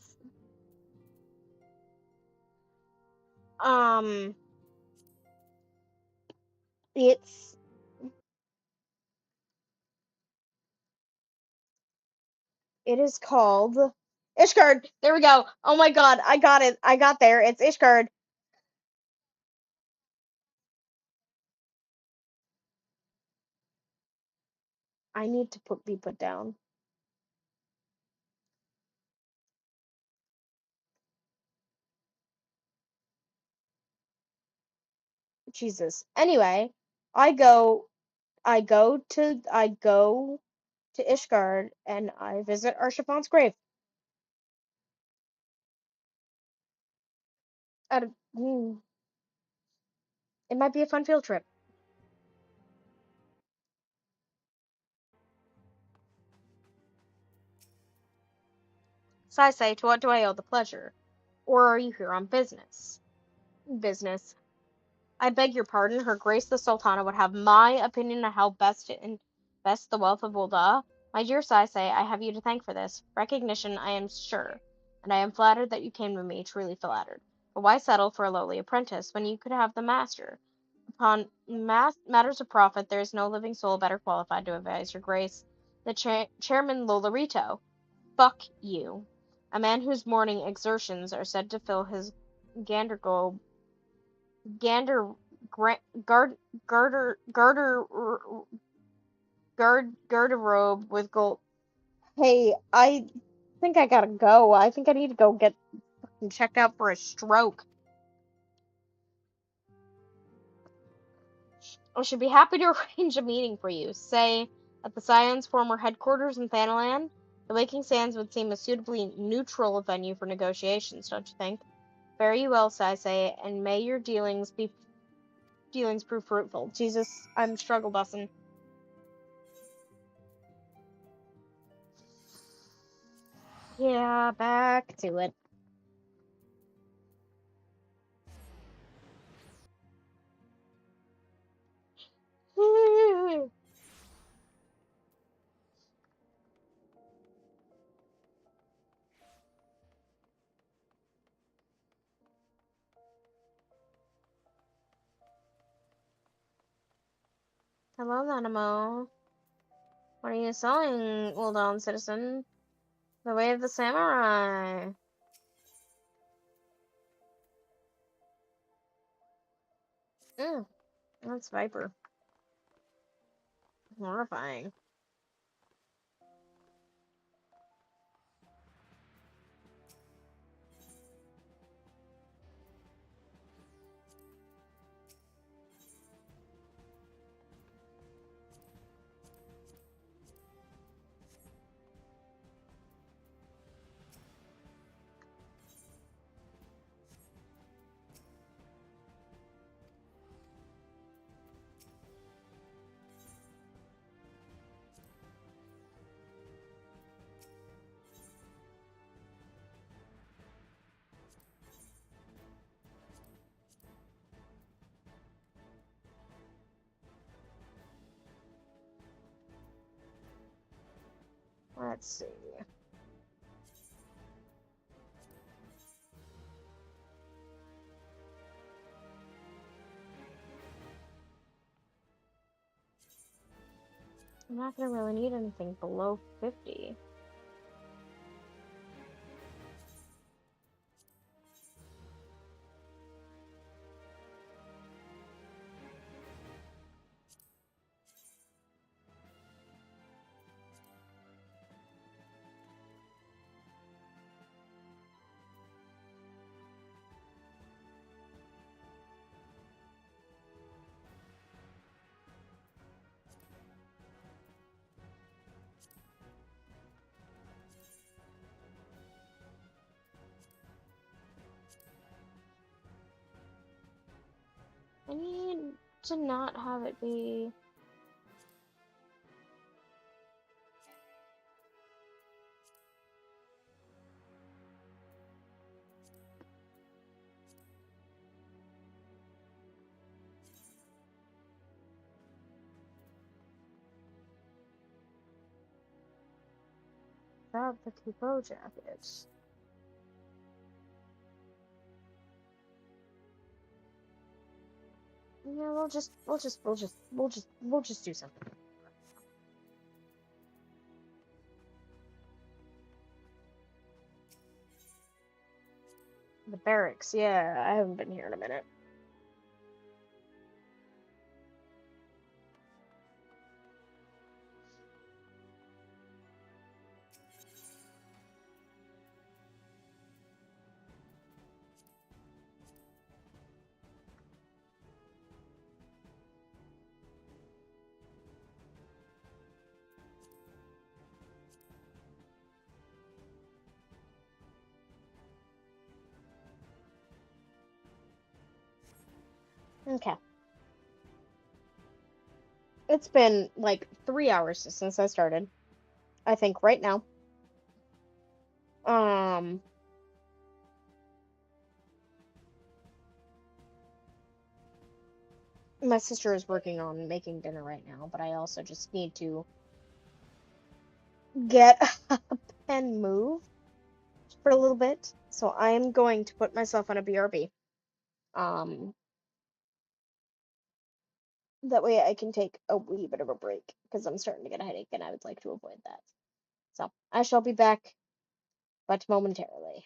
um it's it is called Ishgard. There we go. Oh my god, I got it. I got there. It's Ishgard. I need to be put down. Jesus. Anyway, I go I go to Ishgard and I visit Arshifon's grave. At a, it might be a fun field trip. Sai, to what do I owe the pleasure? Or are you here on business? Business. I beg your pardon, Her Grace the Sultana would have my opinion on how best to invest the wealth of Ul'dah. My dear Sai, I have you to thank for this. Recognition, I am sure, and I am flattered that you came to me, truly flattered. But why settle for a lowly apprentice when you could have the master? Upon matters of profit, there is no living soul better qualified to advise Your Grace. The Chairman Lolorito. Fuck you. A man whose morning exertions are said to fill his Gandergold gander guard garderobe with gold. Hey, I think I gotta go. I think I need to go get checked out for a stroke. I should be happy to arrange a meeting for you, say at the Scion's former headquarters in Thanalan. The Waking Sands would seem a suitably neutral venue for negotiations, don't you think? Very well, Sai, and may your dealings prove fruitful. Jesus, I'm struggle bussing. Yeah, back to it. Hello, Nanamo. What are you selling, Ul'dah citizen? The Way of the Samurai. That's Viper. Horrifying. Let's see. I'm not gonna really need anything below 50. I need to not have it be... Without the Kupo jackets. Yeah, we'll just do something. The barracks, yeah, I haven't been here in a minute. Okay. It's been like 3 hours since I started. I think right now. My sister is working on making dinner right now, but I also just need to get up and move for a little bit. So I'm going to put myself on a BRB. That way I can take a wee bit of a break because I'm starting to get a headache and I would like to avoid that. So I shall be back, but momentarily.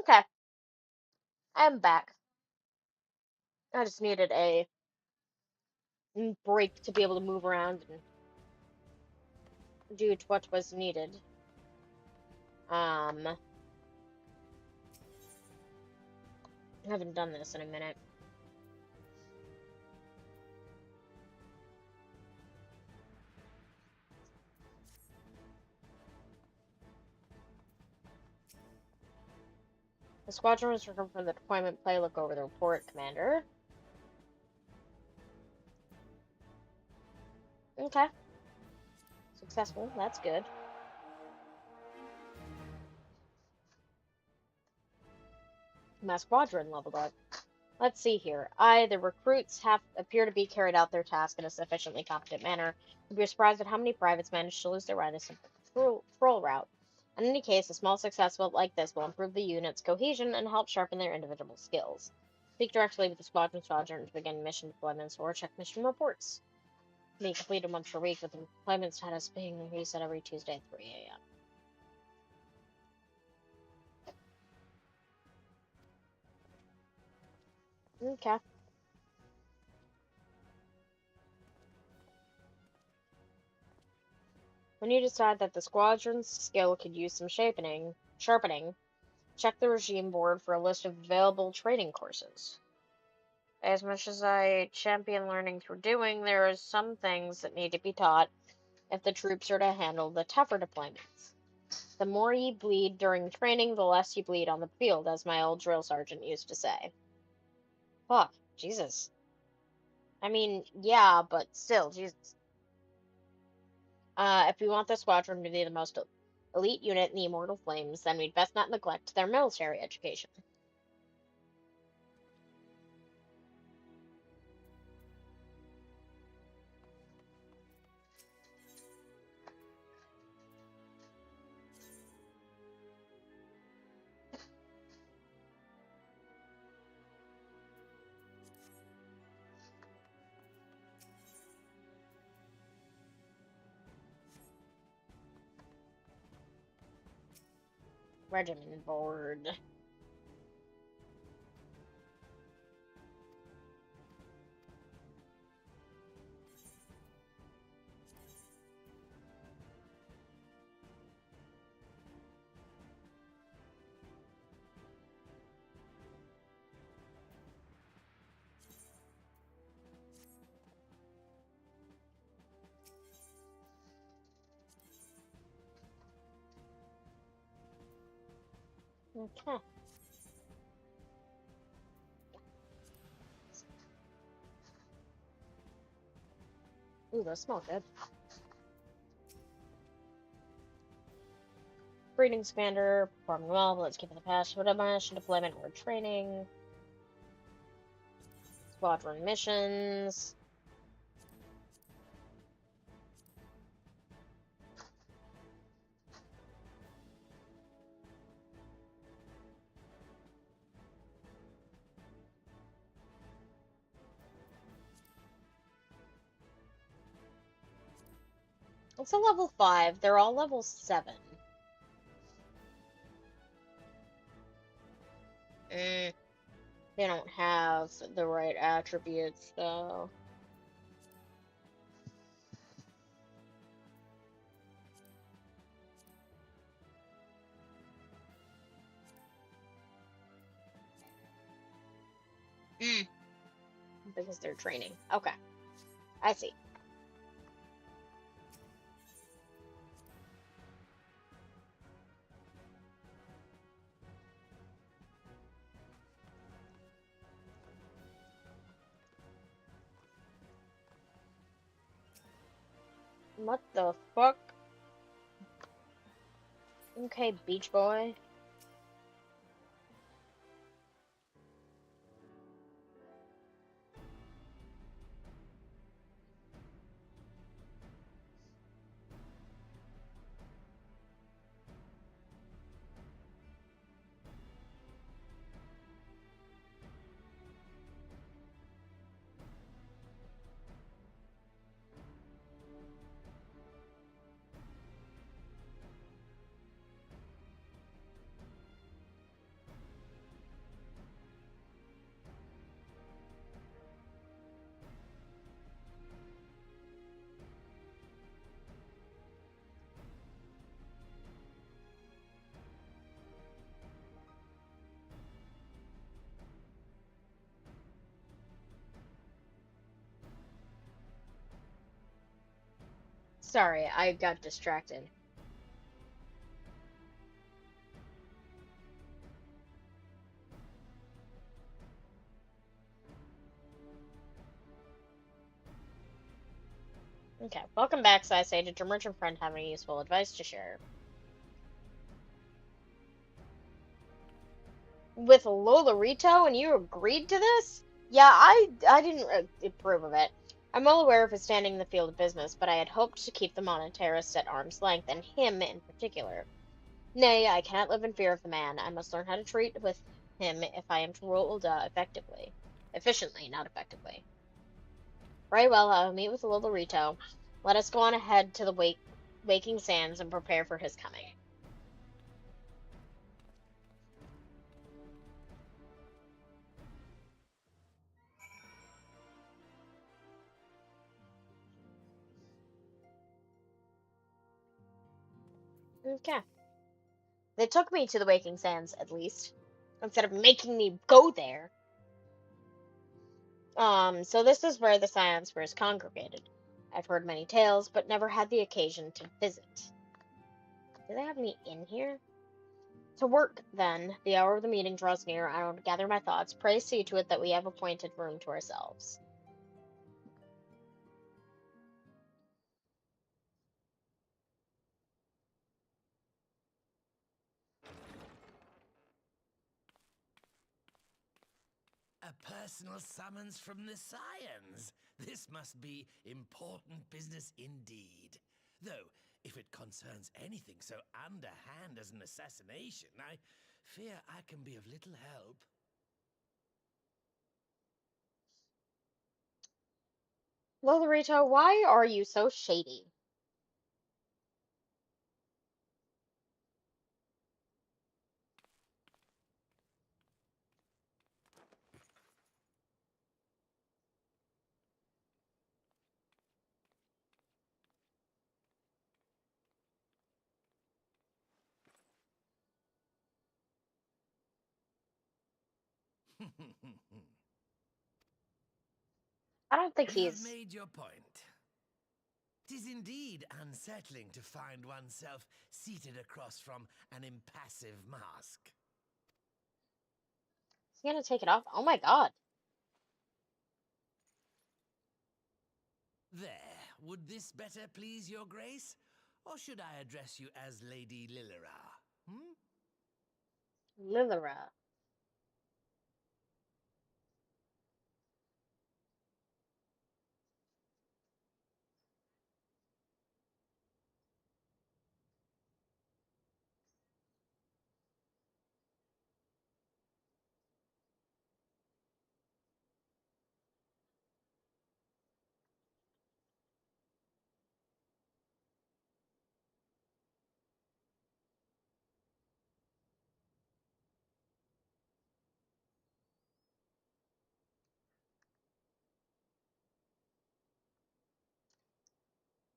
Okay, I'm back. I just needed a break to be able to move around and do what was needed. I haven't done this in a minute. The squadron was returned from the deployment play. Look over the report, Commander. Okay. Successful. That's good. My squadron leveled up. Let's see here. The recruits appear to be carried out their task in a sufficiently competent manner. You'd be surprised at how many privates manage to lose their ride in a simple patrol route. In any case, a small success like this will improve the unit's cohesion and help sharpen their individual skills. Speak directly with the squadron sergeant to begin mission deployments or check mission reports. Be completed once per week, with the deployment status being reset every Tuesday at 3 a.m. Okay. When you decide that the squadron's skill could use some sharpening, check the regime board for a list of available training courses. As much as I champion learning through doing, there are some things that need to be taught if the troops are to handle the tougher deployments. The more you bleed during training, the less you bleed on the field, as my old drill sergeant used to say. Fuck, Jesus. I mean, yeah, but still, Jesus. If we want the squadron to be the most elite unit in the Immortal Flames, then we'd best not neglect their military education. Regiment board. Okay. Ooh, those smell good. Breeding expander, performing well, but let's keep it in the past. What about mission deployment or training? Squadron missions. It's a level 5. They're all level 7. They don't have the right attributes, though. Because they're training. Okay. I see. What the fuck? Okay, Beach Boy. Sorry, I got distracted. Okay, welcome back, Saisei. Did your merchant friend have any useful advice to share? With Lolorito, and you agreed to this? Yeah, I didn't approve of it. I'm well aware of his standing in the field of business, but I had hoped to keep the monetarist at arm's length, and him in particular. Nay, I cannot live in fear of the man. I must learn how to treat with him if I am to rule Ul'dah effectively. Efficiently, not effectively. Very well, I will meet with Lolorito. Let us go on ahead to the Waking Sands and prepare for his coming. Okay. They took me to the Waking Sands, at least, instead of making me go there. So this is where the Scions first congregated. I've heard many tales, but never had the occasion to visit. Do they have me in here? To work, then. The hour of the meeting draws near. I want to gather my thoughts. Pray see to it that we have appointed room to ourselves. A personal summons from the Scions. This must be important business indeed. Though, if it concerns anything so underhand as an assassination, I fear I can be of little help. Lolorito, why are you so shady? I don't think You have he's... made your point. 'Tis indeed unsettling to find oneself seated across from an impassive mask. He's gonna take it off? Oh my god. There, would this better please your grace? Or should I address you as Lady Lilira? Lilira.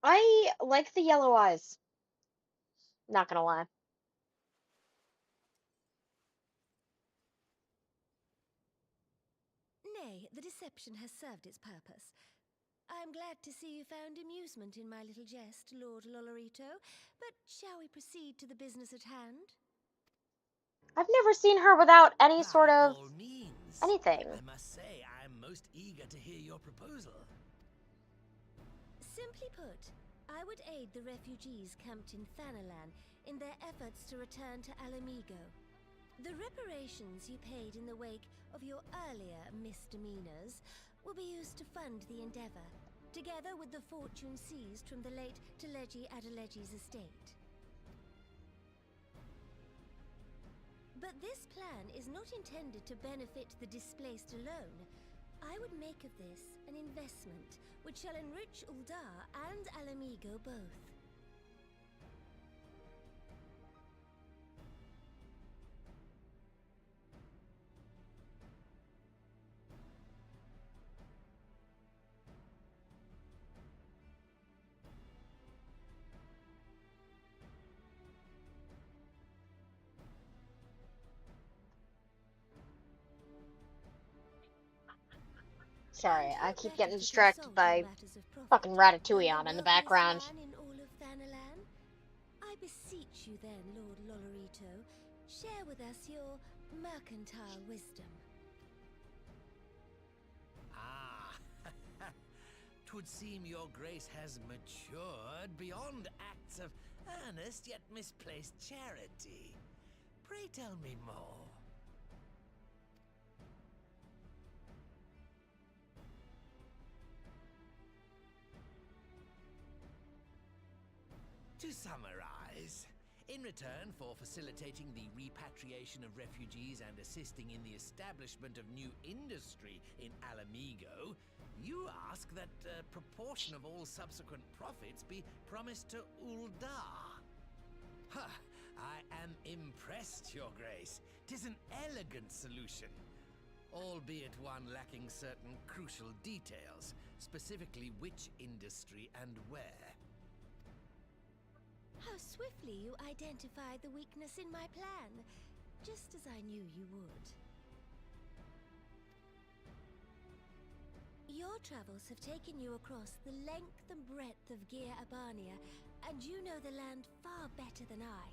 I like the yellow eyes. Not gonna lie. Nay, the deception has served its purpose. I am glad to see you found amusement in my little jest, Lord Lolorito, but shall we proceed to the business at hand? I've never seen her without any sort By of all means. anything. I must say I am most eager to hear your proposal. Simply put, I would aid the refugees camped in Thanalan in their efforts to return to Alamigo. The reparations you paid in the wake of your earlier misdemeanors will be used to fund the endeavor, together with the fortune seized from the late Teleji Adeleji's estate. But this plan is not intended to benefit the displaced alone. I would make of this an investment which shall enrich Ul'dah and Alamigo both. Sorry, I keep getting distracted by fucking Ratatouille on in the background. In all you then, Lord Lolorito, share with us your mercantile wisdom. Ah, 'twould seem your grace has matured beyond acts of earnest yet misplaced charity. Pray tell me more. To summarize, in return for facilitating the repatriation of refugees and assisting in the establishment of new industry in Alamigo, you ask that a proportion of all subsequent profits be promised to Uldar. Huh, I am impressed, Your Grace. 'Tis an elegant solution, albeit one lacking certain crucial details, specifically which industry and where. How swiftly you identified the weakness in my plan, just as I knew you would. Your travels have taken you across the length and breadth of Gir Abania, and you know the land far better than I.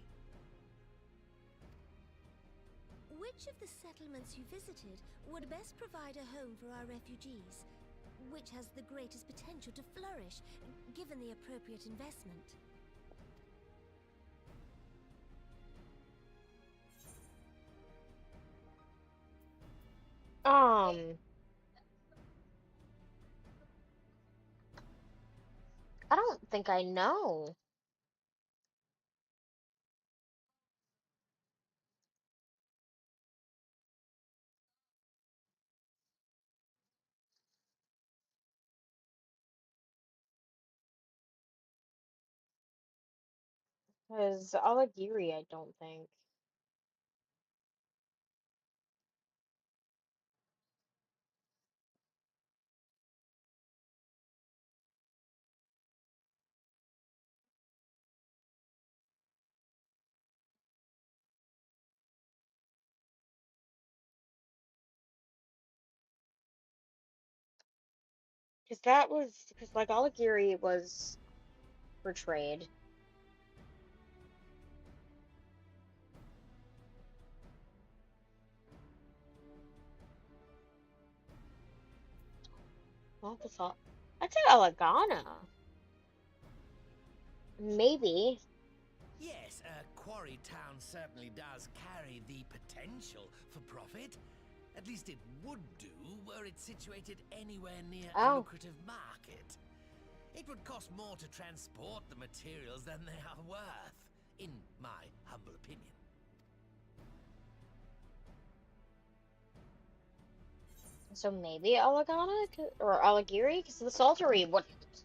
Which of the settlements you visited would best provide a home for our refugees? Which has the greatest potential to flourish, given the appropriate investment? I don't think I know. Because Alagiri, I don't think. Because like Alagiri was for trade. What the fuck? I'd say Alagana. Maybe. Yes, Quarry Town certainly does carry the potential for profit. At least it would do were it situated anywhere near a lucrative market. It would cost more to transport the materials than they are worth, in my humble opinion. So maybe Alagana or Alagiri, because the Saltery wouldn't.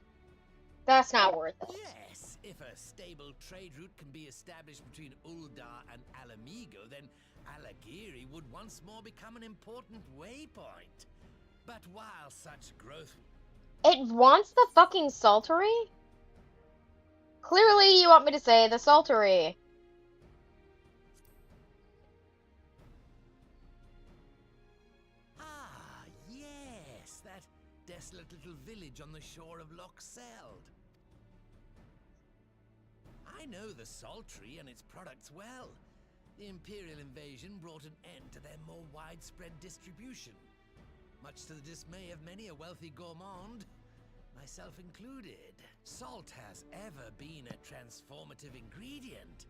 That's not worth it. Yes, if a stable trade route can be established between Uldar and Alamigo, then Alagiri would once more become an important waypoint. But while such growth... It wants the fucking Saltery? Clearly you want me to say the Saltery. Ah, yes, that desolate little village on the shore of Loch Seld. I know the Saltery and its products well. The Imperial invasion brought an end to their more widespread distribution, much to the dismay of many a wealthy gourmand, myself included. Salt has ever been a transformative ingredient,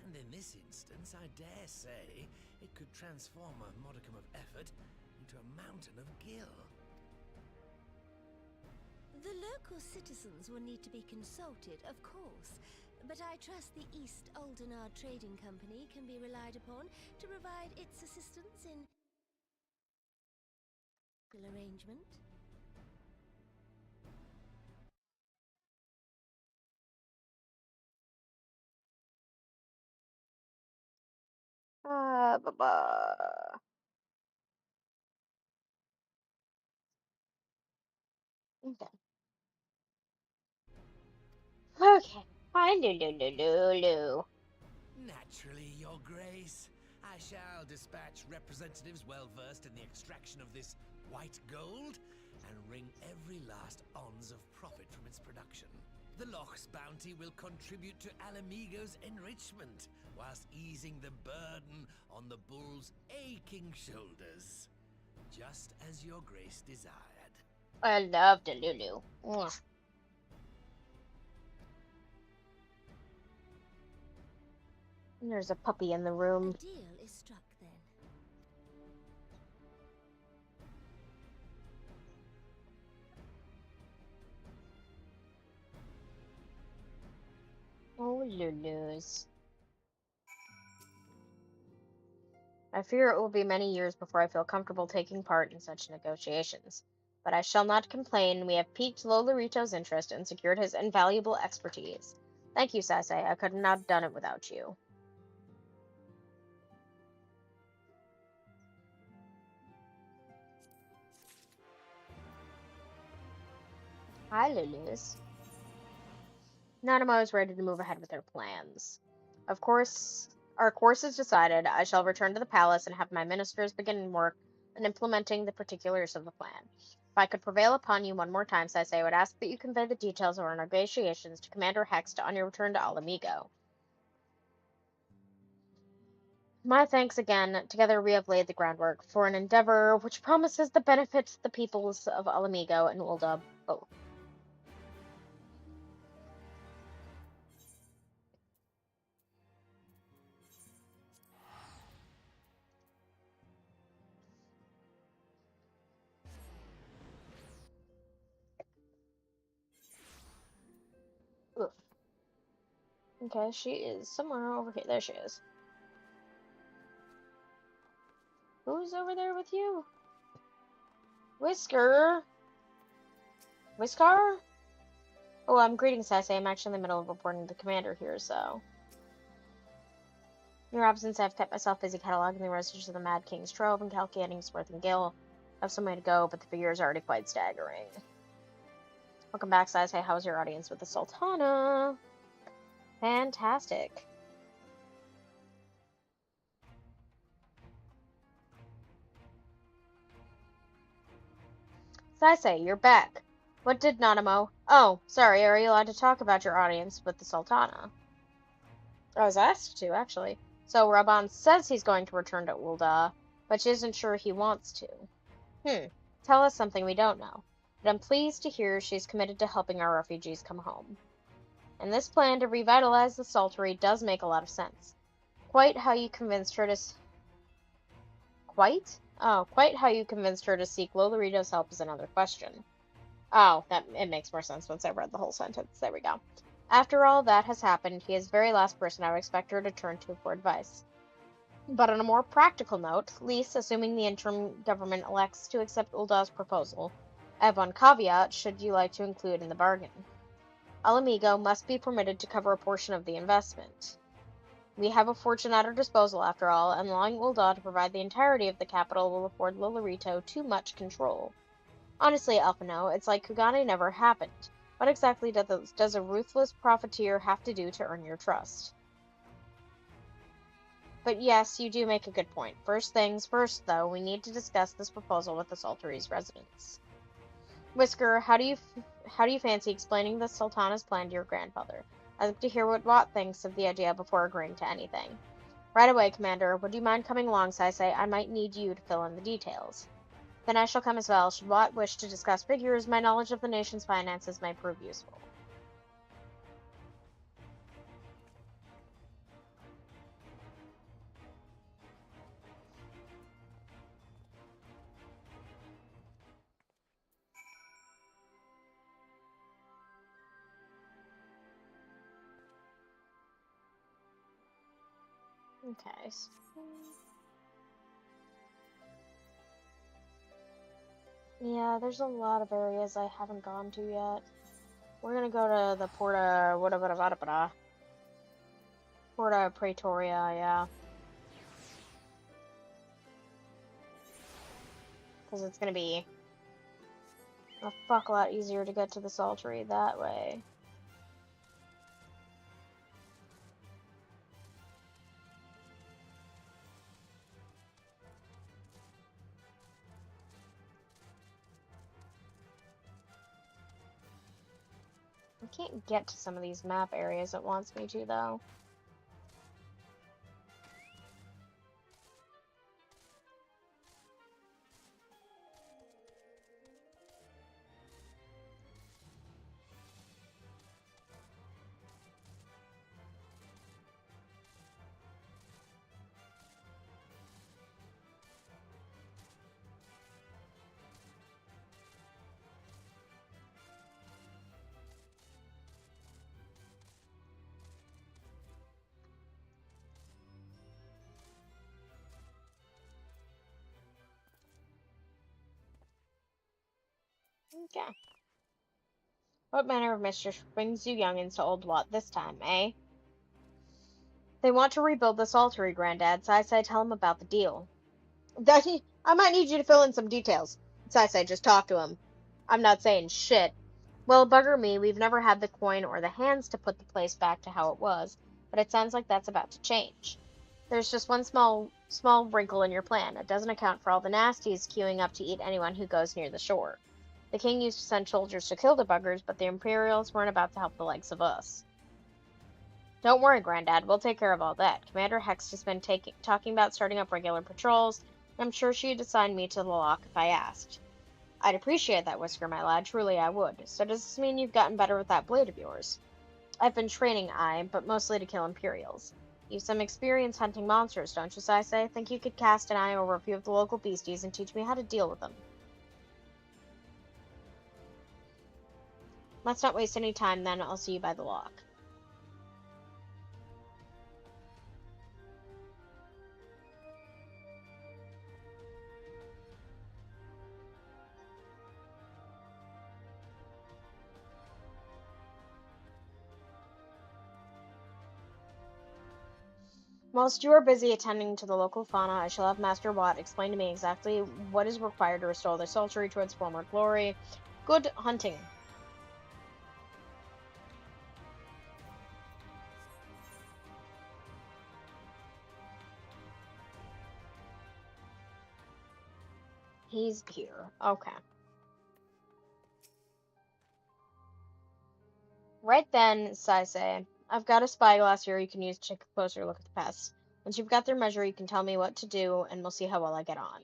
and in this instance, I dare say, it could transform a modicum of effort into a mountain of gill. The local citizens will need to be consulted, of course, but I trust the East Aldenar Trading Company can be relied upon to provide its assistance in arrangement. Okay. Okay. Fine, Lulu. Naturally, Your Grace. I shall dispatch representatives well versed in the extraction of this white gold and wring every last ounce of profit from its production. The Loch's bounty will contribute to Alamigo's enrichment, whilst easing the burden on the bull's aching shoulders. Just as your grace desired. I love the Lulu. Mwah. There's a puppy in the room. A deal is struck then. Oh, Lulus. I fear it will be many years before I feel comfortable taking part in such negotiations. But I shall not complain. We have piqued Lolorito's interest and secured his invaluable expertise. Thank you, Saisei. I could not have done it without you. Hi, Lulus. Nanamo is ready to move ahead with her plans. Of course, our course is decided. I shall return to the palace and have my ministers begin work on implementing the particulars of the plan. If I could prevail upon you one more time, Saisei, I would ask that you convey the details of our negotiations to Commander Hext on your return to Alamigo. My thanks again. Together we have laid the groundwork for an endeavor which promises the benefits the peoples of Alamigo and Ul'dah both. Ugh. Okay, she is somewhere over here. There she is. Who's over there with you? Whisker? Whiskar? Oh, greetings, Saisei. I'm actually in the middle of reporting to the commander here, so... In your absence, I've kept myself busy cataloging the residues of the Mad King's trove and calculating his worth and gil. I have some way to go, but the figure is already quite staggering. Welcome back, Saisei. How was your audience with the Sultana? Fantastic. Saisei, you're back. What did Nanamo? Oh, sorry, are you allowed to talk about your audience with the Sultana? I was asked to, actually. So, Raban says he's going to return to Ul'dah, but she isn't sure he wants to. Tell us something we don't know. But I'm pleased to hear she's committed to helping our refugees come home. And this plan to revitalize the Saltery does make a lot of sense. Quite how you convinced her to... Quite how you convinced her to seek Lolorito's help is another question. Oh, it makes more sense once I read the whole sentence. There we go. After all that has happened, he is the very last person I would expect her to turn to for advice. But on a more practical note, Lys, assuming the interim government elects to accept Ul'dah's proposal, I have one caveat should you like to include in the bargain. Alamigo must be permitted to cover a portion of the investment. We have a fortune at our disposal, after all, and allowing Ul'dah to provide the entirety of the capital will afford Lolorito too much control. Honestly, Alphino, it's like Kugane never happened. What exactly does a ruthless profiteer have to do to earn your trust? But yes, you do make a good point. First things first, though, we need to discuss this proposal with the Saltery's residents. Whisker, how do you fancy explaining the Sultana's plan to your grandfather? I'd like to hear what Watt thinks of the idea before agreeing to anything. Right away, Commander. Would you mind coming along, Saisei? I might need you to fill in the details. Then I shall come as well. Should Watt wish to discuss figures, my knowledge of the nation's finances may prove useful. Okay. Yeah, there's a lot of areas I haven't gone to yet. We're gonna go to the Porta Praetoria, yeah. Because it's gonna be a fuck lot easier to get to the Saltery that way. I can't get to some of these map areas it wants me to, though. Okay. What manner of mischief brings you youngins to Old Wat this time, eh? They want to rebuild the Saltery, Grandad. Sai tell him about the deal. I might need you to fill in some details. Sai just talk to him. I'm not saying shit. Well, bugger me, we've never had the coin or the hands to put the place back to how it was, but it sounds like that's about to change. There's just one small wrinkle in your plan. It doesn't account for all the nasties queuing up to eat anyone who goes near the shore. The king used to send soldiers to kill the buggers, but the Imperials weren't about to help the likes of us. Don't worry, Grandad, we'll take care of all that. Commander Hex has been talking about starting up regular patrols, and I'm sure she'd assign me to the lock if I asked. I'd appreciate that, Whisker, my lad, truly I would. So does this mean you've gotten better with that blade of yours? I've been training, but mostly to kill Imperials. You've some experience hunting monsters, don't you, Sai? Think you could cast an eye over a few of the local beasties and teach me how to deal with them. Let's not waste any time, then. I'll see you by the lock. Whilst you are busy attending to the local fauna, I shall have Master Watt explain to me exactly what is required to restore the Saltery to its former glory. Good hunting. He's here. Okay. Right then, Sai, I've got a spyglass here you can use to take a closer look at the pests. Once you've got their measure, you can tell me what to do, and we'll see how well I get on.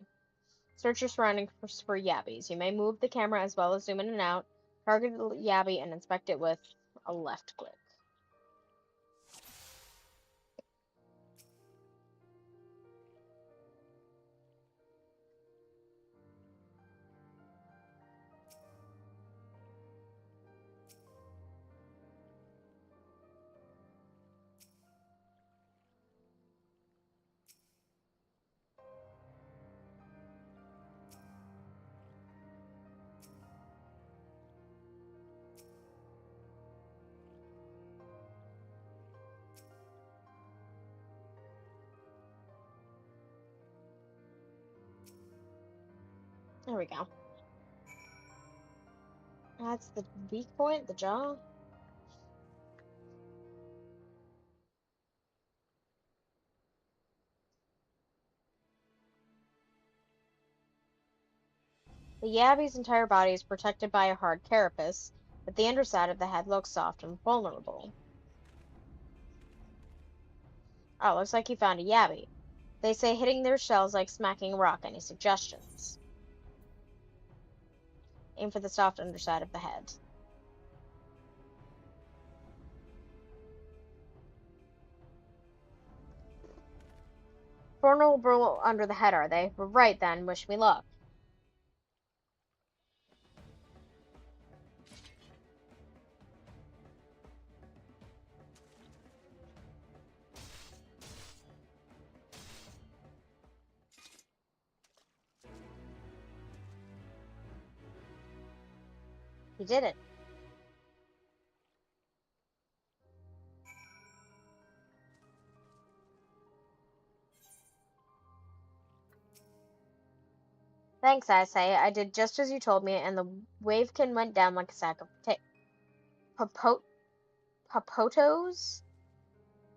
Search your surroundings for yabbies. You may move the camera as well as zoom in and out. Target the yabby and inspect it with a left click. There we go. That's the weak point, the jaw. The yabby's entire body is protected by a hard carapace, but the underside of the head looks soft and vulnerable. Oh, looks like you found a yabby. They say hitting their shells like smacking a rock. Any suggestions? Aim for the soft underside of the head. Vulnerable under the head, are they? We're right then. Wish me luck. He did it. Thanks, I say. I did just as you told me, and the wavekin went down like a sack of Papotos?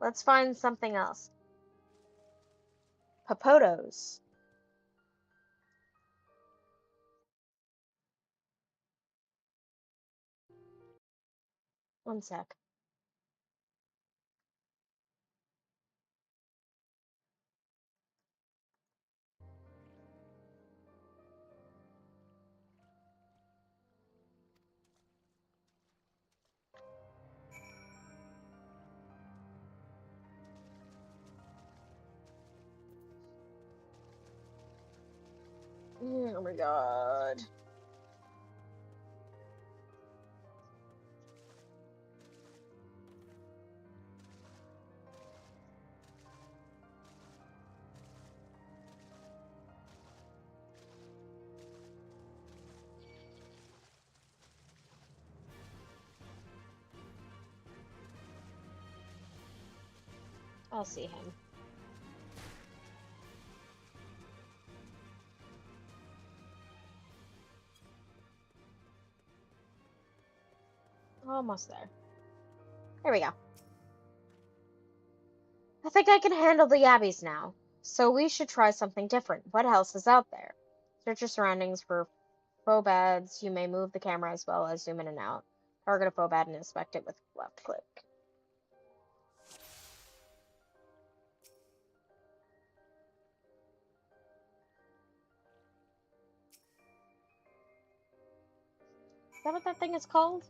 Let's find something else. Papotos. One sec. Oh my god. I'll see him. Almost there. There we go. I think I can handle the Abbeys now. So we should try something different. What else is out there? Search your surroundings for phobads. You may move the camera as well as zoom in and out. Target a phobad and inspect it with left click. Is that what that thing is called?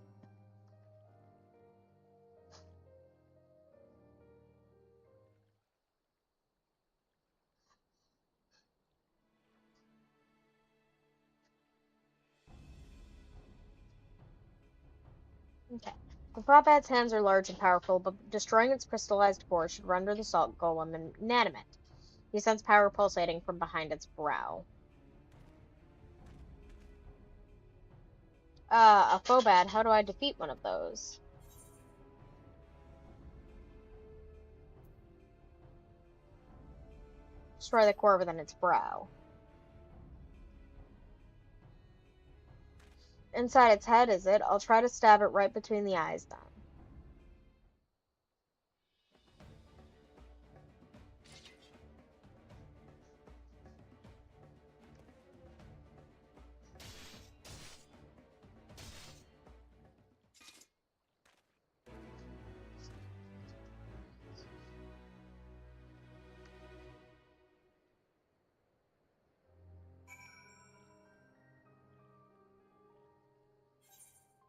Okay. The phobad's hands are large and powerful, but destroying its crystallized core should render the salt golem inanimate. You sense power pulsating from behind its brow. A phobad. How do I defeat one of those? Destroy the core within its brow. Inside its head, is it? I'll try to stab it right between the eyes then.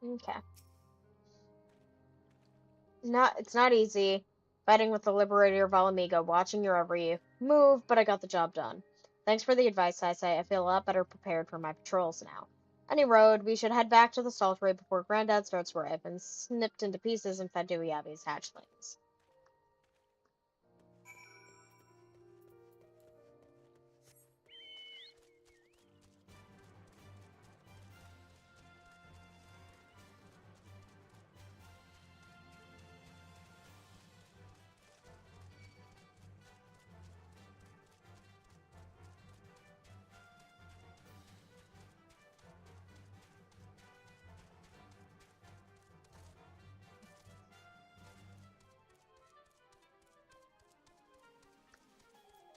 Okay. It's not easy fighting with the Liberator of Alamiga, watching your every move, but I got the job done. Thanks for the advice, I say. I feel a lot better prepared for my patrols now. Any road, we should head back to the Saltery before Granddad starts where I've been snipped into pieces and fed to Yavi's hatchlings.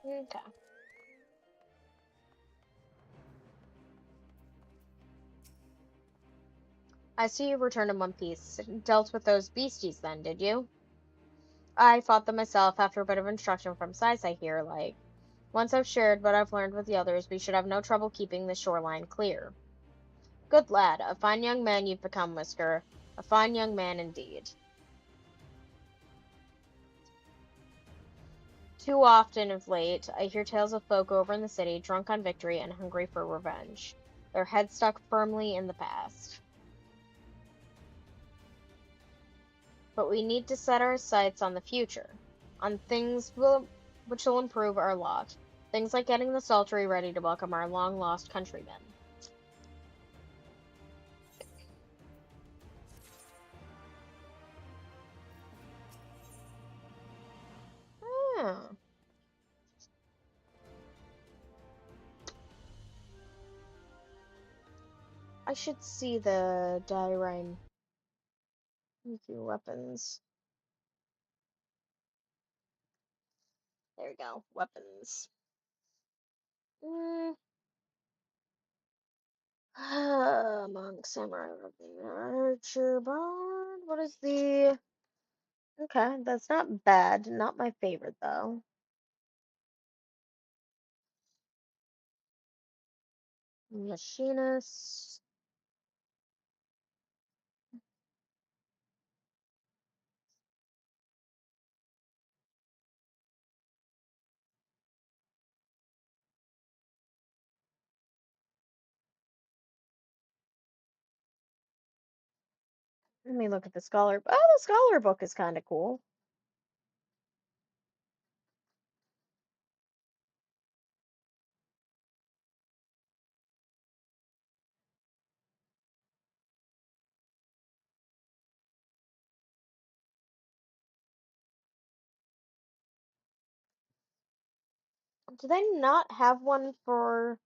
Okay. I see you returned in one piece. Dealt with those beasties then, did you? I fought them myself after a bit of instruction from Saisai here, like. Once I've shared what I've learned with the others, we should have no trouble keeping the shoreline clear. Good lad. A fine young man you've become, Whisker. A fine young man indeed. Too often of late, I hear tales of folk over in the city, drunk on victory and hungry for revenge. Their heads stuck firmly in the past. But we need to set our sights on the future, on things which will improve our lot. Things like getting the Saltery ready to welcome our long-lost countrymen. Hmm. I should see the diorame. Nuclear weapons. There we go. Weapons. Monk, samurai, archer, bard, what is the... Okay, that's not bad. Not my favorite, though. Machinist. Let me look at the scholar. Oh, the scholar book is kind of cool. Do they not have one for...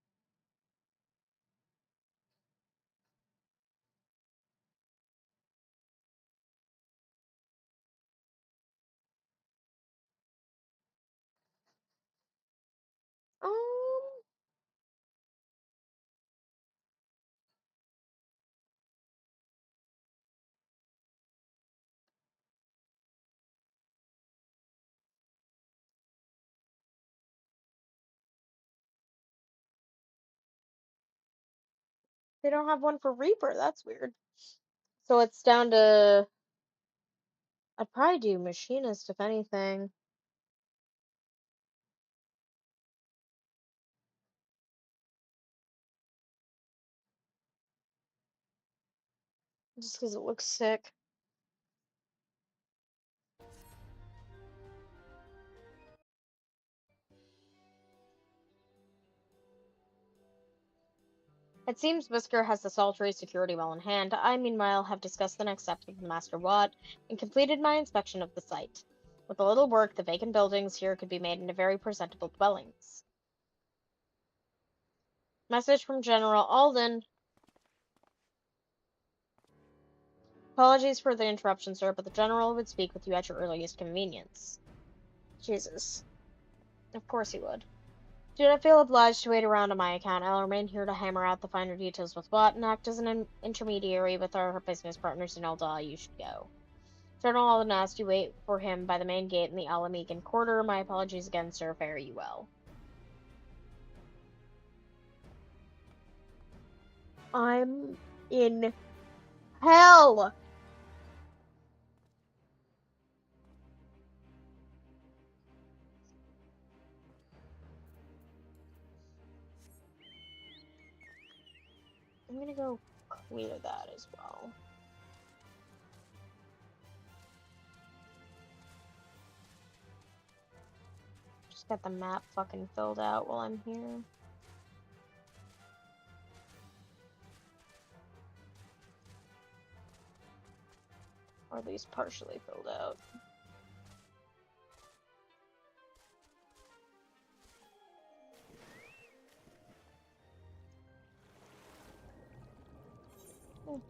Um, they don't have one for Reaper. That's weird. So it's down to... I'd probably do machinist, if anything. Just because it looks sick. It seems Whisker has the Saltray security well in hand. I, meanwhile, have discussed the next steps with Master Watt and completed my inspection of the site. With a little work, the vacant buildings here could be made into very presentable dwellings. Message from General Alden. Apologies for the interruption, sir, but the General would speak with you at your earliest convenience. Jesus. Of course he would. Do not feel obliged to wait around on my account. I'll remain here to hammer out the finer details with Watt and act as an intermediary with our business partners in Eldar. You should go. General Alden asked you wait for him by the main gate in the Alamegan Quarter. My apologies again, sir. Fare you well. I'm in hell! I'm gonna go clear that as well. Just got the map fucking filled out while I'm here. Or at least partially filled out. Oh.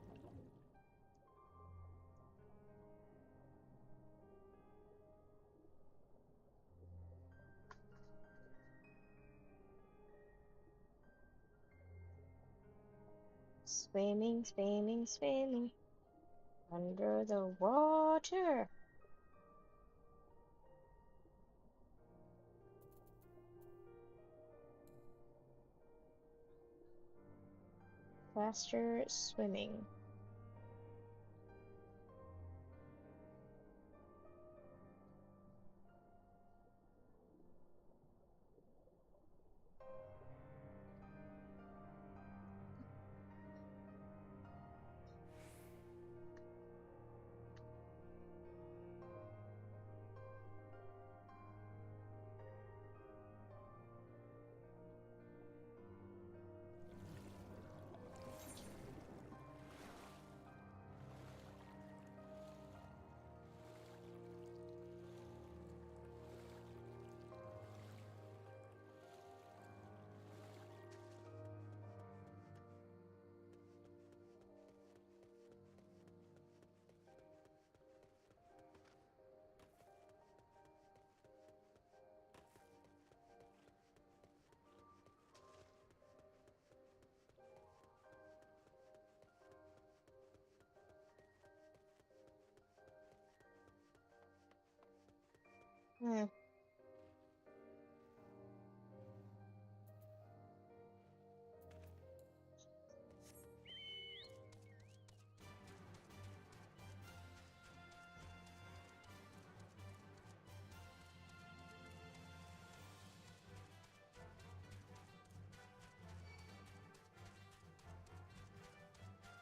Swimming, swimming, swimming under the water. Faster swimming. Hmm.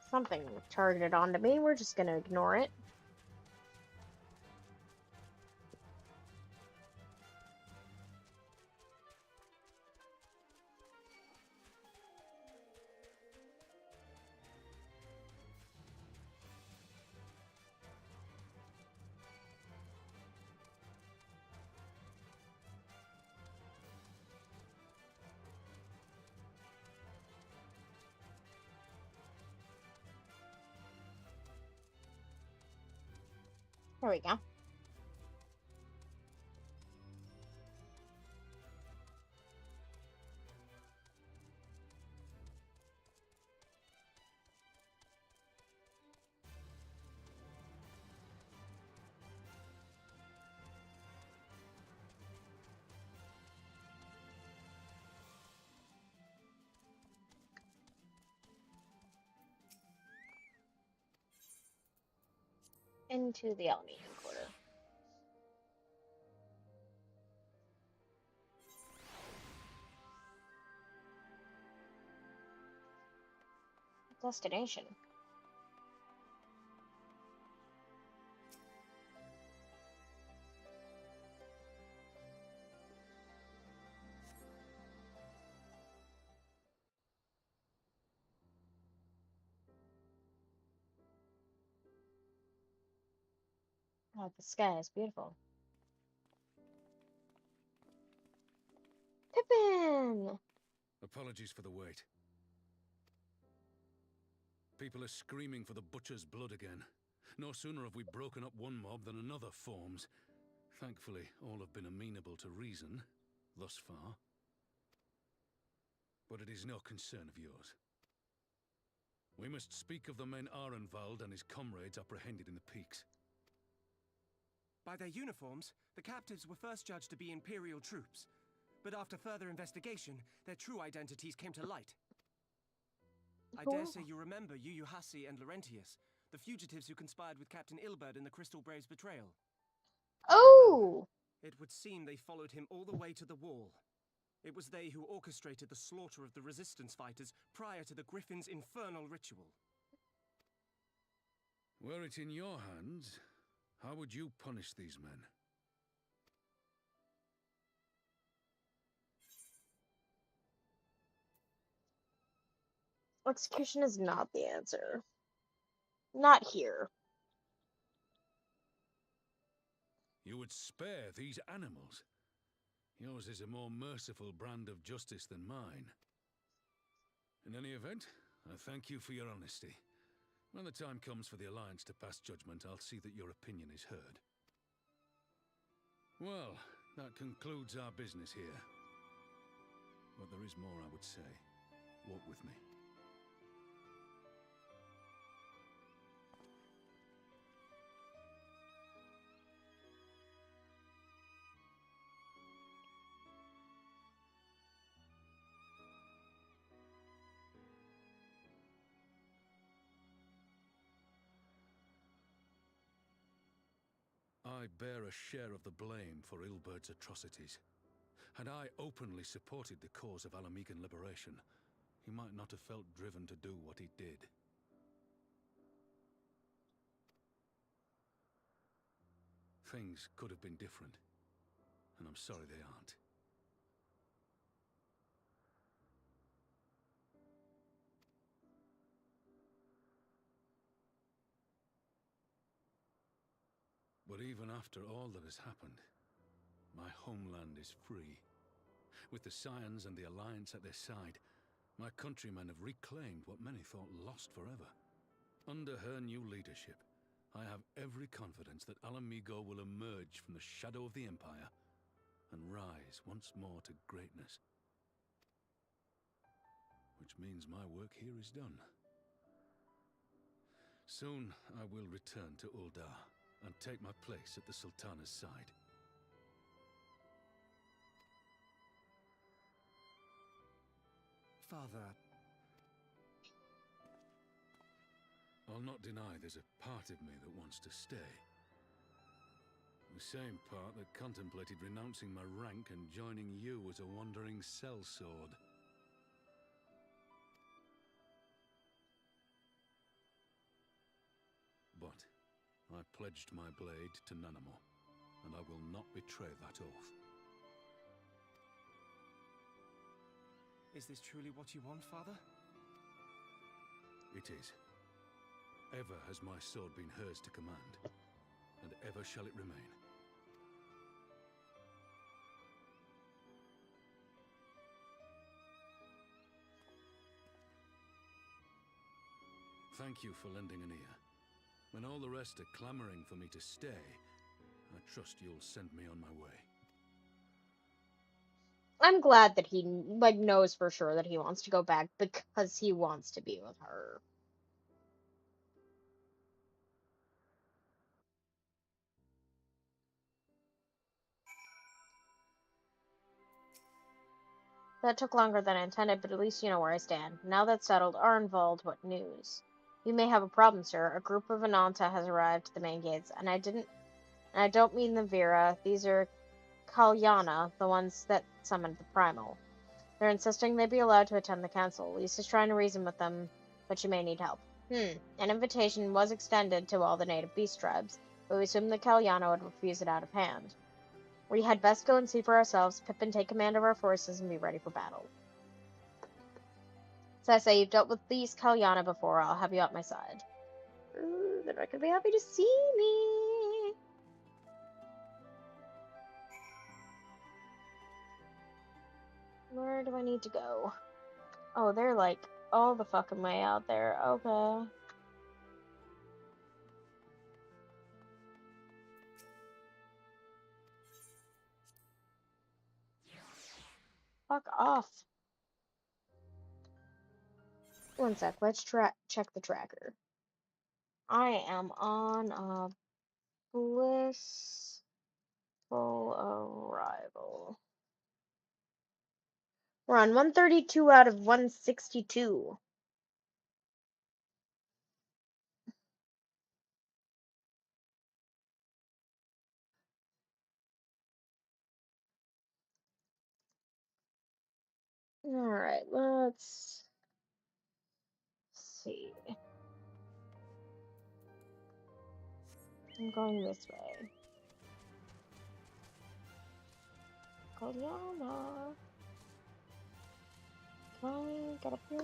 Something targeted onto me. We're just gonna ignore it. There we go. Into the aluminium quarter. Destination. Oh, the sky is beautiful. Pippin! Apologies for the wait. People are screaming for the butcher's blood again. No sooner have we broken up one mob than another forms. Thankfully, all have been amenable to reason, thus far. But it is no concern of yours. We must speak of the men Arenvald and his comrades apprehended in the peaks. By their uniforms, the captives were first judged to be Imperial troops. But after further investigation, their true identities came to light. I dare say you remember Yu Hassi and Laurentius, the fugitives who conspired with Captain Ilberd in the Crystal Brave's betrayal. Oh! Well, it would seem they followed him all the way to the wall. It was they who orchestrated the slaughter of the resistance fighters prior to the Griffin's infernal ritual. Were it in your hands, how would you punish these men? Execution is not the answer. Not here. You would spare these animals. Yours is a more merciful brand of justice than mine. In any event, I thank you for your honesty. When the time comes for the Alliance to pass judgment, I'll see that your opinion is heard. Well, that concludes our business here. But there is more I would say. Walk with me. I bear a share of the blame for Ilberd's atrocities. Had I openly supported the cause of Alamegan liberation, he might not have felt driven to do what he did. Things could have been different, and I'm sorry they aren't. But even after all that has happened, my homeland is free. With the Scions and the Alliance at their side, my countrymen have reclaimed what many thought lost forever. Under her new leadership, I have every confidence that Alamigo will emerge from the shadow of the Empire and rise once more to greatness. Which means my work here is done. Soon I will return to Ul'dah and take my place at the Sultana's side. Father, I'll not deny there's a part of me that wants to stay. The same part that contemplated renouncing my rank and joining you as a wandering sellsword. But I pledged my blade to Nanamo, and I will not betray that oath. is this truly what you want, Father? It is. Ever has my sword been hers to command, and ever shall it remain. Thank you for lending an ear. When all the rest are clamoring for me to stay, I trust you'll send me on my way. I'm glad that he, like, knows for sure that he wants to go back because he wants to be with her. That took longer than I intended, but at least you know where I stand. Now that's settled, Arnvald, what news? You may have a problem, sir. A group of Ananta has arrived at the main gates, and I don't mean the Vera. These are Kalyana, the ones that summoned the Primal. They're insisting they be allowed to attend the council. Lisa's trying to reason with them, but she may need help. An invitation was extended to all the native beast tribes, but we assumed the Kalyana would refuse it out of hand. We had best go and see for ourselves. Pippin, take command of our forces and be ready for battle. So I say, you've dealt with these Kalyana before. I'll have you at my side. Ooh, they're not gonna be happy to see me. Where do I need to go? Oh, they're like all the fucking way out there. Okay. Fuck off. One sec, let's check the tracker. I am on a blissful arrival. We're on 132 out of 162. Alright, let's see. I'm going this way. Kalyana. Can I get up here?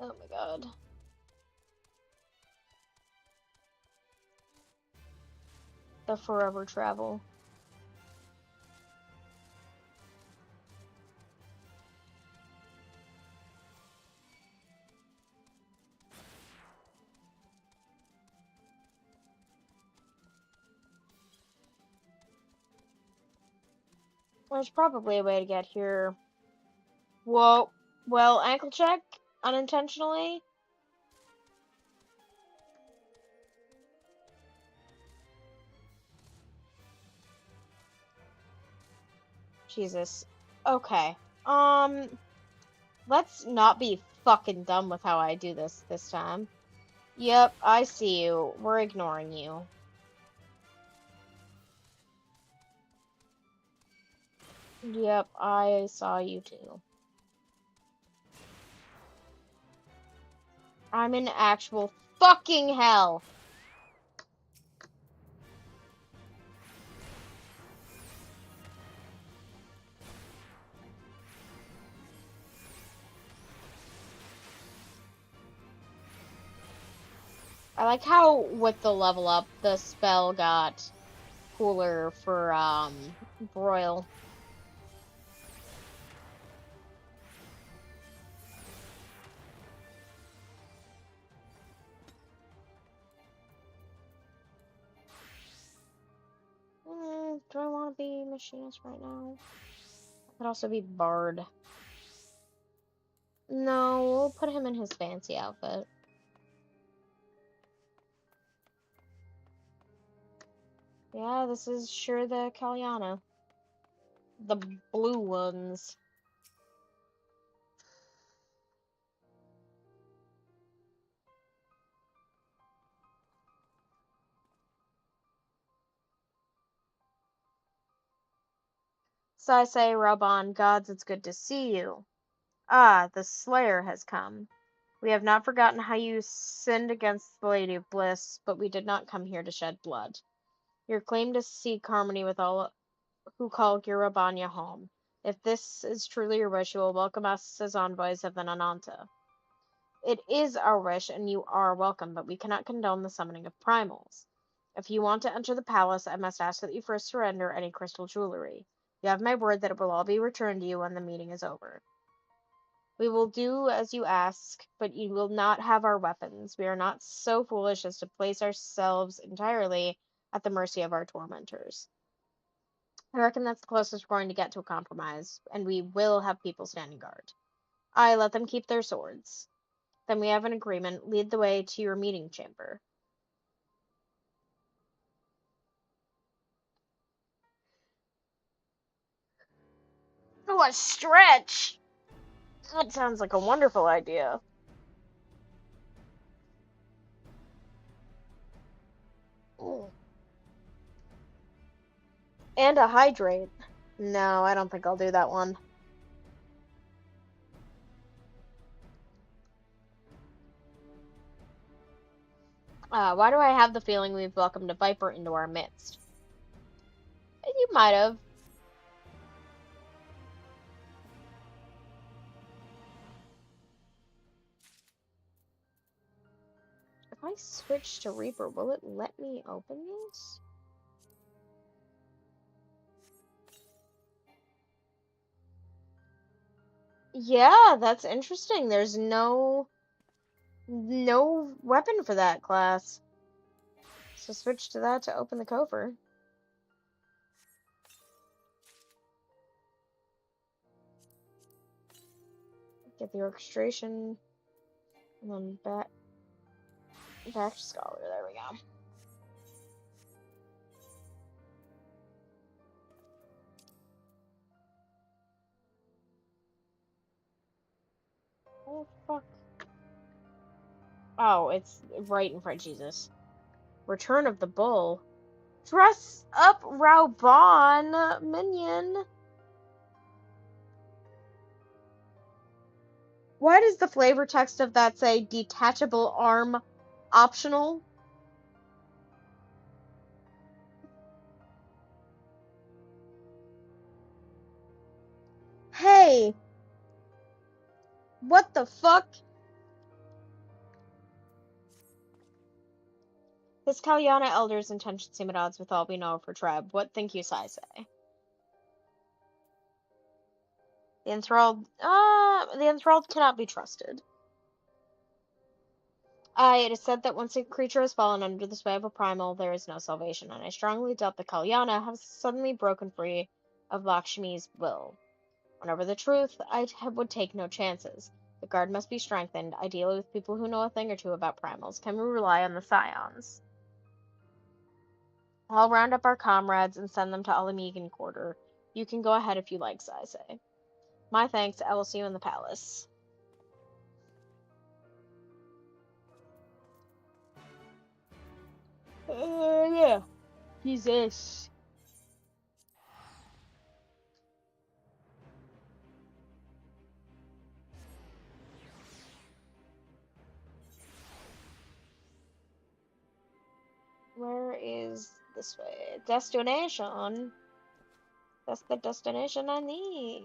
Oh my god. The forever travel. There's probably a way to get here. Whoa. Well, ankle check unintentionally. Jesus. Okay. Let's not be fucking dumb with how I do this time. Yep, I see you. We're ignoring you. Yep, I saw you too. I'm in actual fucking hell. I like how with the level up, the spell got cooler for Broil. Do I want to be machinist right now? I could also be bard. No, we'll put him in his fancy outfit. Yeah, this is sure the Kalyana. The blue ones. So I say, rub on, gods, it's good to see you. Ah, the Slayer has come. We have not forgotten how you sinned against the Lady of Bliss, but we did not come here to shed blood. Your claim to seek harmony with all who call Girabanya home. If this is truly your wish, you will welcome us as envoys of the Nananta. It is our wish, and you are welcome, but we cannot condone the summoning of primals. If you want to enter the palace, I must ask that you first surrender any crystal jewelry. You have my word that it will all be returned to you when the meeting is over. We will do as you ask, but you will not have our weapons. We are not so foolish as to place ourselves entirely at the mercy of our tormentors. I reckon that's the closest we're going to get to a compromise, and we will have people standing guard. I let them keep their swords. Then we have an agreement. Lead the way to your meeting chamber. Oh, a stretch! That sounds like a wonderful idea. Ooh. And a hydrate. No, I don't think I'll do that one. Why do I have the feeling we've welcomed a viper into our midst? You might have. If I switch to Reaper, will it let me open these? Yeah, that's interesting. There's no weapon for that class. So switch to that to open the coffer. Get the orchestration. And then back to Scholar. There we go. Oh, fuck. Oh, it's right in front of Jesus. Return of the Bull. Dress up Raubon, minion. Why does the flavor text of that say detachable arm optional? Hey! What the fuck? This Kalyana elder's intentions seem at odds with all we know of her tribe. What think you, Sai say? The enthralled cannot be trusted. It is said that once a creature has fallen under the sway of a primal, there is no salvation, and I strongly doubt the Kalyana have suddenly broken free of Lakshmi's will. Whenever the truth, I would take no chances. The guard must be strengthened, ideally with people who know a thing or two about primals. Can we rely on the Scions? I'll round up our comrades and send them to Alamegan Quarter. You can go ahead if you like, Saisei. My thanks. I will see you in the palace. Yeah. Jesus. Where is this way? Destination? That's the destination I need.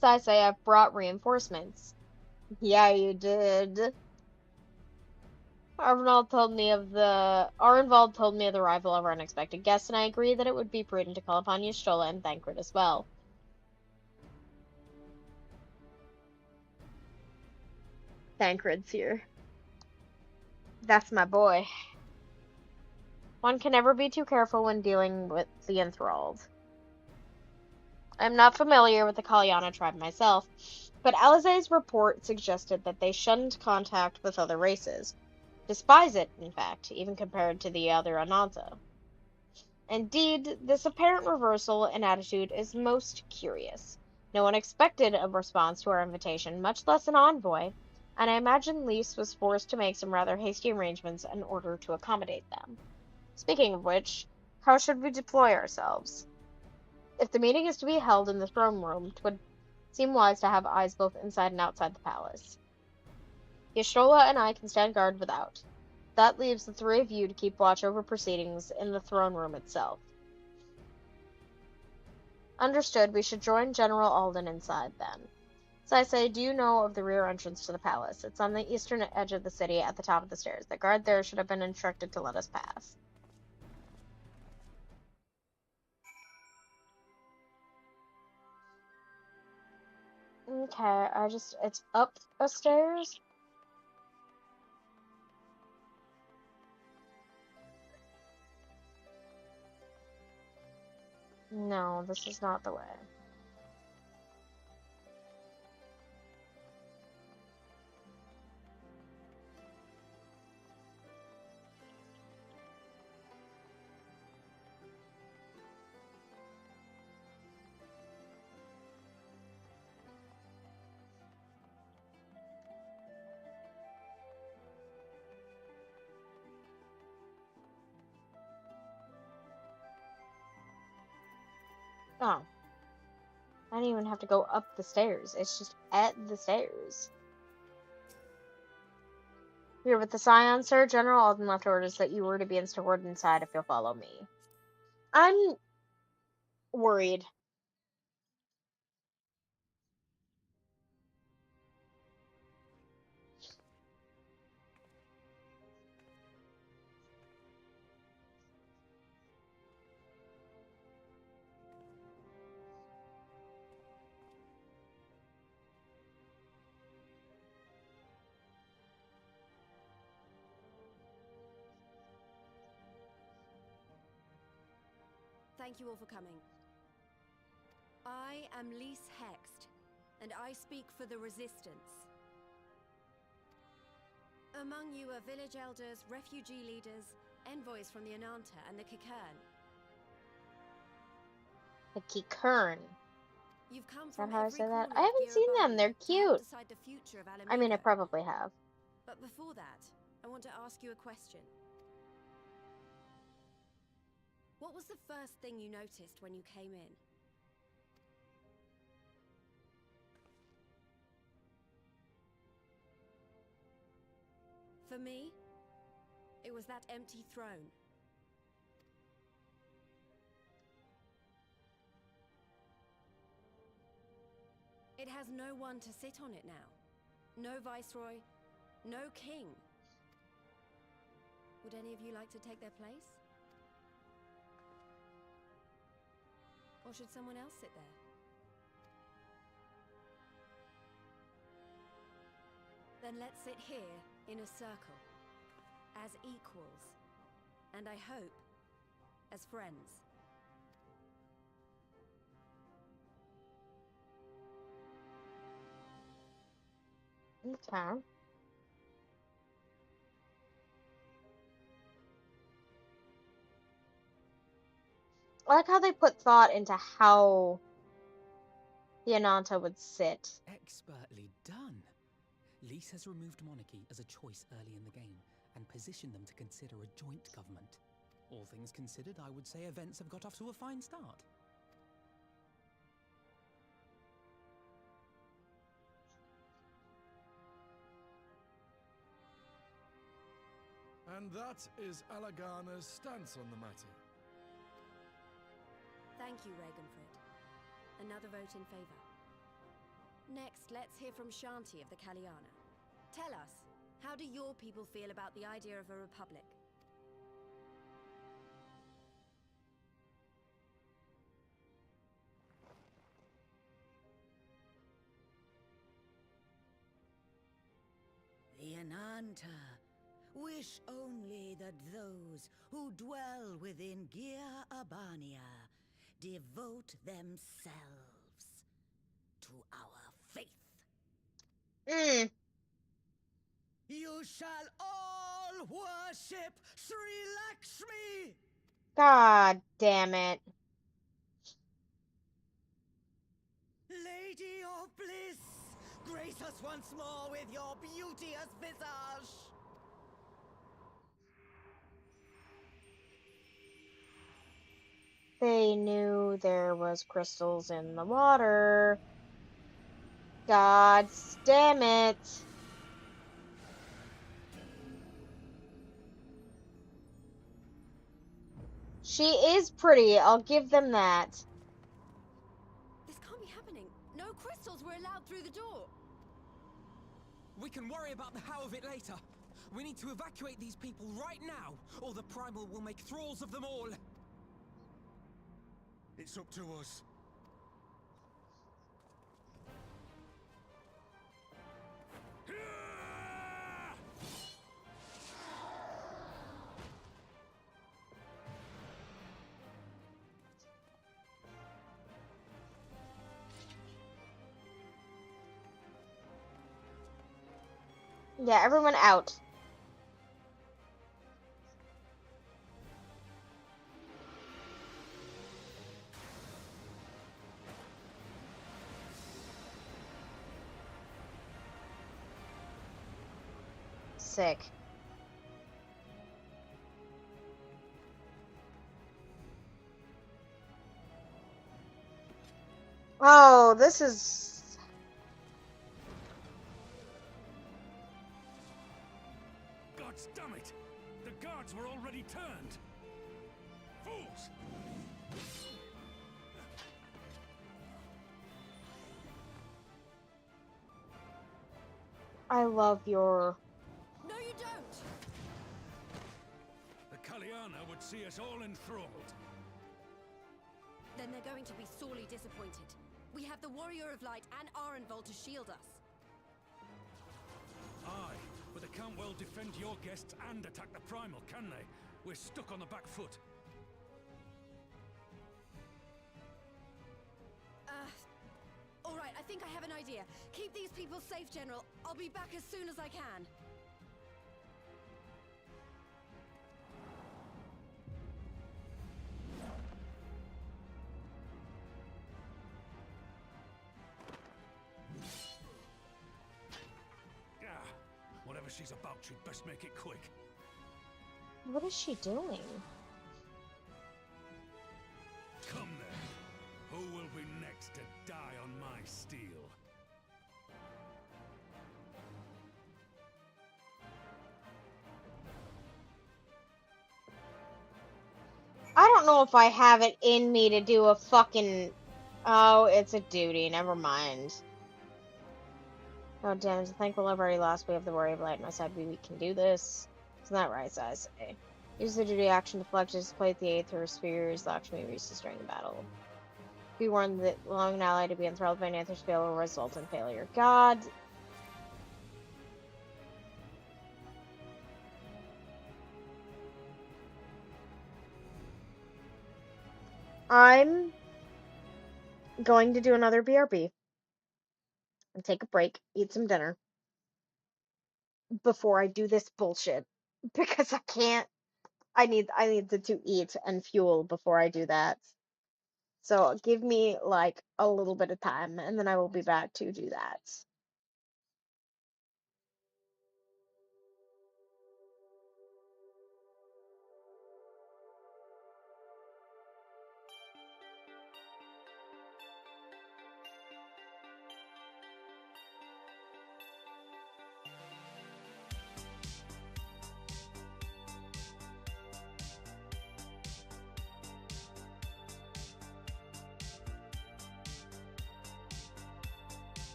So I say I've brought reinforcements. Yeah, you did. Arenvald told me of the arrival of our unexpected guests, and I agree that it would be prudent to call upon Y'shtola and Thancred as well. Thancred's here. That's my boy. One can never be too careful when dealing with the enthralled. I'm not familiar with the Kalyana tribe myself, but Alizé's report suggested that they shunned contact with other races. Despise it, in fact, even compared to the other Ananta. Indeed, this apparent reversal in attitude is most curious. No one expected a response to our invitation, much less an envoy, and I imagine Lys was forced to make some rather hasty arrangements in order to accommodate them. Speaking of which, how should we deploy ourselves? If the meeting is to be held in the throne room, 'twould seem wise to have eyes both inside and outside the palace. Y'shtola and I can stand guard without. That leaves the three of you to keep watch over proceedings in the throne room itself. Understood, we should join General Alden inside, then. So I say, do you know of the rear entrance to the palace? It's on the eastern edge of the city at the top of the stairs. The guard there should have been instructed to let us pass. Okay, it's up a stairs? No, this is not the way. Oh. I didn't even have to go up the stairs. It's just at the stairs. Here with the Scion, sir. General Alden left orders that you were to be stored inside if you'll follow me. I'm worried. Thank you all for coming. I am Lys Hext, and I speak for the Resistance. Among you are village elders, refugee leaders, envoys from the Ananta and the Kikern. The Kikern. You've come Is that from how I every say that? corner I of haven't seen them. They're Girabaldi to help cute. decide the future of I mean, I Alameda. probably have. But before that, I want to ask you a question. What was the first thing you noticed when you came in? For me, it was that empty throne. It has no one to sit on it now. No viceroy, no king. Would any of you like to take their place? Or should someone else sit there? Then let's sit here in a circle, as equals, and I hope, as friends. Okay. I like how they put thought into how the Ananta would sit. Expertly done. Lys has removed monarchy as a choice early in the game, and positioned them to consider a joint government. All things considered, I would say events have got off to a fine start. And that is Alagana's stance on the matter. Thank you, Ragenfrid. Another vote in favor. Next, let's hear from Shanti of the Kalyana. Tell us, how do your people feel about the idea of a republic? The Ananta wish only that those who dwell within Gir Abania devote themselves to our faith. You shall all worship Sri Lakshmi! God damn it. Lady of bliss, grace us once more with your beauteous visage! They knew there was crystals in the water. God damn it. She is pretty, I'll give them that. This can't be happening. No crystals were allowed through the door. We can worry about the how of it later. We need to evacuate these people right now, or the Primal will make thralls of them all. It's up to us. Yeah, everyone out. Sick. Oh, this is... Gods damn it! The guards were already turned! Fools! I love your... No, you don't! The Kalyana would see us all enthralled. Then they're going to be sorely disappointed. We have the Warrior of Light and Arenvald to shield us. Aye, but they can't well defend your guests and attack the Primal, can they? We're stuck on the back foot. Alright, I think I have an idea. Keep these people safe, General. I'll be back as soon as I can. Whatever she's about, she'd best make it quick. What is she doing? Come then. Who will be next to die on my steel? I don't know if I have it in me to do a fucking... Oh, it's a duty. Never mind. Oh, damn. To think we'll have already lost. We have the Warrior of Light on my side. We can do this. Isn't that right, so I say? Use the duty action to deflect, display the Aether Spheres. Lakshmi uses during the battle. Be warned that allowing an ally to be enthralled by an Aether spell will result in failure. God. I'm going to do another BRB and take a break, eat some dinner before I do this bullshit because I can't. I need to eat and fuel before I do that. So give me like a little bit of time and then I will be back to do that.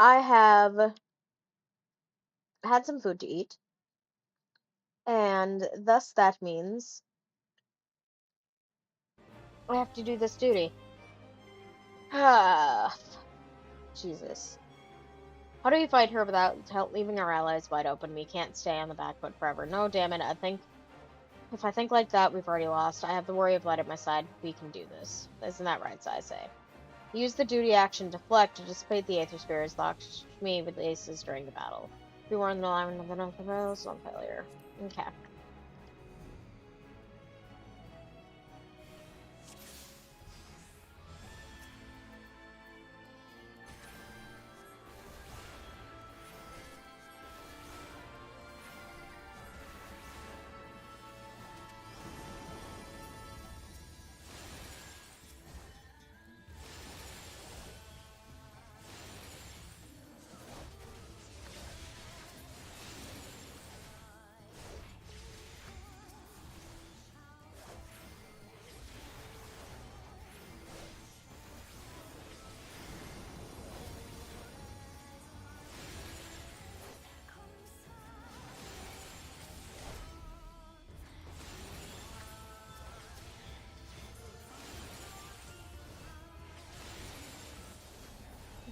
I have had some food to eat, and thus that means I have to do this duty. Ah, Jesus. How do we fight her without leaving our allies wide open? We can't stay on the back foot forever. No, damn it. If I think like that, we've already lost. I have the worry of light at my side. We can do this. Isn't that right, I say? Use the duty action deflect to dissipate the Aether Spirits locked me with aces during the battle. Be warned in alignment of the north of those on failure. Okay.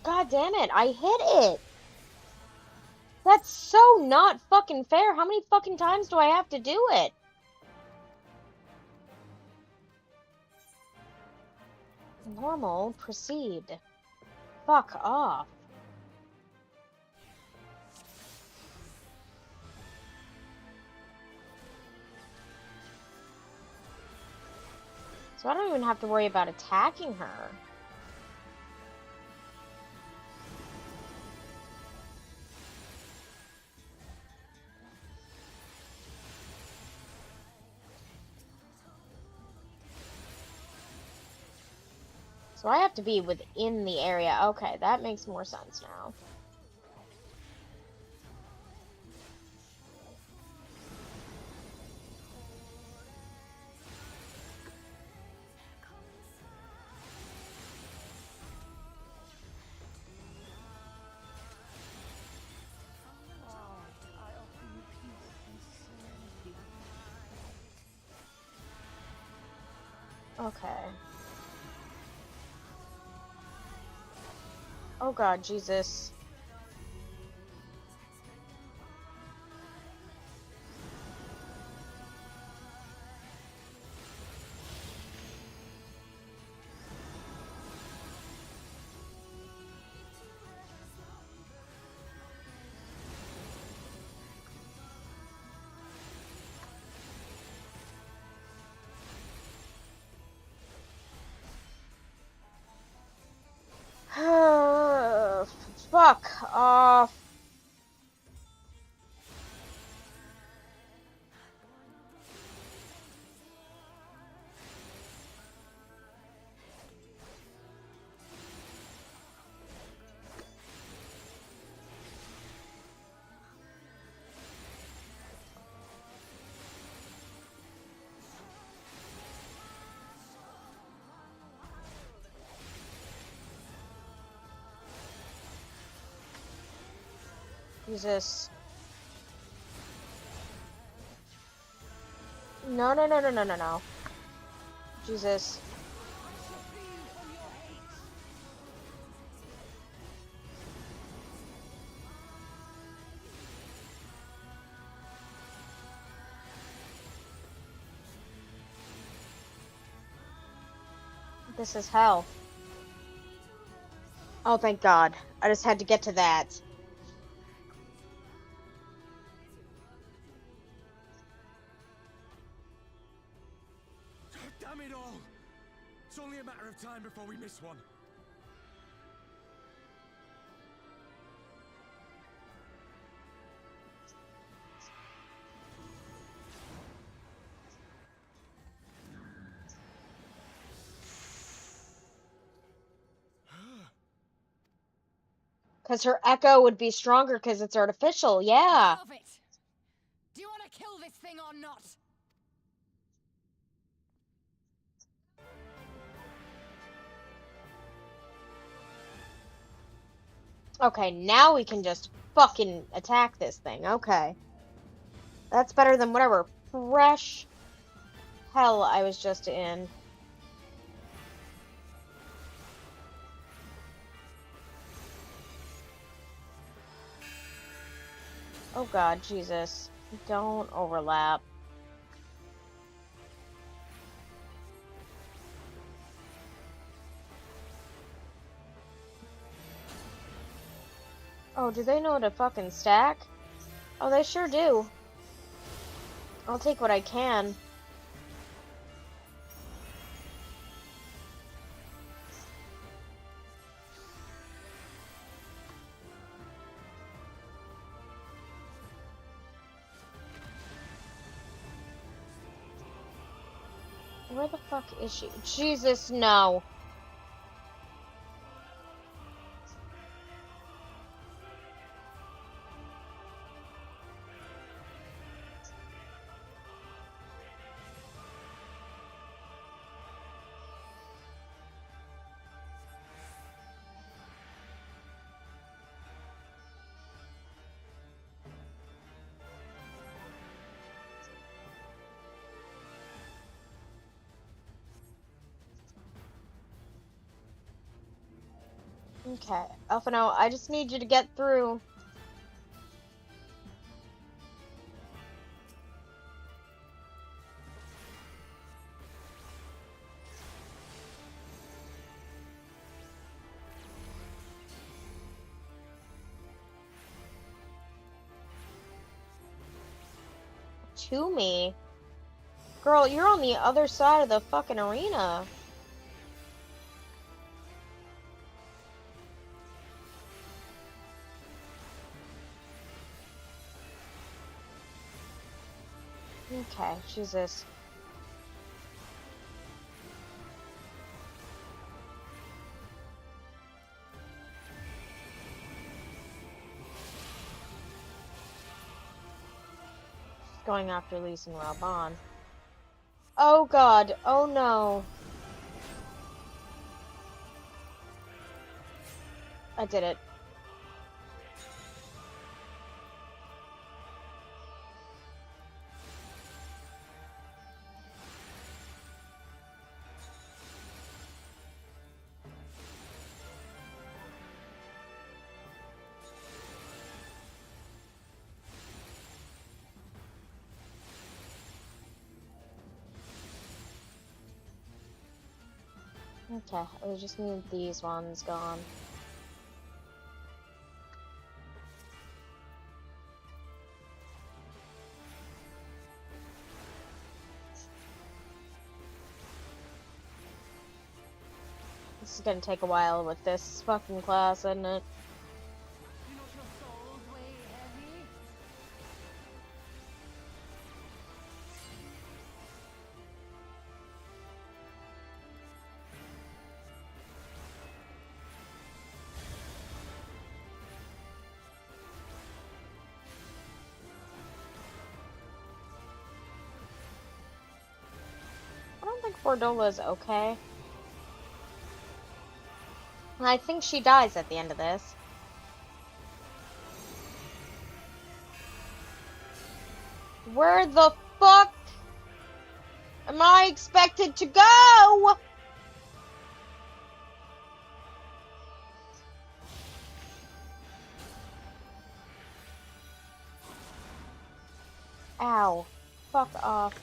God damn it, I hit it! That's so not fucking fair. How many fucking times do I have to do it? Normal, proceed. Fuck off. So I don't even have to worry about attacking her. So I have to be within the area. Okay, that makes more sense now. Okay. Oh god, Jesus. Fuck off. Jesus. No, no, no, no, no, no, no. Jesus. This is hell. Oh, thank God. I just had to get to that. Damn it all! It's only a matter of time before we miss one. Because her echo would be stronger because it's artificial, yeah. Love it. Do you want to kill this thing or not? Okay, now we can just fucking attack this thing. Okay. That's better than whatever fresh hell I was just in. Oh god, Jesus. Don't overlap. Oh, do they know to fucking stack? Oh, they sure do. I'll take what I can. Where the fuck is she? Jesus, no. Okay, Alphino, I just need you to get through. To me. Girl, you're on the other side of the fucking arena. Okay, Jesus. Going after Lise and Raban. Oh god, oh no. I did it. Okay, we just need these ones gone. This is gonna take a while with this fucking class, isn't it? I don't think Fordola's okay. I think she dies at the end of this. Where the fuck am I expected to go? Ow. Fuck off.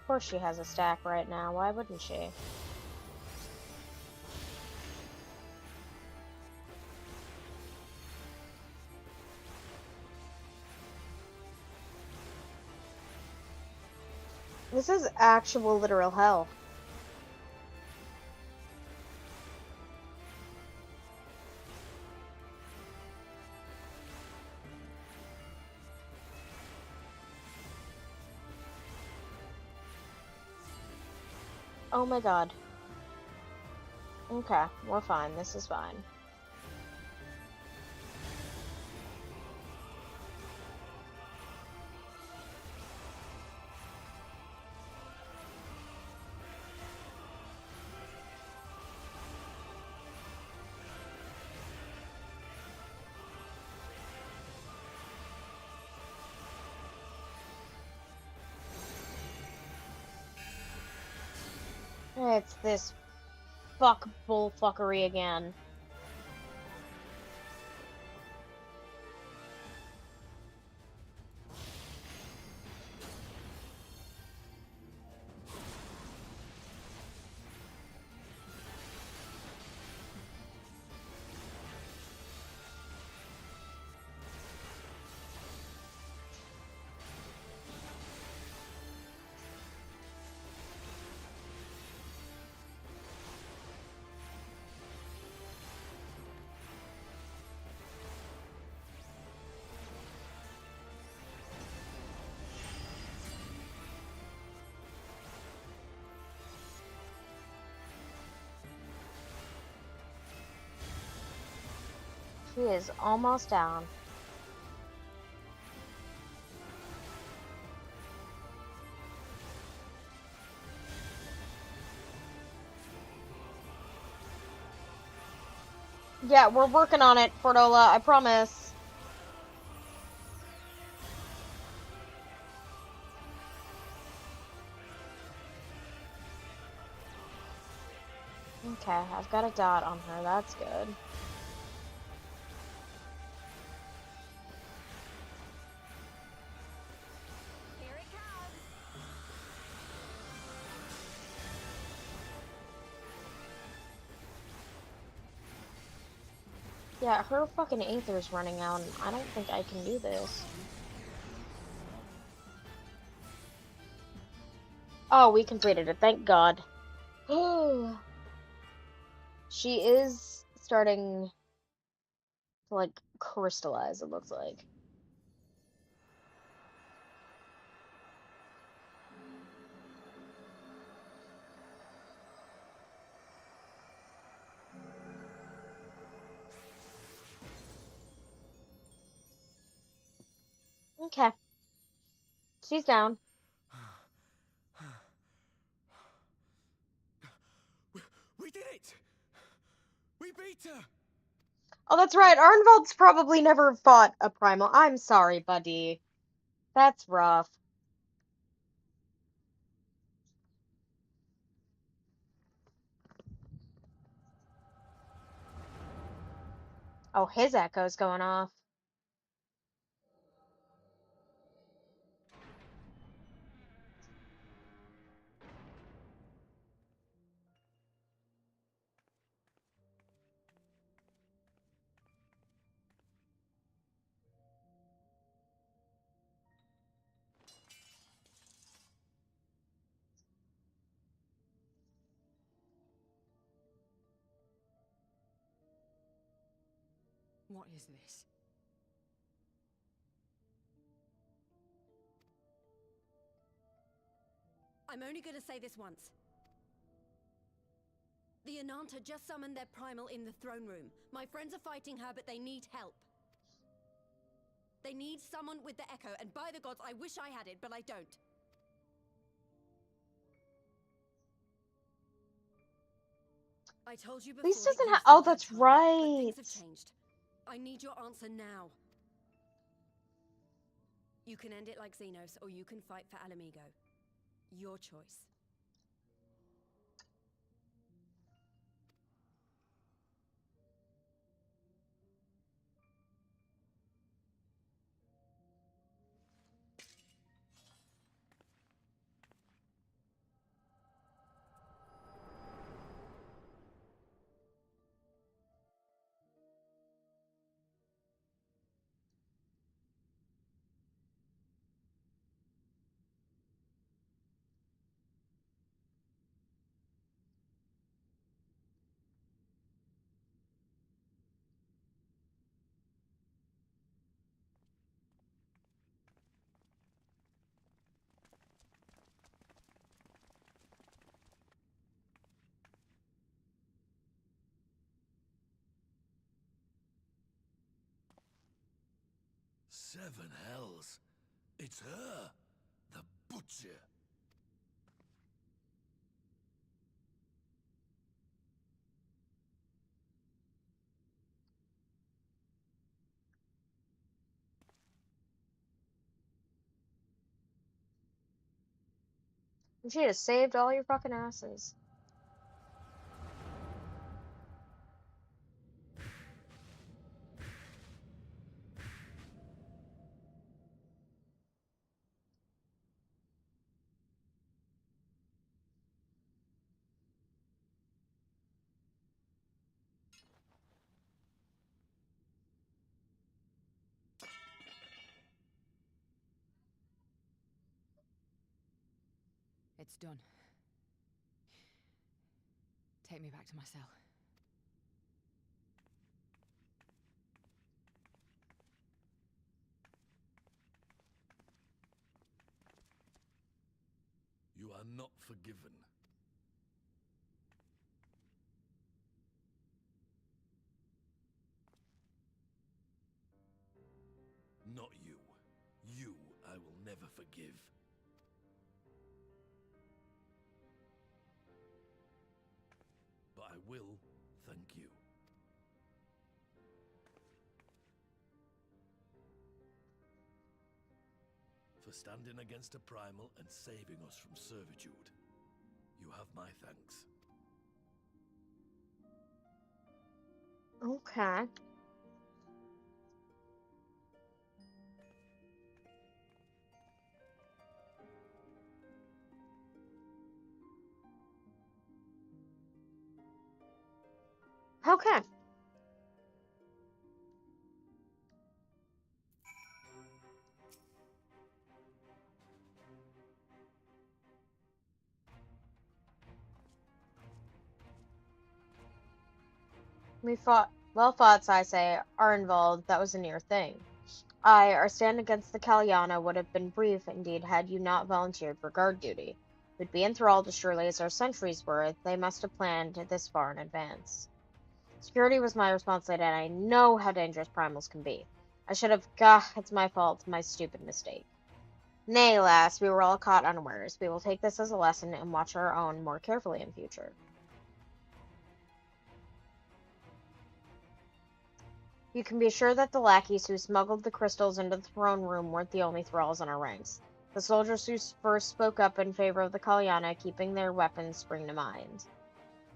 Of course she has a stack right now. Why wouldn't she? This is actual literal hell. Oh my god. Okay, we're fine. This is fine. It's this bullfuckery again. He is almost down. Yeah, we're working on it, Fordola, I promise. Okay, I've got a dot on her, that's good. Yeah, her fucking aether's running out, and I don't think I can do this. Oh, we completed it, thank God. She is starting to, like, crystallize, it looks like. Okay. She's down. We did it! We beat her! Oh, that's right, Arnvald's probably never fought a primal. I'm sorry, buddy. That's rough. Oh, his echo's going off. What is this? I'm only gonna say this once. The Ananta just summoned their primal in the throne room. My friends are fighting her, but they need help. They need someone with the echo, and by the gods, I wish I had it, but I don't. I told you before. Lise doesn't that have. you've Oh, had that's time, right. But things have changed. I need your answer now. You can end it like Xenos, or you can fight for Ala Mhigo. Your choice. Seven hells. It's her, the butcher. And she just saved all your fucking asses. It's done. Take me back to my cell. You are not forgiven. Not you. You I will never forgive. But I will thank you. For standing against a primal and saving us from servitude. You have my thanks. Okay. Okay. Well fought, I say, are involved. That was a near thing. Our stand against the Kalyana would have been brief indeed had you not volunteered for guard duty. We'd be enthralled as surely as our sentries were. They must have planned this far in advance. Security was my responsibility, and I know how dangerous primals can be. I should have... Gah, it's my fault, my stupid mistake. Nay, lass, we were all caught unawares. We will take this as a lesson and watch our own more carefully in future. You can be sure that the lackeys who smuggled the crystals into the throne room weren't the only thralls in our ranks. The soldiers who first spoke up in favor of the Kalyana, keeping their weapons, spring to mind.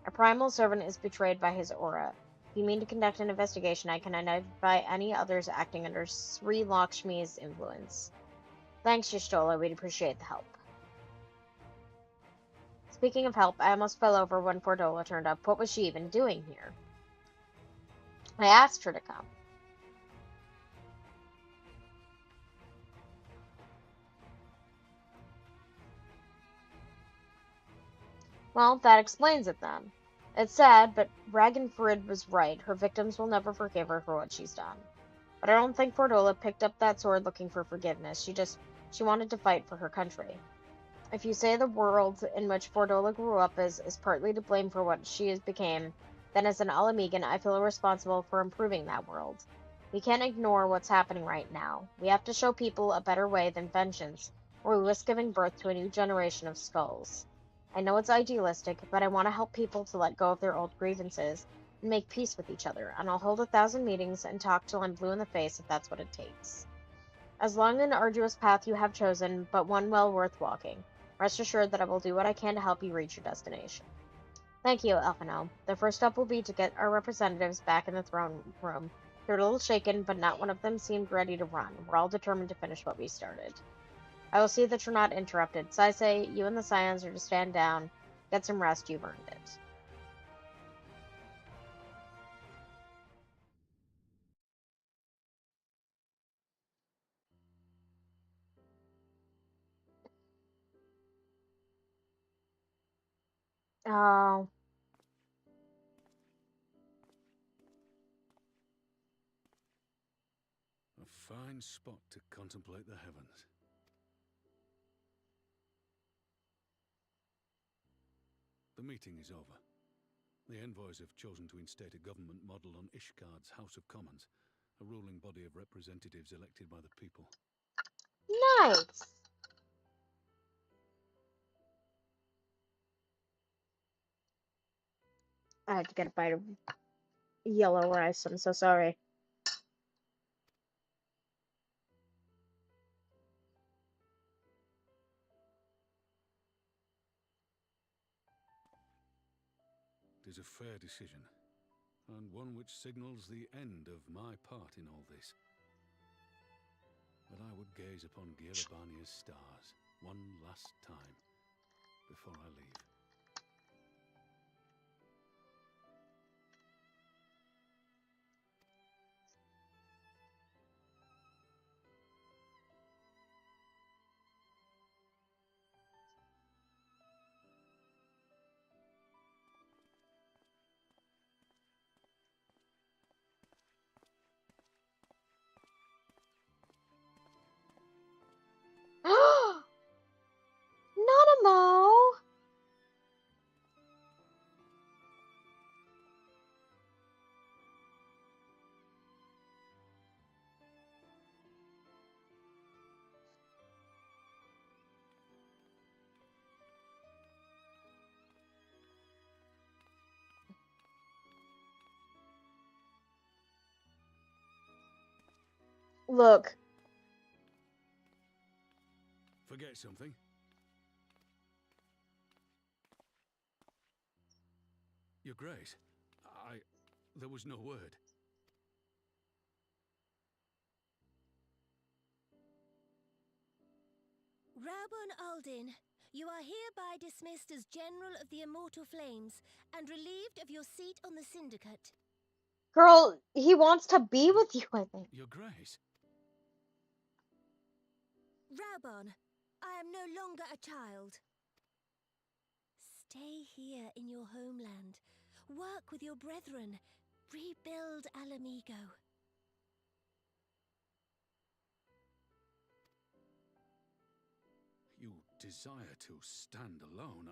A primal servant is betrayed by his aura. If you mean to conduct an investigation, I can identify any others acting under Sri Lakshmi's influence. Thanks, Y'shtola. We'd appreciate the help. Speaking of help, I almost fell over when Fordola turned up. What was she even doing here? I asked her to come. Well, that explains it then. It's sad, but Ragnfrid was right. Her victims will never forgive her for what she's done. But I don't think Fordola picked up that sword looking for forgiveness. She wanted to fight for her country. If you say the world in which Fordola grew up is partly to blame for what she became, then as an Alamegan, I feel responsible for improving that world. We can't ignore what's happening right now. We have to show people a better way than vengeance, or we risk giving birth to a new generation of skulls. I know it's idealistic, but I want to help people to let go of their old grievances and make peace with each other, and I'll hold 1,000 meetings and talk till I'm blue in the face if that's what it takes. As long an arduous path you have chosen, but one well worth walking. Rest assured that I will do what I can to help you reach your destination. Thank you, Elphino. The first step will be to get our representatives back in the throne room. They're a little shaken, but not one of them seemed ready to run. We're all determined to finish what we started. I will see that you're not interrupted. Saisei, you and the Scions are to stand down. Get some rest, you've earned it. Oh. A fine spot to contemplate the heavens. The meeting is over. The envoys have chosen to instate a government model on Ishgard's House of Commons, a ruling body of representatives elected by the people. Nice. I had to get a bite of yellow rice. I'm so sorry. It is a fair decision, and one which signals the end of my part in all this. But I would gaze upon Girabania's stars one last time before I leave. Nanamo! Look. Forget something? Your Grace, there was no word. Raubon Aldin, you are hereby dismissed as General of the Immortal Flames and relieved of your seat on the Syndicate. Girl, he wants to be with you, I think. Your Grace. Raubon, I am no longer a child. Stay here in your homeland. Work with your brethren. Rebuild Ala Mhigo. You desire to stand alone.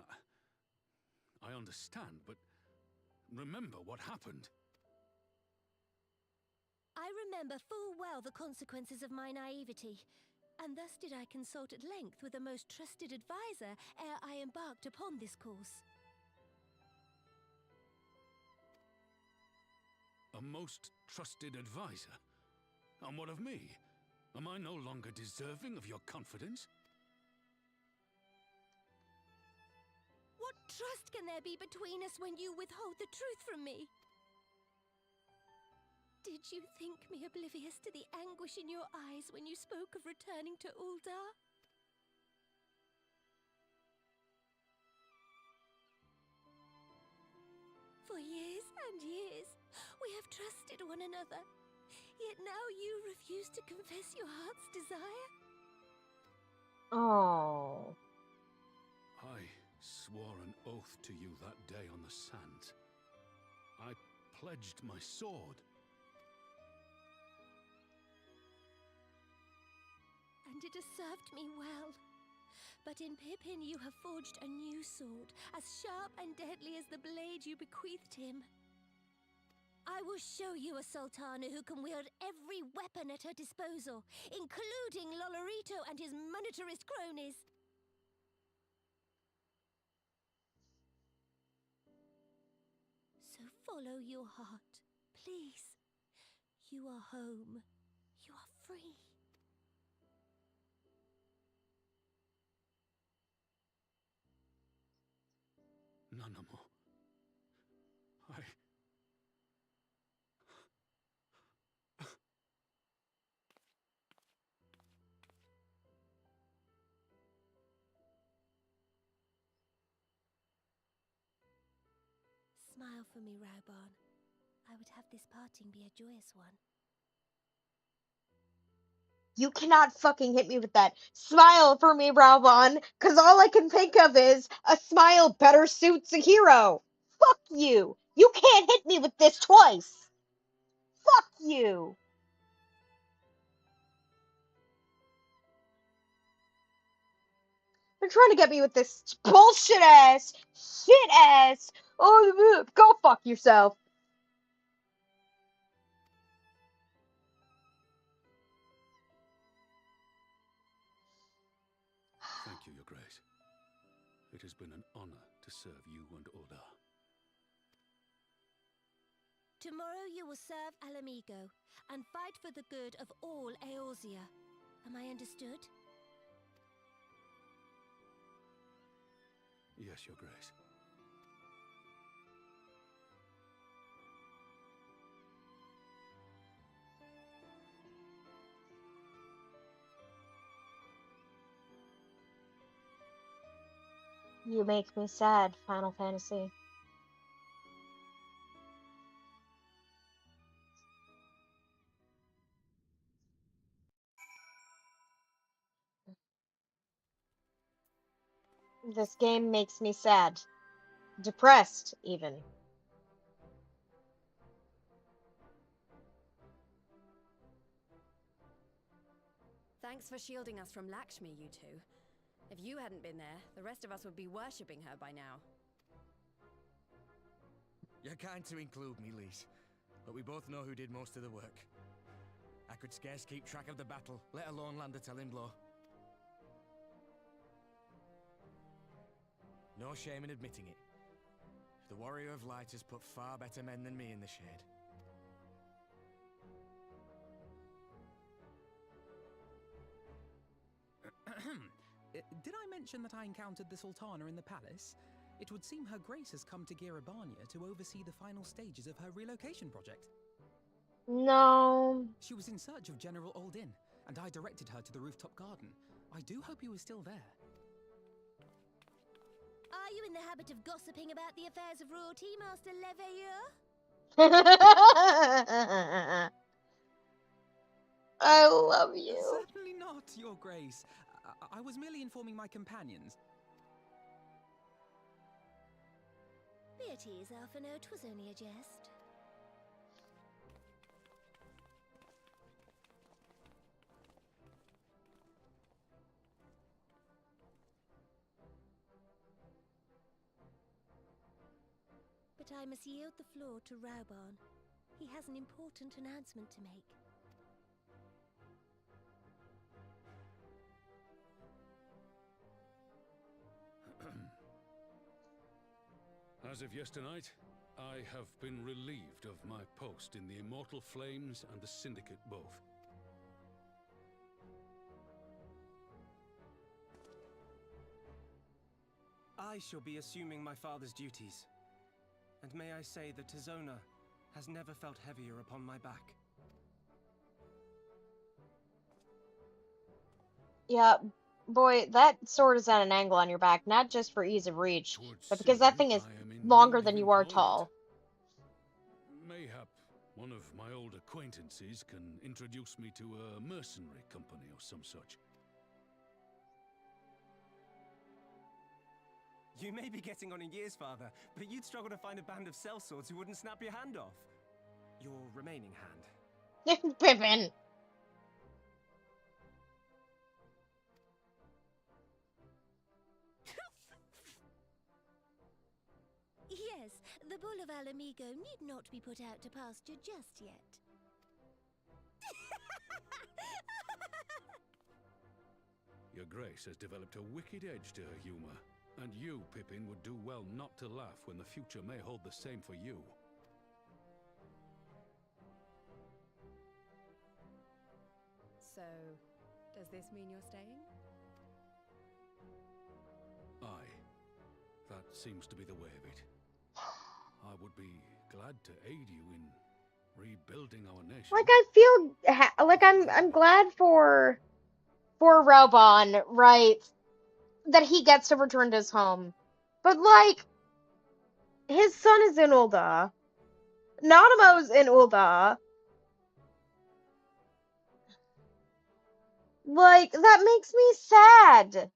I understand, but remember what happened. I remember full well the consequences of my naivety, and thus did I consult at length with a most trusted advisor ere I embarked upon this course. A most trusted advisor? And what of me? Am I no longer deserving of your confidence? What trust can there be between us when you withhold the truth from me? Did you think me oblivious to the anguish in your eyes when you spoke of returning to Ul'dah? For years and years, we have trusted one another. Yet now you refuse to confess your heart's desire? Oh. I swore an oath to you that day on the sands. I pledged my sword. And it has served me well. But in Pippin you have forged a new sword, as sharp and deadly as the blade you bequeathed him. I will show you a Sultana who can wield every weapon at her disposal, including Lolorito and his monetarist cronies. So follow your heart, please. You are home. You are free. Nanamo. Smile for me, Raubon. I would have this parting be a joyous one. You cannot fucking hit me with that. Smile for me, Raubon, because all I can think of is a smile better suits a hero. Fuck you. You can't hit me with this twice. Fuck you. They're trying to get me with this bullshit ass, shit ass. Oh, go fuck yourself. It has been an honor to serve you and Uldar. Tomorrow you will serve Alamigo and fight for the good of all Eorzea. Am I understood? Yes, Your Grace. You make me sad, Final Fantasy. This game makes me sad. Depressed, even. Thanks for shielding us from Lakshmi, you two. If you hadn't been there, the rest of us would be worshipping her by now. You're kind to include me, Lise, but we both know who did most of the work. I could scarce keep track of the battle, let alone land a telling blow. No shame in admitting it. The Warrior of Light has put far better men than me in the shade. Did I mention that I encountered the Sultana in the palace? It would seem Her Grace has come to Girabania to oversee the final stages of her relocation project. No. She was in search of General Oldin, and I directed her to the rooftop garden. I do hope he was still there. Are you in the habit of gossiping about the affairs of royalty, Master Leveilleur? I love you. Certainly not, Your Grace. I was merely informing my companions. Be at ease, Alphino. 'Twas only a jest. But I must yield the floor to Raoban. He has an important announcement to make. As of yesternight, I have been relieved of my post in the Immortal Flames and the Syndicate both. I shall be assuming my father's duties. And may I say that Tizona has never felt heavier upon my back. Yeah, boy, that sword is at an angle on your back, not just for ease of reach, but because that thing is longer than you are tall. Mayhap one of my old acquaintances can introduce me to a mercenary company or some such. You may be getting on in years, father, but you'd struggle to find a band of sellswords who wouldn't snap your hand off. Your remaining hand. Pippin. Yes, the bull of Alamigo need not be put out to pasture just yet. Your Grace has developed a wicked edge to her humor, and you, Pippin, would do well not to laugh when the future may hold the same for you. So, does this mean you're staying? Aye. That seems to be the way of it. I would be glad to aid you in rebuilding our nation. Like, I feel like I'm glad for Raoban, right? That he gets to return to his home. But like, his son is in Ul'dah. Nanumo's in Ul'dah. Like, that makes me sad.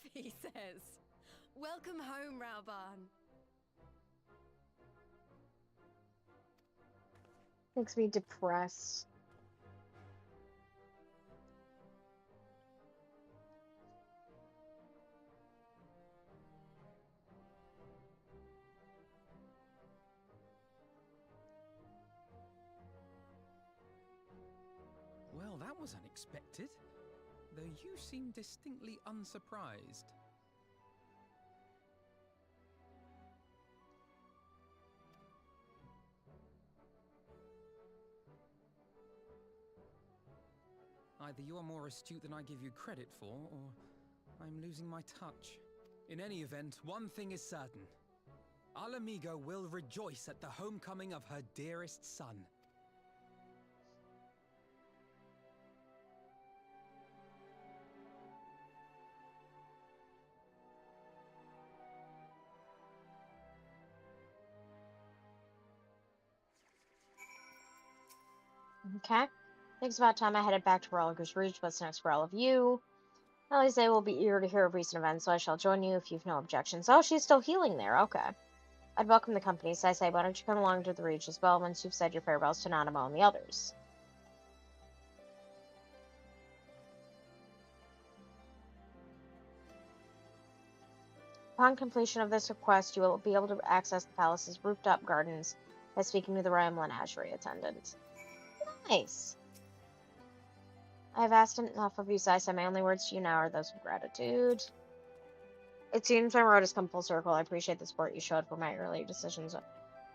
If he says. Welcome home, Raoban. Makes me depressed. Well, that was unexpected. Though you seem distinctly unsurprised. Either you are more astute than I give you credit for, or I'm losing my touch. In any event, one thing is certain. Ala Mhigo will rejoice at the homecoming of her dearest son. Okay. Thinks about time I headed back to Rollicker's Rouge. What's next for all of you? Alice will be eager to hear of recent events, so I shall join you if you've no objections. Oh, she's still healing there. Okay. I'd welcome the company, so I say, why don't you come along to the Reach as well once you've said your farewells to Nanamo and the others? Upon completion of this quest, you will be able to access the palace's rooftop gardens by speaking to the Royal Menagerie attendant. Nice. I have asked enough of you, Sai. My only words to you now are those of gratitude. It seems my road has come full circle. I appreciate the support you showed for my earlier decisions,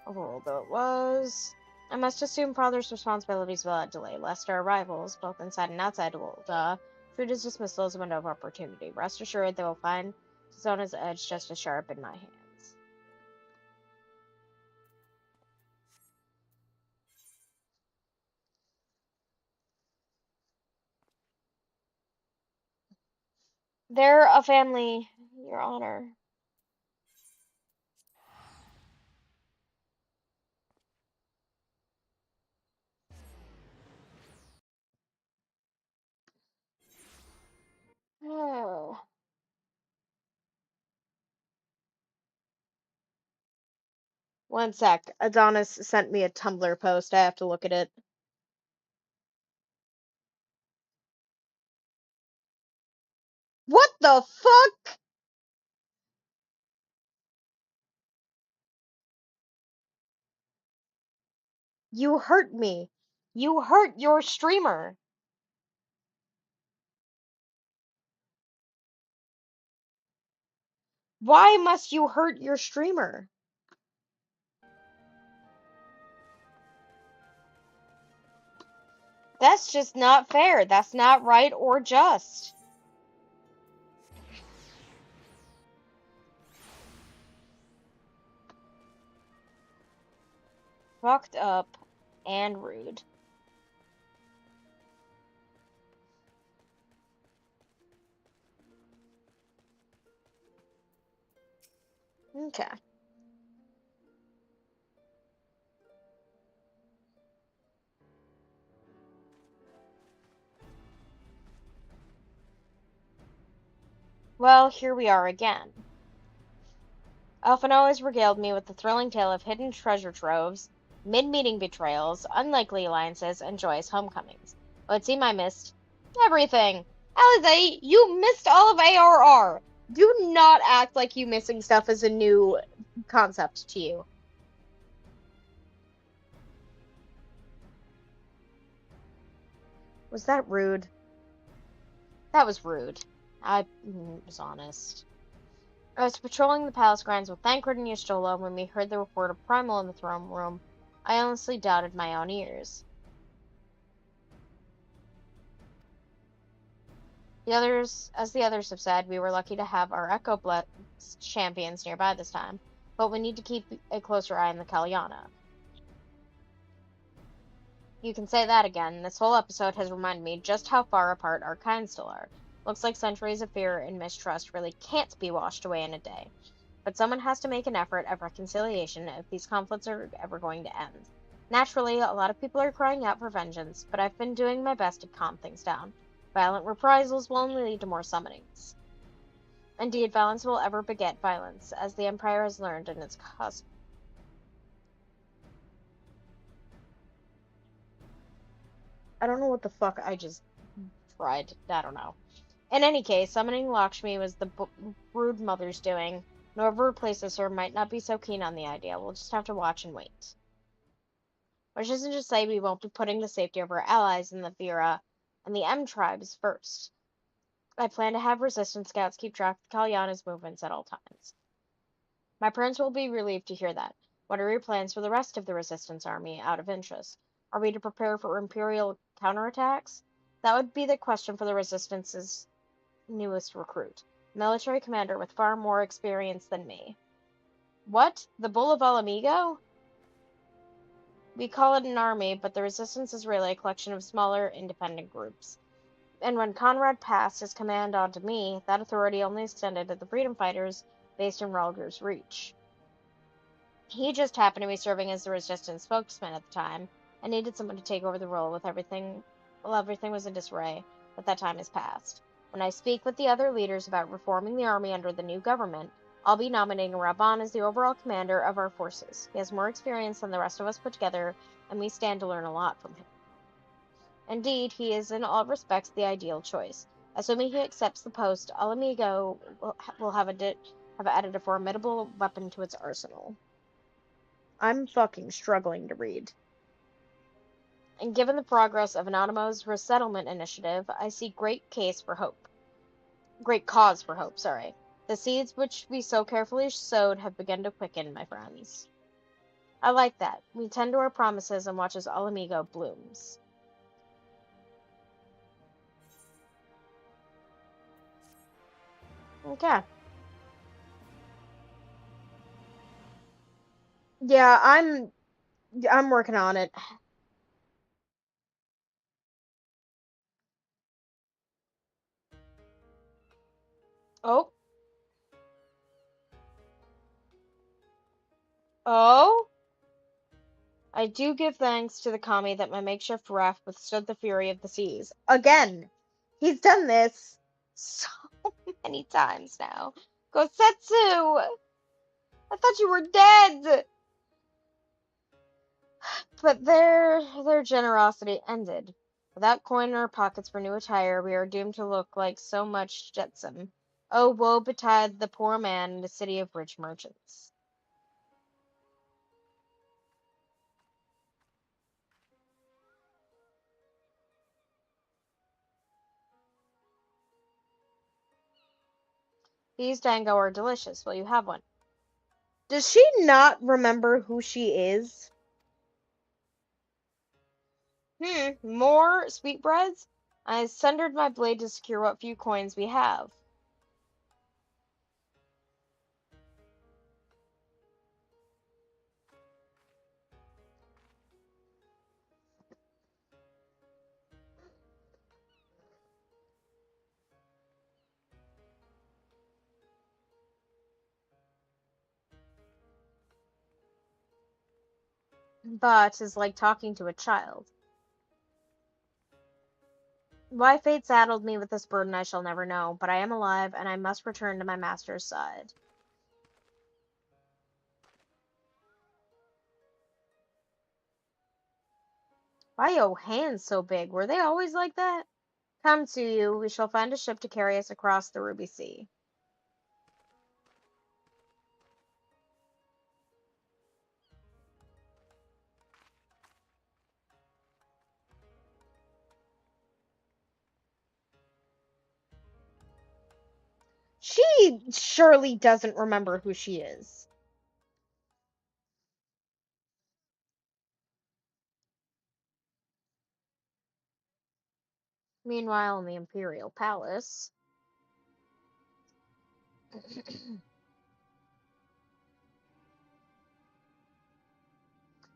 overruled though it was. I must assume father's responsibilities without delay, lest our rivals, both inside and outside, will treat his dismissal as a window of opportunity. Rest assured they will find Zona's edge just as sharp in my hands. They're a family, Your Honor. Oh. One sec. Adonis sent me a Tumblr post. I have to look at it. What the fuck? You hurt me. You hurt your streamer. Why must you hurt your streamer? That's just not fair. That's not right or just. Fucked up and rude. Okay. Well, here we are again. Alphino has regaled me with the thrilling tale of hidden treasure troves, mid-meeting betrayals, unlikely alliances, and joyous homecomings. Oh, it seemed I missed everything. Alize, you missed all of ARR. Do not act like you missing stuff is a new concept to you. Was that rude? That was rude. I was honest. I was patrolling the palace grounds with Thancred and Y'shtola when we heard the report of Primal in the throne room. I honestly doubted my own ears. As the others have said, we were lucky to have our Echo Blessed champions nearby this time, but we need to keep a closer eye on the Kalyana. You can say that again. This whole episode has reminded me just how far apart our kind still are. Looks like centuries of fear and mistrust really can't be washed away in a day. But someone has to make an effort at reconciliation if these conflicts are ever going to end. Naturally, a lot of people are crying out for vengeance, but I've been doing my best to calm things down. Violent reprisals will only lead to more summonings. Indeed, violence will ever beget violence, as the Empire has learned in its cusp. I don't know what the fuck I just tried. I don't know. In any case, summoning Lakshmi was the brood mother's doing. Whoever replaces her might not be so keen on the idea. We'll just have to watch and wait. Which isn't to say we won't be putting the safety of our allies in the Vera and the M tribes first. I plan to have resistance scouts keep track of Kalyana's movements at all times. My parents will be relieved to hear that. What are your plans for the rest of the resistance army, out of interest? Are we to prepare for Imperial counterattacks? That would be the question for the resistance's newest recruit, a military commander with far more experience than me. What? The Bull of Alamigo? We call it an army, but the resistance is really a collection of smaller, independent groups. And when Conrad passed his command on to me, that authority only extended to the freedom fighters based in Ralger's Reach. He just happened to be serving as the resistance spokesman at the time, and needed someone to take over the role with everything was in disarray, but that time has passed. When I speak with the other leaders about reforming the army under the new government, I'll be nominating Raban as the overall commander of our forces. He has more experience than the rest of us put together, and we stand to learn a lot from him. Indeed, he is in all respects the ideal choice. Assuming he accepts the post, Alamigo will have added a formidable weapon to its arsenal. I'm fucking struggling to read. And given the progress of Anonymous' resettlement initiative, I see great cause for hope, sorry. The seeds which we so carefully sowed have begun to quicken, my friends. I like that. We tend to our promises and watch as Alamigo blooms. Okay. Yeah, I'm working on it. Oh. Oh? I do give thanks to the kami that my makeshift raft withstood the fury of the seas. Again! He's done this so many times now. Gosetsu! I thought you were dead! But their generosity ended. Without coin in our pockets for new attire, we are doomed to look like so much jetsam. Oh, woe betide the poor man in a city of rich merchants. These dango are delicious. Will you have one? Does she not remember who she is? More sweetbreads? I sundered my blade to secure what few coins we have. But is like talking to a child. Why fate saddled me with this burden I shall never know, but I am alive, and I must return to my master's side. Why are your hands so big? Were they always like that? Come to you, we shall find a ship to carry us across the Ruby Sea. She surely doesn't remember who she is. Meanwhile, in the Imperial Palace...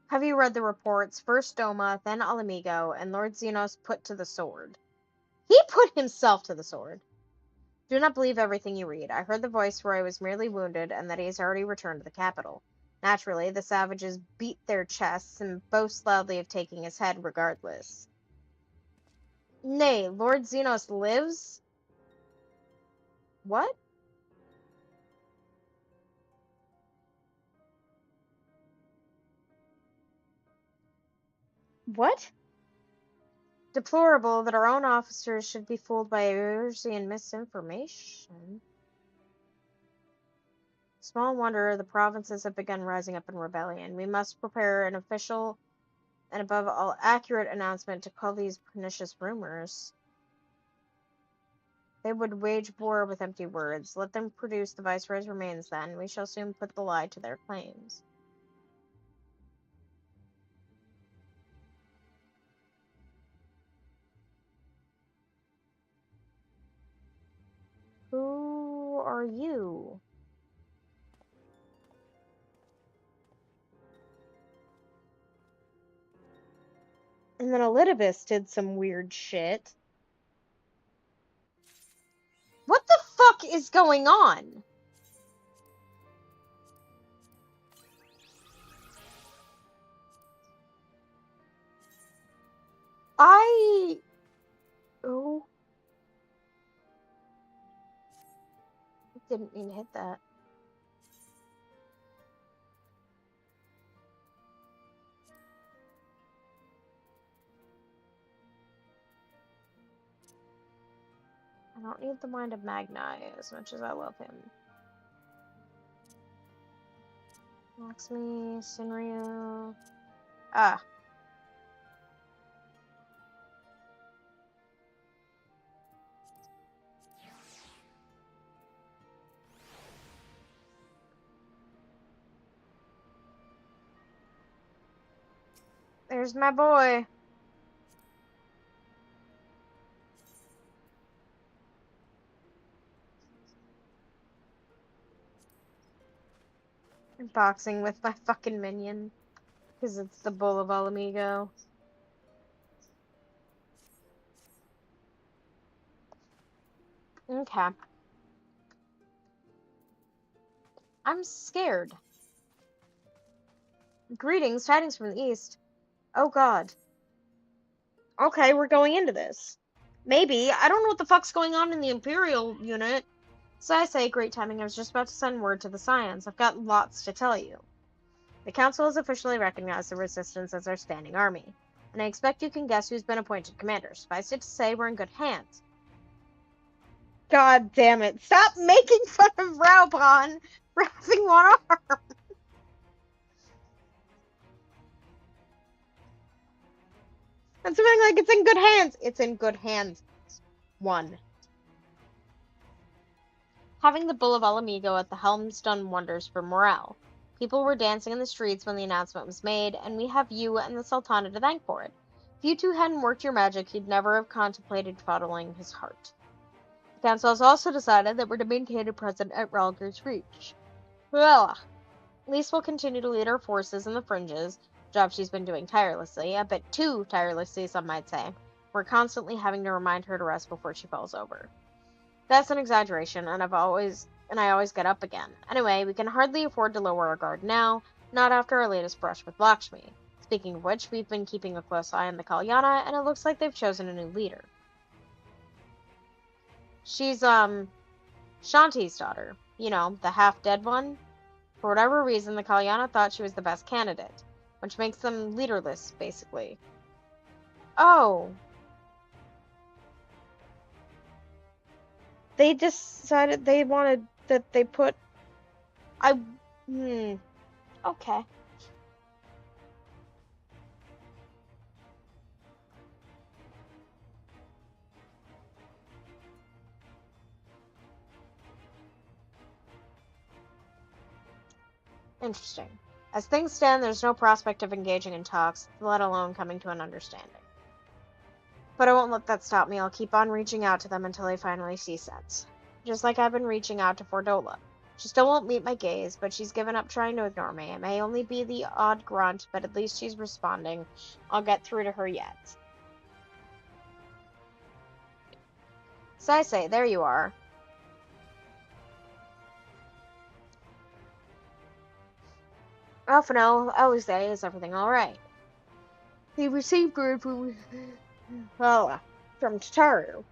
Have you read the reports? First Doma, then Alamigo, and Lord Xenos put to the sword. He put himself to the sword. Do not believe everything you read. I heard the voice where I was merely wounded, and that he has already returned to the capital. Naturally, the savages beat their chests and boast loudly of taking his head regardless. Nay, Lord Xenos lives? What? What? Deplorable that our own officers should be fooled by heresy and misinformation. Small wonder the provinces have begun rising up in rebellion. We must prepare an official and above all accurate announcement to quell these pernicious rumors. They would wage war with empty words. Let them produce the Viceroy's remains then. We shall soon put the lie to their claims. Who are you? And then Elidibus did some weird shit. What the fuck is going on? Oh. Didn't mean to hit that. I don't need the mind of Magni as much as I love him. Lakshmi, Sinryu. Ah. There's my boy. I'm boxing with my fucking minion. Because it's the Bull of Ala Mhigo. Okay. I'm scared. Greetings, tidings from the east. Oh god. Okay, we're going into this. Maybe. I don't know what the fuck's going on in the Imperial unit. So I say, great timing, I was just about to send word to the Scions. I've got lots to tell you. The Council has officially recognized the Resistance as our standing army, and I expect you can guess who's been appointed commander. Suffice it to say, we're in good hands. God damn it. Stop making fun of Raubahn for having one arm! And something like, it's in good hands. It's in good hands. One. Having the Bull of Ala Mhigo at the helm's done wonders for morale. People were dancing in the streets when the announcement was made, and we have you and the Sultana to thank for it. If you two hadn't worked your magic, you'd never have contemplated foddling his heart. The Council has also decided that we're to maintain a presence at Rhalgr's Reach. Well, Lise will continue to lead our forces in the fringes, a job she's been doing tirelessly, a bit too tirelessly, some might say. We're constantly having to remind her to rest before she falls over. That's an exaggeration, and I always get up again. Anyway, we can hardly afford to lower our guard now, not after our latest brush with Lakshmi. Speaking of which, we've been keeping a close eye on the Kalyana, and it looks like they've chosen a new leader. She's, Shanti's daughter. You know, the half-dead one. For whatever reason, the Kalyana thought she was the best candidate, which makes them leaderless, basically. Oh. They decided they wanted that they put... Okay. Interesting. As things stand, there's no prospect of engaging in talks, let alone coming to an understanding. But I won't let that stop me. I'll keep on reaching out to them until I finally see sense. Just like I've been reaching out to Fordola. She still won't meet my gaze, but she's given up trying to ignore me. It may only be the odd grunt, but at least she's responding. I'll get through to her yet. So I say, there you are. Alphino, Alisaie, is everything alright? He received word from Tataru.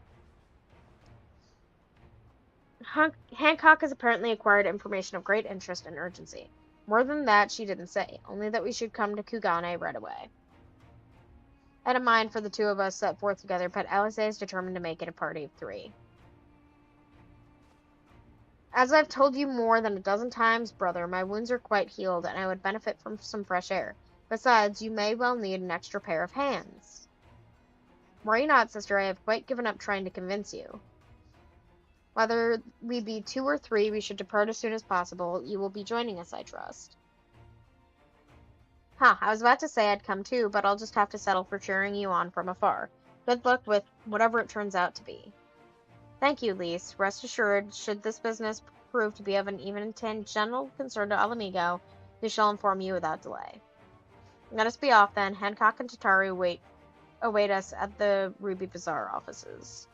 Hancock has apparently acquired information of great interest and urgency. More than that, she didn't say, only that we should come to Kugane right away. I had a mind for the two of us set forth together, but Alice is determined to make it a party of 3. As I've told you more than a dozen times, brother, my wounds are quite healed, and I would benefit from some fresh air. Besides, you may well need an extra pair of hands. Worry not, sister, I have quite given up trying to convince you. Whether we be 2 or 3, we should depart as soon as possible. You will be joining us, I trust. I was about to say I'd come too, but I'll just have to settle for cheering you on from afar. Good luck with whatever it turns out to be. Thank you, Lise. Rest assured, should this business prove to be of an even tangential concern to Ala Mhigo, we shall inform you without delay. Let us be off then. Hancock and Tataru await us at the Ruby Bazaar offices.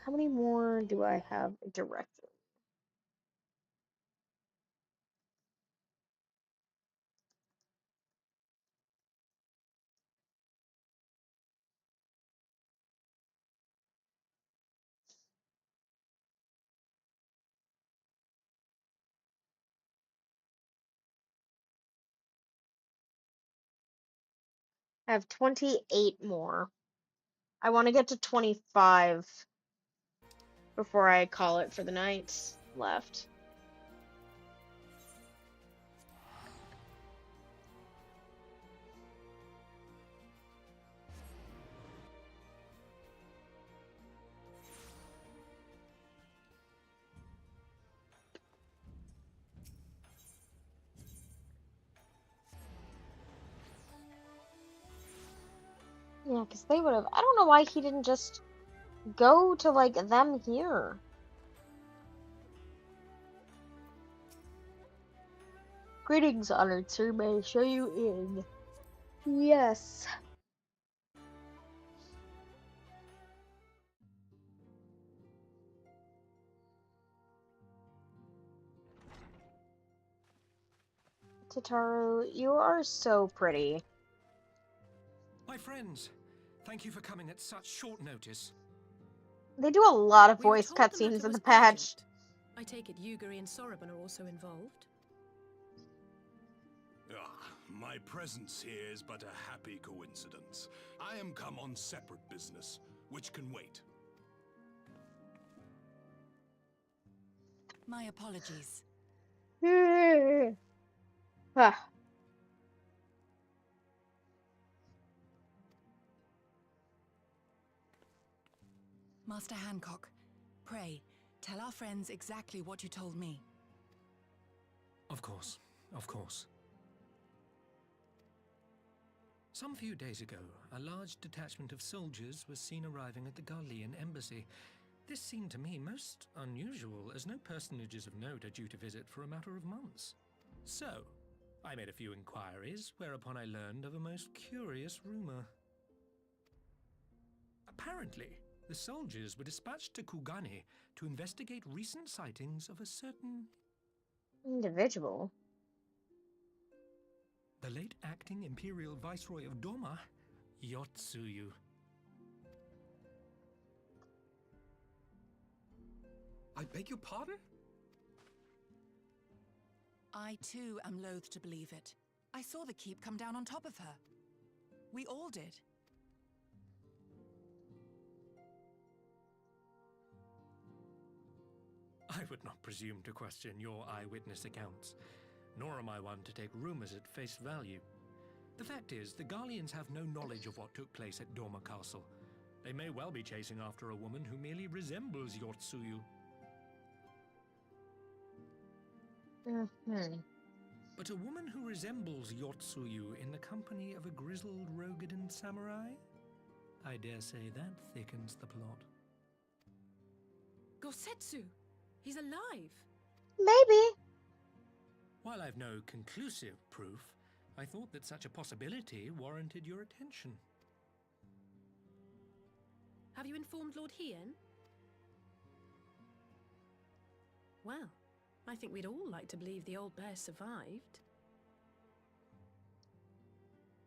How many more do I have directed? I have 28 more. I want to get to 25 before I call it for the night left. Yeah, because they would have. I don't know why he didn't just go to, like, them here. Greetings, honored sir. May I show you in? Yes. Tataru, you are so pretty. My friends, thank you for coming at such short notice. They do a lot of We were voice told the cutscenes matter in was the patch. urgent. I take it Yugiri and Soroban are also involved? My presence here is but a happy coincidence. I am come on separate business, which can wait. My apologies. Master Hancock, pray, tell our friends exactly what you told me. Of course, of course. Some few days ago, a large detachment of soldiers was seen arriving at the Garlean embassy. This seemed to me most unusual, as no personages of note are due to visit for a matter of months. So, I made a few inquiries, whereupon I learned of a most curious rumor. Apparently, the soldiers were dispatched to Kugane to investigate recent sightings of a certain individual. The late acting Imperial Viceroy of Doma, Yotsuyu. I beg your pardon? I too am loath to believe it. I saw the keep come down on top of her. We all did. I would not presume to question your eyewitness accounts, nor am I one to take rumors at face value. The fact is, the Garleans have no knowledge of what took place at Doma Castle. They may well be chasing after a woman who merely resembles Yotsuyu. But a woman who resembles Yotsuyu in the company of a grizzled Rogadan samurai? I dare say that thickens the plot. Gosetsu! He's alive! Maybe. While I've no conclusive proof, I thought that such a possibility warranted your attention. Have you informed Lord Hien? Well, I think we'd all like to believe the old bear survived.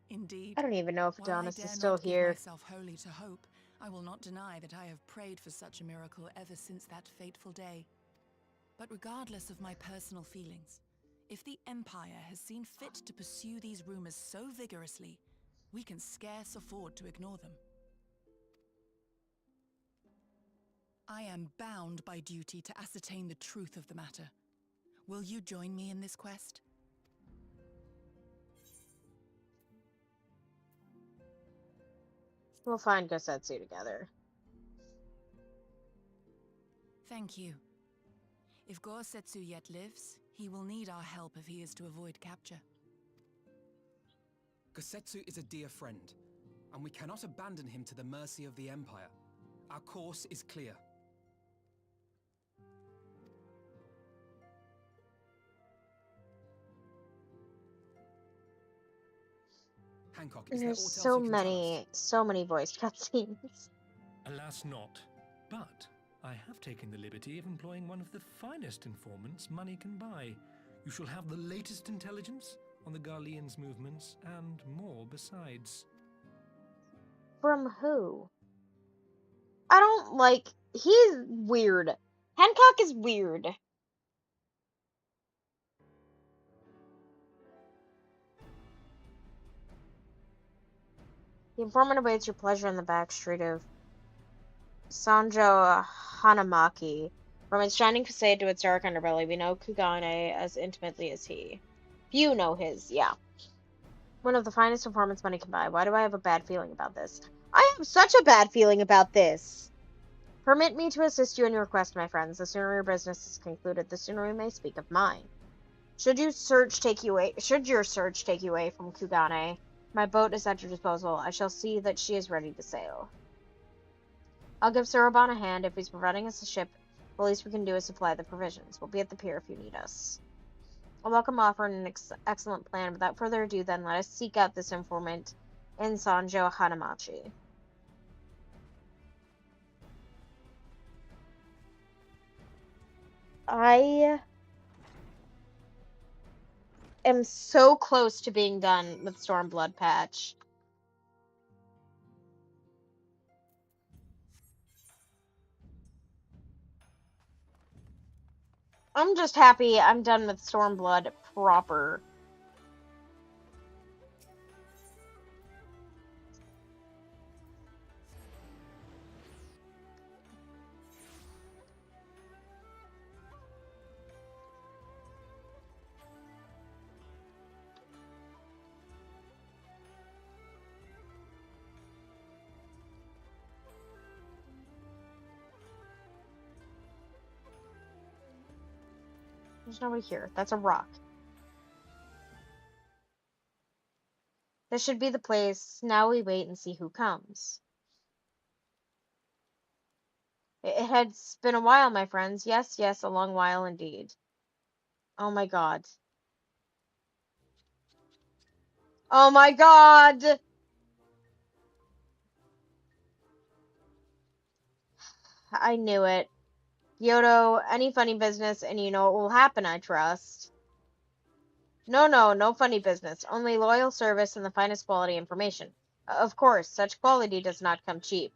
Indeed. I don't even know if While I Adonis dare is still not give here. myself wholly to hope, I will not deny that I have prayed for such a miracle ever since that fateful day. But regardless of my personal feelings, if the Empire has seen fit to pursue these rumors so vigorously, we can scarce afford to ignore them. I am bound by duty to ascertain the truth of the matter. Will you join me in this quest? We'll find Gosetsu together. Thank you. If Gosetsu yet lives, he will need our help if he is to avoid capture. Gosetsu is a dear friend, and we cannot abandon him to the mercy of the Empire. Our course is clear. Hancock, is there aught There's else so you can tell us? so many voice cutscenes. Alas not. But I have taken the liberty of employing one of the finest informants money can buy. You shall have the latest intelligence on the Garleans' movements, and more besides. From who? I don't like... He's weird. Hancock is weird. The informant awaits your pleasure in the back street of Sanjo Hanamaki. From its shining facade to its dark underbelly, we know Kugane as intimately as he. Few know his, yeah. One of the finest informants money can buy. Why do I have a bad feeling about this? I have such a bad feeling about this! Permit me to assist you in your quest, my friends. The sooner your business is concluded, the sooner we may speak of mine. Should your search take you away from Kugane, my boat is at your disposal. I shall see that she is ready to sail. I'll give Soroban a hand. If he's providing us a ship, the least we can do is supply the provisions. We'll be at the pier if you need us. A welcome offer and an excellent plan. Without further ado, then, let us seek out this informant in Sanjo Hanamachi. I am so close to being done with Stormblood patch. I'm just happy I'm done with Stormblood proper. There's nobody here. That's a rock. This should be the place. Now we wait and see who comes. It has been a while, my friends. Yes, yes, a long while indeed. Oh my god. Oh my god! I knew it. Yodo, any funny business, and you know what will happen, I trust. No, no, no funny business. Only loyal service and the finest quality information. Of course, such quality does not come cheap.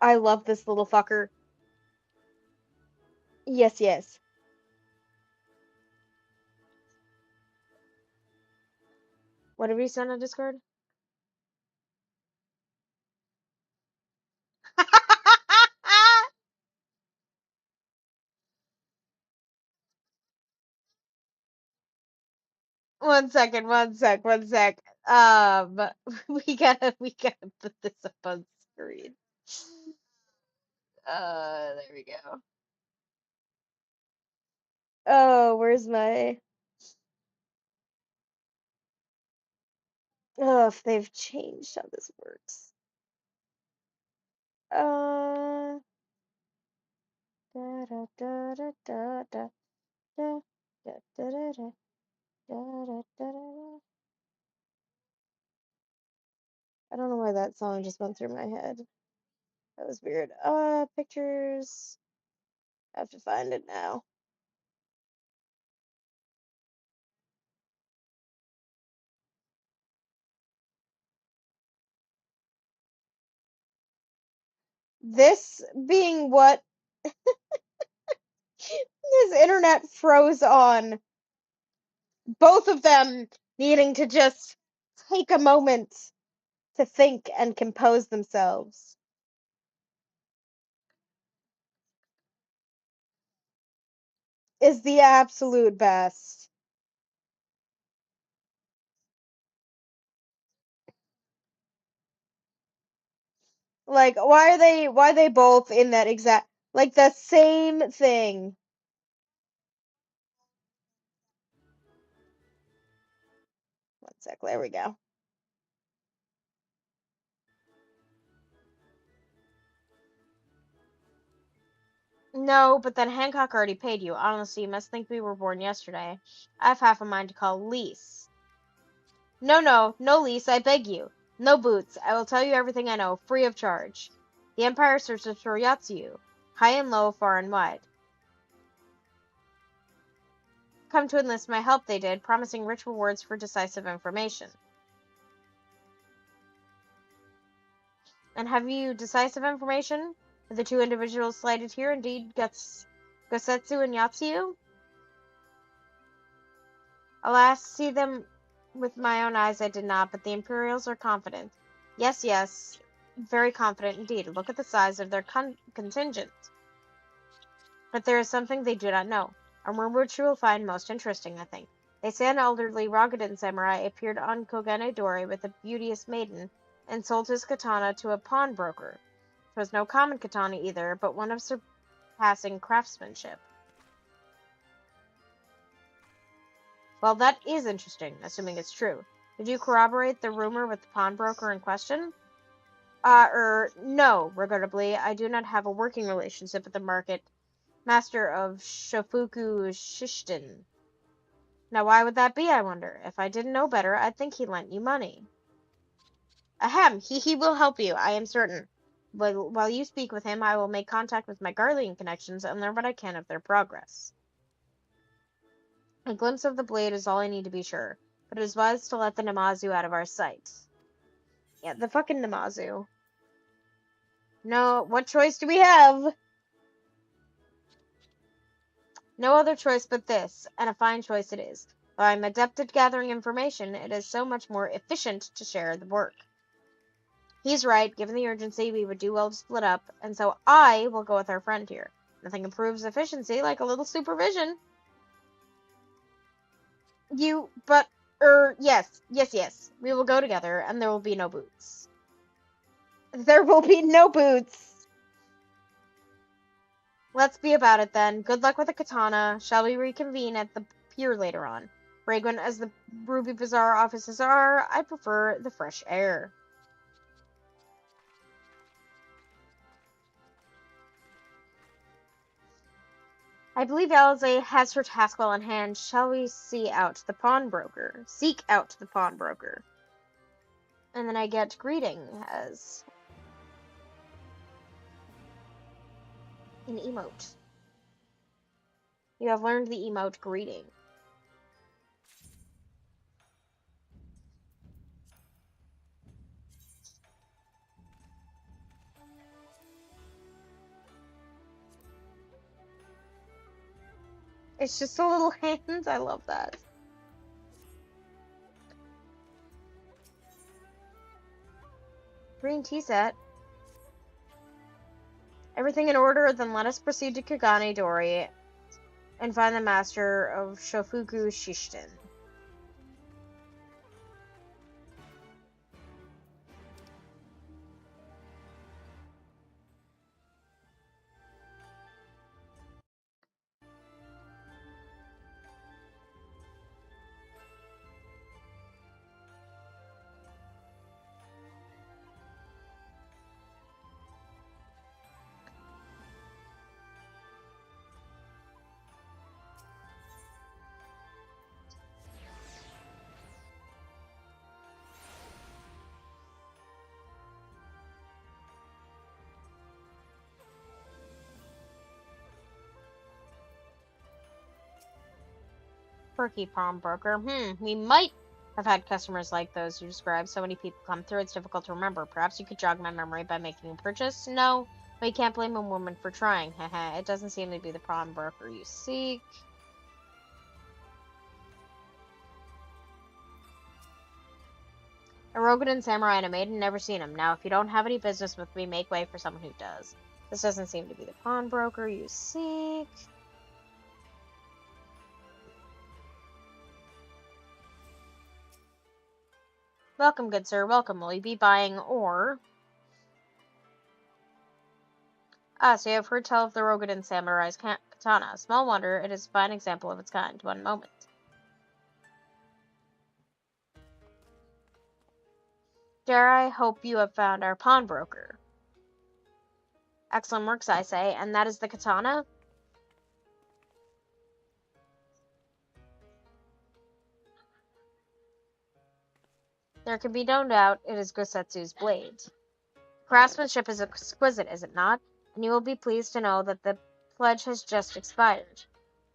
I love this little fucker. Yes, yes. What have you sent on Discord? One second, one sec. We gotta put this up on screen. There we go. Oh, where's my... Oh, if they've changed how this works. Da da da da da da da da da da da da da da da. I don't know why that song just went through my head. That was weird. Pictures. I have to find it now. This being what his internet froze on. Both of them needing to just take a moment to think and compose themselves. Is the absolute best. Like, why are they both in that exact, like, the same thing? One sec, there we go. No, but then Hancock already paid you. Honestly, you must think we were born yesterday. I've half a mind to call Lise. No, Lise, I beg you. No boots. I will tell you everything I know, free of charge. The Empire searches for Yatsuyu, high and low, far and wide. Come to enlist my help, they did, promising rich rewards for decisive information. And have you decisive information? Are the two individuals slighted here indeed Gosetsu and Yatsuyu? Alas, see them with my own eyes I did not, but the Imperials are confident. Yes, very confident indeed. Look at the size of their contingent. But there is something they do not know, a rumor which you will find most interesting, I think. They say an elderly Rogadin samurai appeared on Kogane Dori with a beauteous maiden, and sold his katana to a pawnbroker. It was no common katana either, but one of surpassing craftsmanship. Well, that is interesting, assuming it's true. Did you corroborate the rumor with the pawnbroker in question? No, regrettably, I do not have a working relationship with the market master of Shofuku Shishiten. Now, why would that be, I wonder? If I didn't know better, I'd think he lent you money. Ahem, he will help you, I am certain. While you speak with him, I will make contact with my Garlean connections and learn what I can of their progress. A glimpse of the blade is all I need to be sure, but it is wise to let the Namazu out of our sight. Yeah, the fucking Namazu. No, what choice do we have? No other choice but this, and a fine choice it is. Though I'm adept at gathering information, it is so much more efficient to share the work. He's right, given the urgency, we would do well to split up, and so I will go with our friend here. Nothing improves efficiency like a little supervision. Yes. We will go together, and there will be no boots. There will be no boots! Let's be about it then. Good luck with the katana. Shall we reconvene at the pier later on? Fragrant as the Ruby Bazaar offices are, I prefer the fresh air. I believe Alize has her task well in hand. Shall we seek out the pawnbroker? And then I get greeting as an emote. You have learned the emote greeting. It's just a little hand. I love that. Green tea set. Everything in order, then let us proceed to Kogane Dori and find the master of Shofuku Shishiten. Quirky pawnbroker. We might have had customers like those you described. So many people come through, it's difficult to remember. Perhaps you could jog my memory by making a purchase? No, But you can't blame a woman for trying, haha. It doesn't seem to be the pawnbroker you seek. A Rogadin samurai and a maiden, never seen him. Now, if you don't have any business with me, make way for someone who does. This doesn't seem to be the pawnbroker you seek. Welcome, good sir, welcome. Will you be buying or... Ah, so you have heard tell of the Rogadin Samurai's katana. Small wonder, it is a fine example of its kind. One moment. Dare I hope you have found our pawnbroker. Excellent works, I say, and that is the katana? There can be no doubt it is Gosetsu's blade. Craftsmanship is exquisite, is it not? And you will be pleased to know that the pledge has just expired.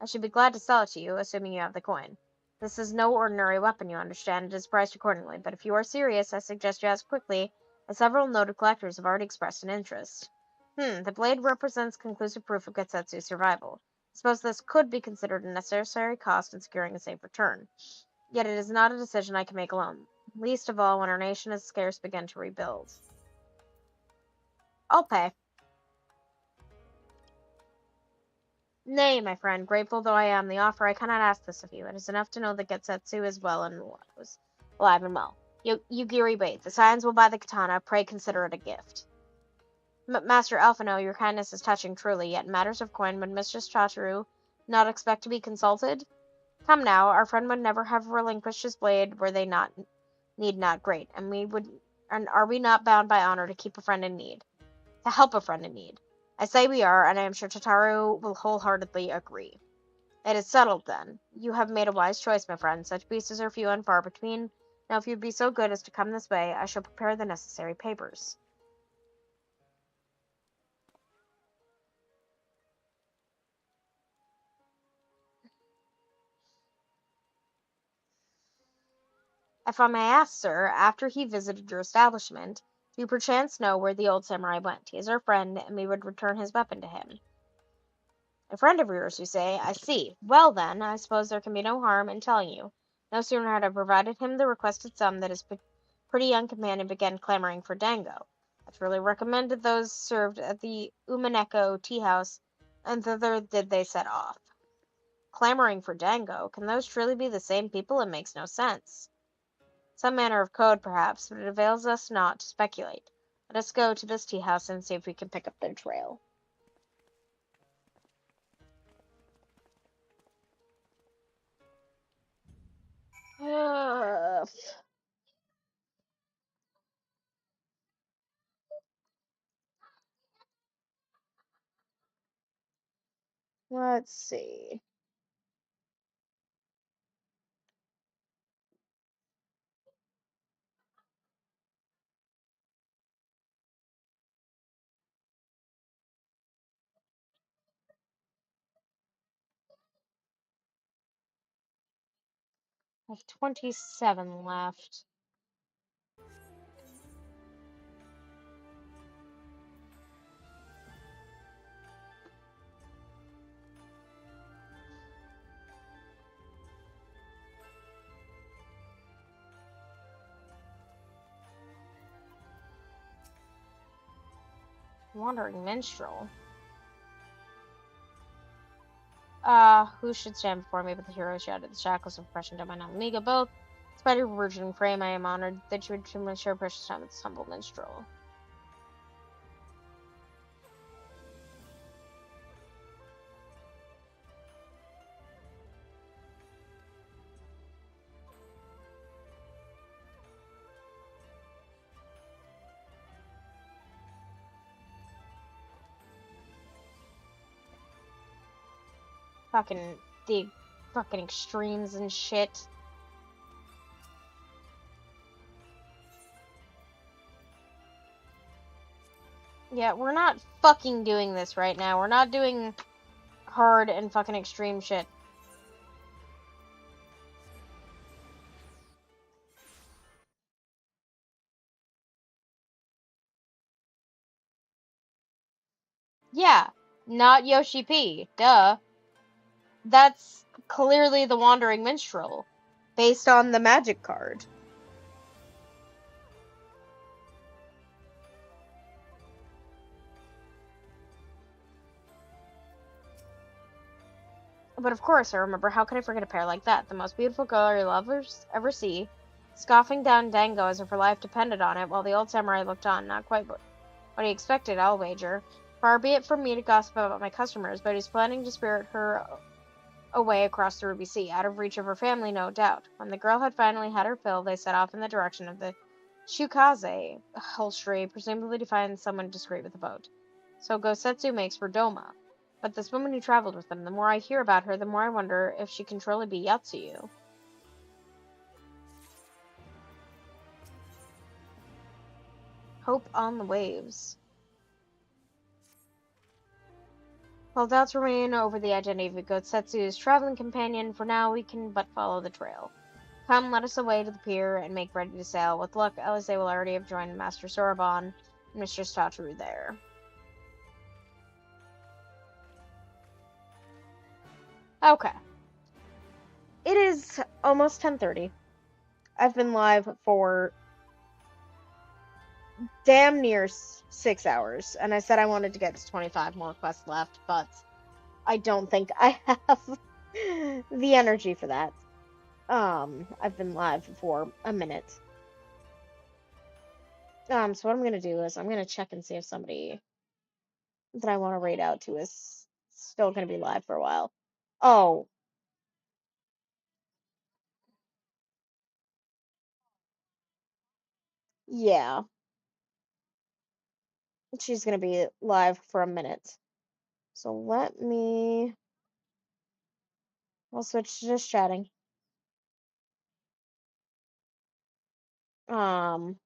I should be glad to sell it to you, assuming you have the coin. This is no ordinary weapon, you understand. It is priced accordingly, but if you are serious, I suggest you ask quickly, as several noted collectors have already expressed an interest. The blade represents conclusive proof of Gosetsu's survival. I suppose this could be considered a necessary cost in securing a safe return. Yet it is not a decision I can make alone, least of all when our nation has scarce begun to rebuild. I'll pay. Nay, my friend, grateful though I am the offer, I cannot ask this of you. It is enough to know that Getsetsu is alive and well. Yugiri, wait. The Scions will buy the katana. Pray consider it a gift. Master Alphino, your kindness is touching truly, yet in matters of coin would Mistress Chataru not expect to be consulted? Come now, our friend would never have relinquished his blade were they need not great, and are we not bound by honor to keep a friend in need? To help a friend in need. I say we are, and I am sure Chataru will wholeheartedly agree. It is settled, then. You have made a wise choice, my friend. Such beasts are few and far between. Now, if you'd be so good as to come this way, I shall prepare the necessary papers. If I may ask, sir, after he visited your establishment, do you perchance know where the old samurai went? He is our friend, and we would return his weapon to him. A friend of yours, you say? I see. Well, then, I suppose there can be no harm in telling you. No sooner had I provided him the requested sum that his pretty young companion began clamoring for dango. I truly recommended those served at the Umaneko tea house, and thither did they set off. Clamoring for dango? Can those truly be the same people? It makes no sense. Some manner of code, perhaps, but it avails us not to speculate. Let us go to this tea house and see if we can pick up their trail. Let's see. I have 27 left. Wandering minstrel. Who should stand before me but the hero shouted? The shackles of oppression down my Amiga both. Despite your virgin frame, I am honored that you would too much share precious time with this humble minstrel. The fucking extremes and shit. Yeah, we're not fucking doing this right now. We're not doing hard and fucking extreme shit. Yeah, not Yoshi P. Duh. That's clearly the Wandering Minstrel, based on the magic card. But of course, I remember, how could I forget a pair like that? The most beautiful girl your lovers ever see, scoffing down Dango as if her life depended on it, while the old samurai looked on, not quite what he expected, I'll wager. Far be it from me to gossip about my customers, but he's planning to spirit her away across the Ruby Sea, out of reach of her family, no doubt. When the girl had finally had her fill, they set off in the direction of the Shukaze hostelry, presumably to find someone discreet with a boat. So Gosetsu makes for Doma. But this woman who traveled with them, the more I hear about her, the more I wonder if she can truly be Yatsuyu. Hope on the waves. While doubts remain over the identity of Gosetsu's traveling companion, for now we can but follow the trail. Come, let us away to the pier and make ready to sail. With luck, Alice will already have joined Master Soroban and Mistress Tataru there. Okay. It is almost 10:30. I've been live for damn near 6 hours, and I said I wanted to get to 25 more quests left, but I don't think I have the energy for that. I've been live for a minute. So what I'm gonna do is I'm gonna check and see if somebody that I want to raid out to is still gonna be live for a while. Oh. Yeah. She's gonna be live for a minute. So let me... I'll switch to just chatting. Um...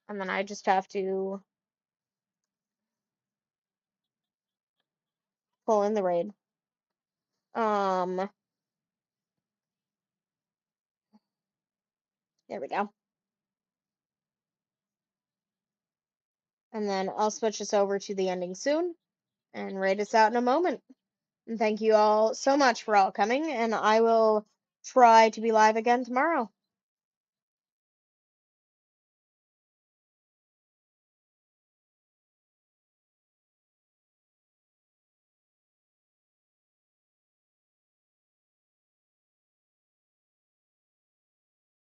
And then I just have to pull in the raid. There we go. And then I'll switch this over to the ending soon and raid us out in a moment. And thank you all so much for all coming, and I will try to be live again tomorrow.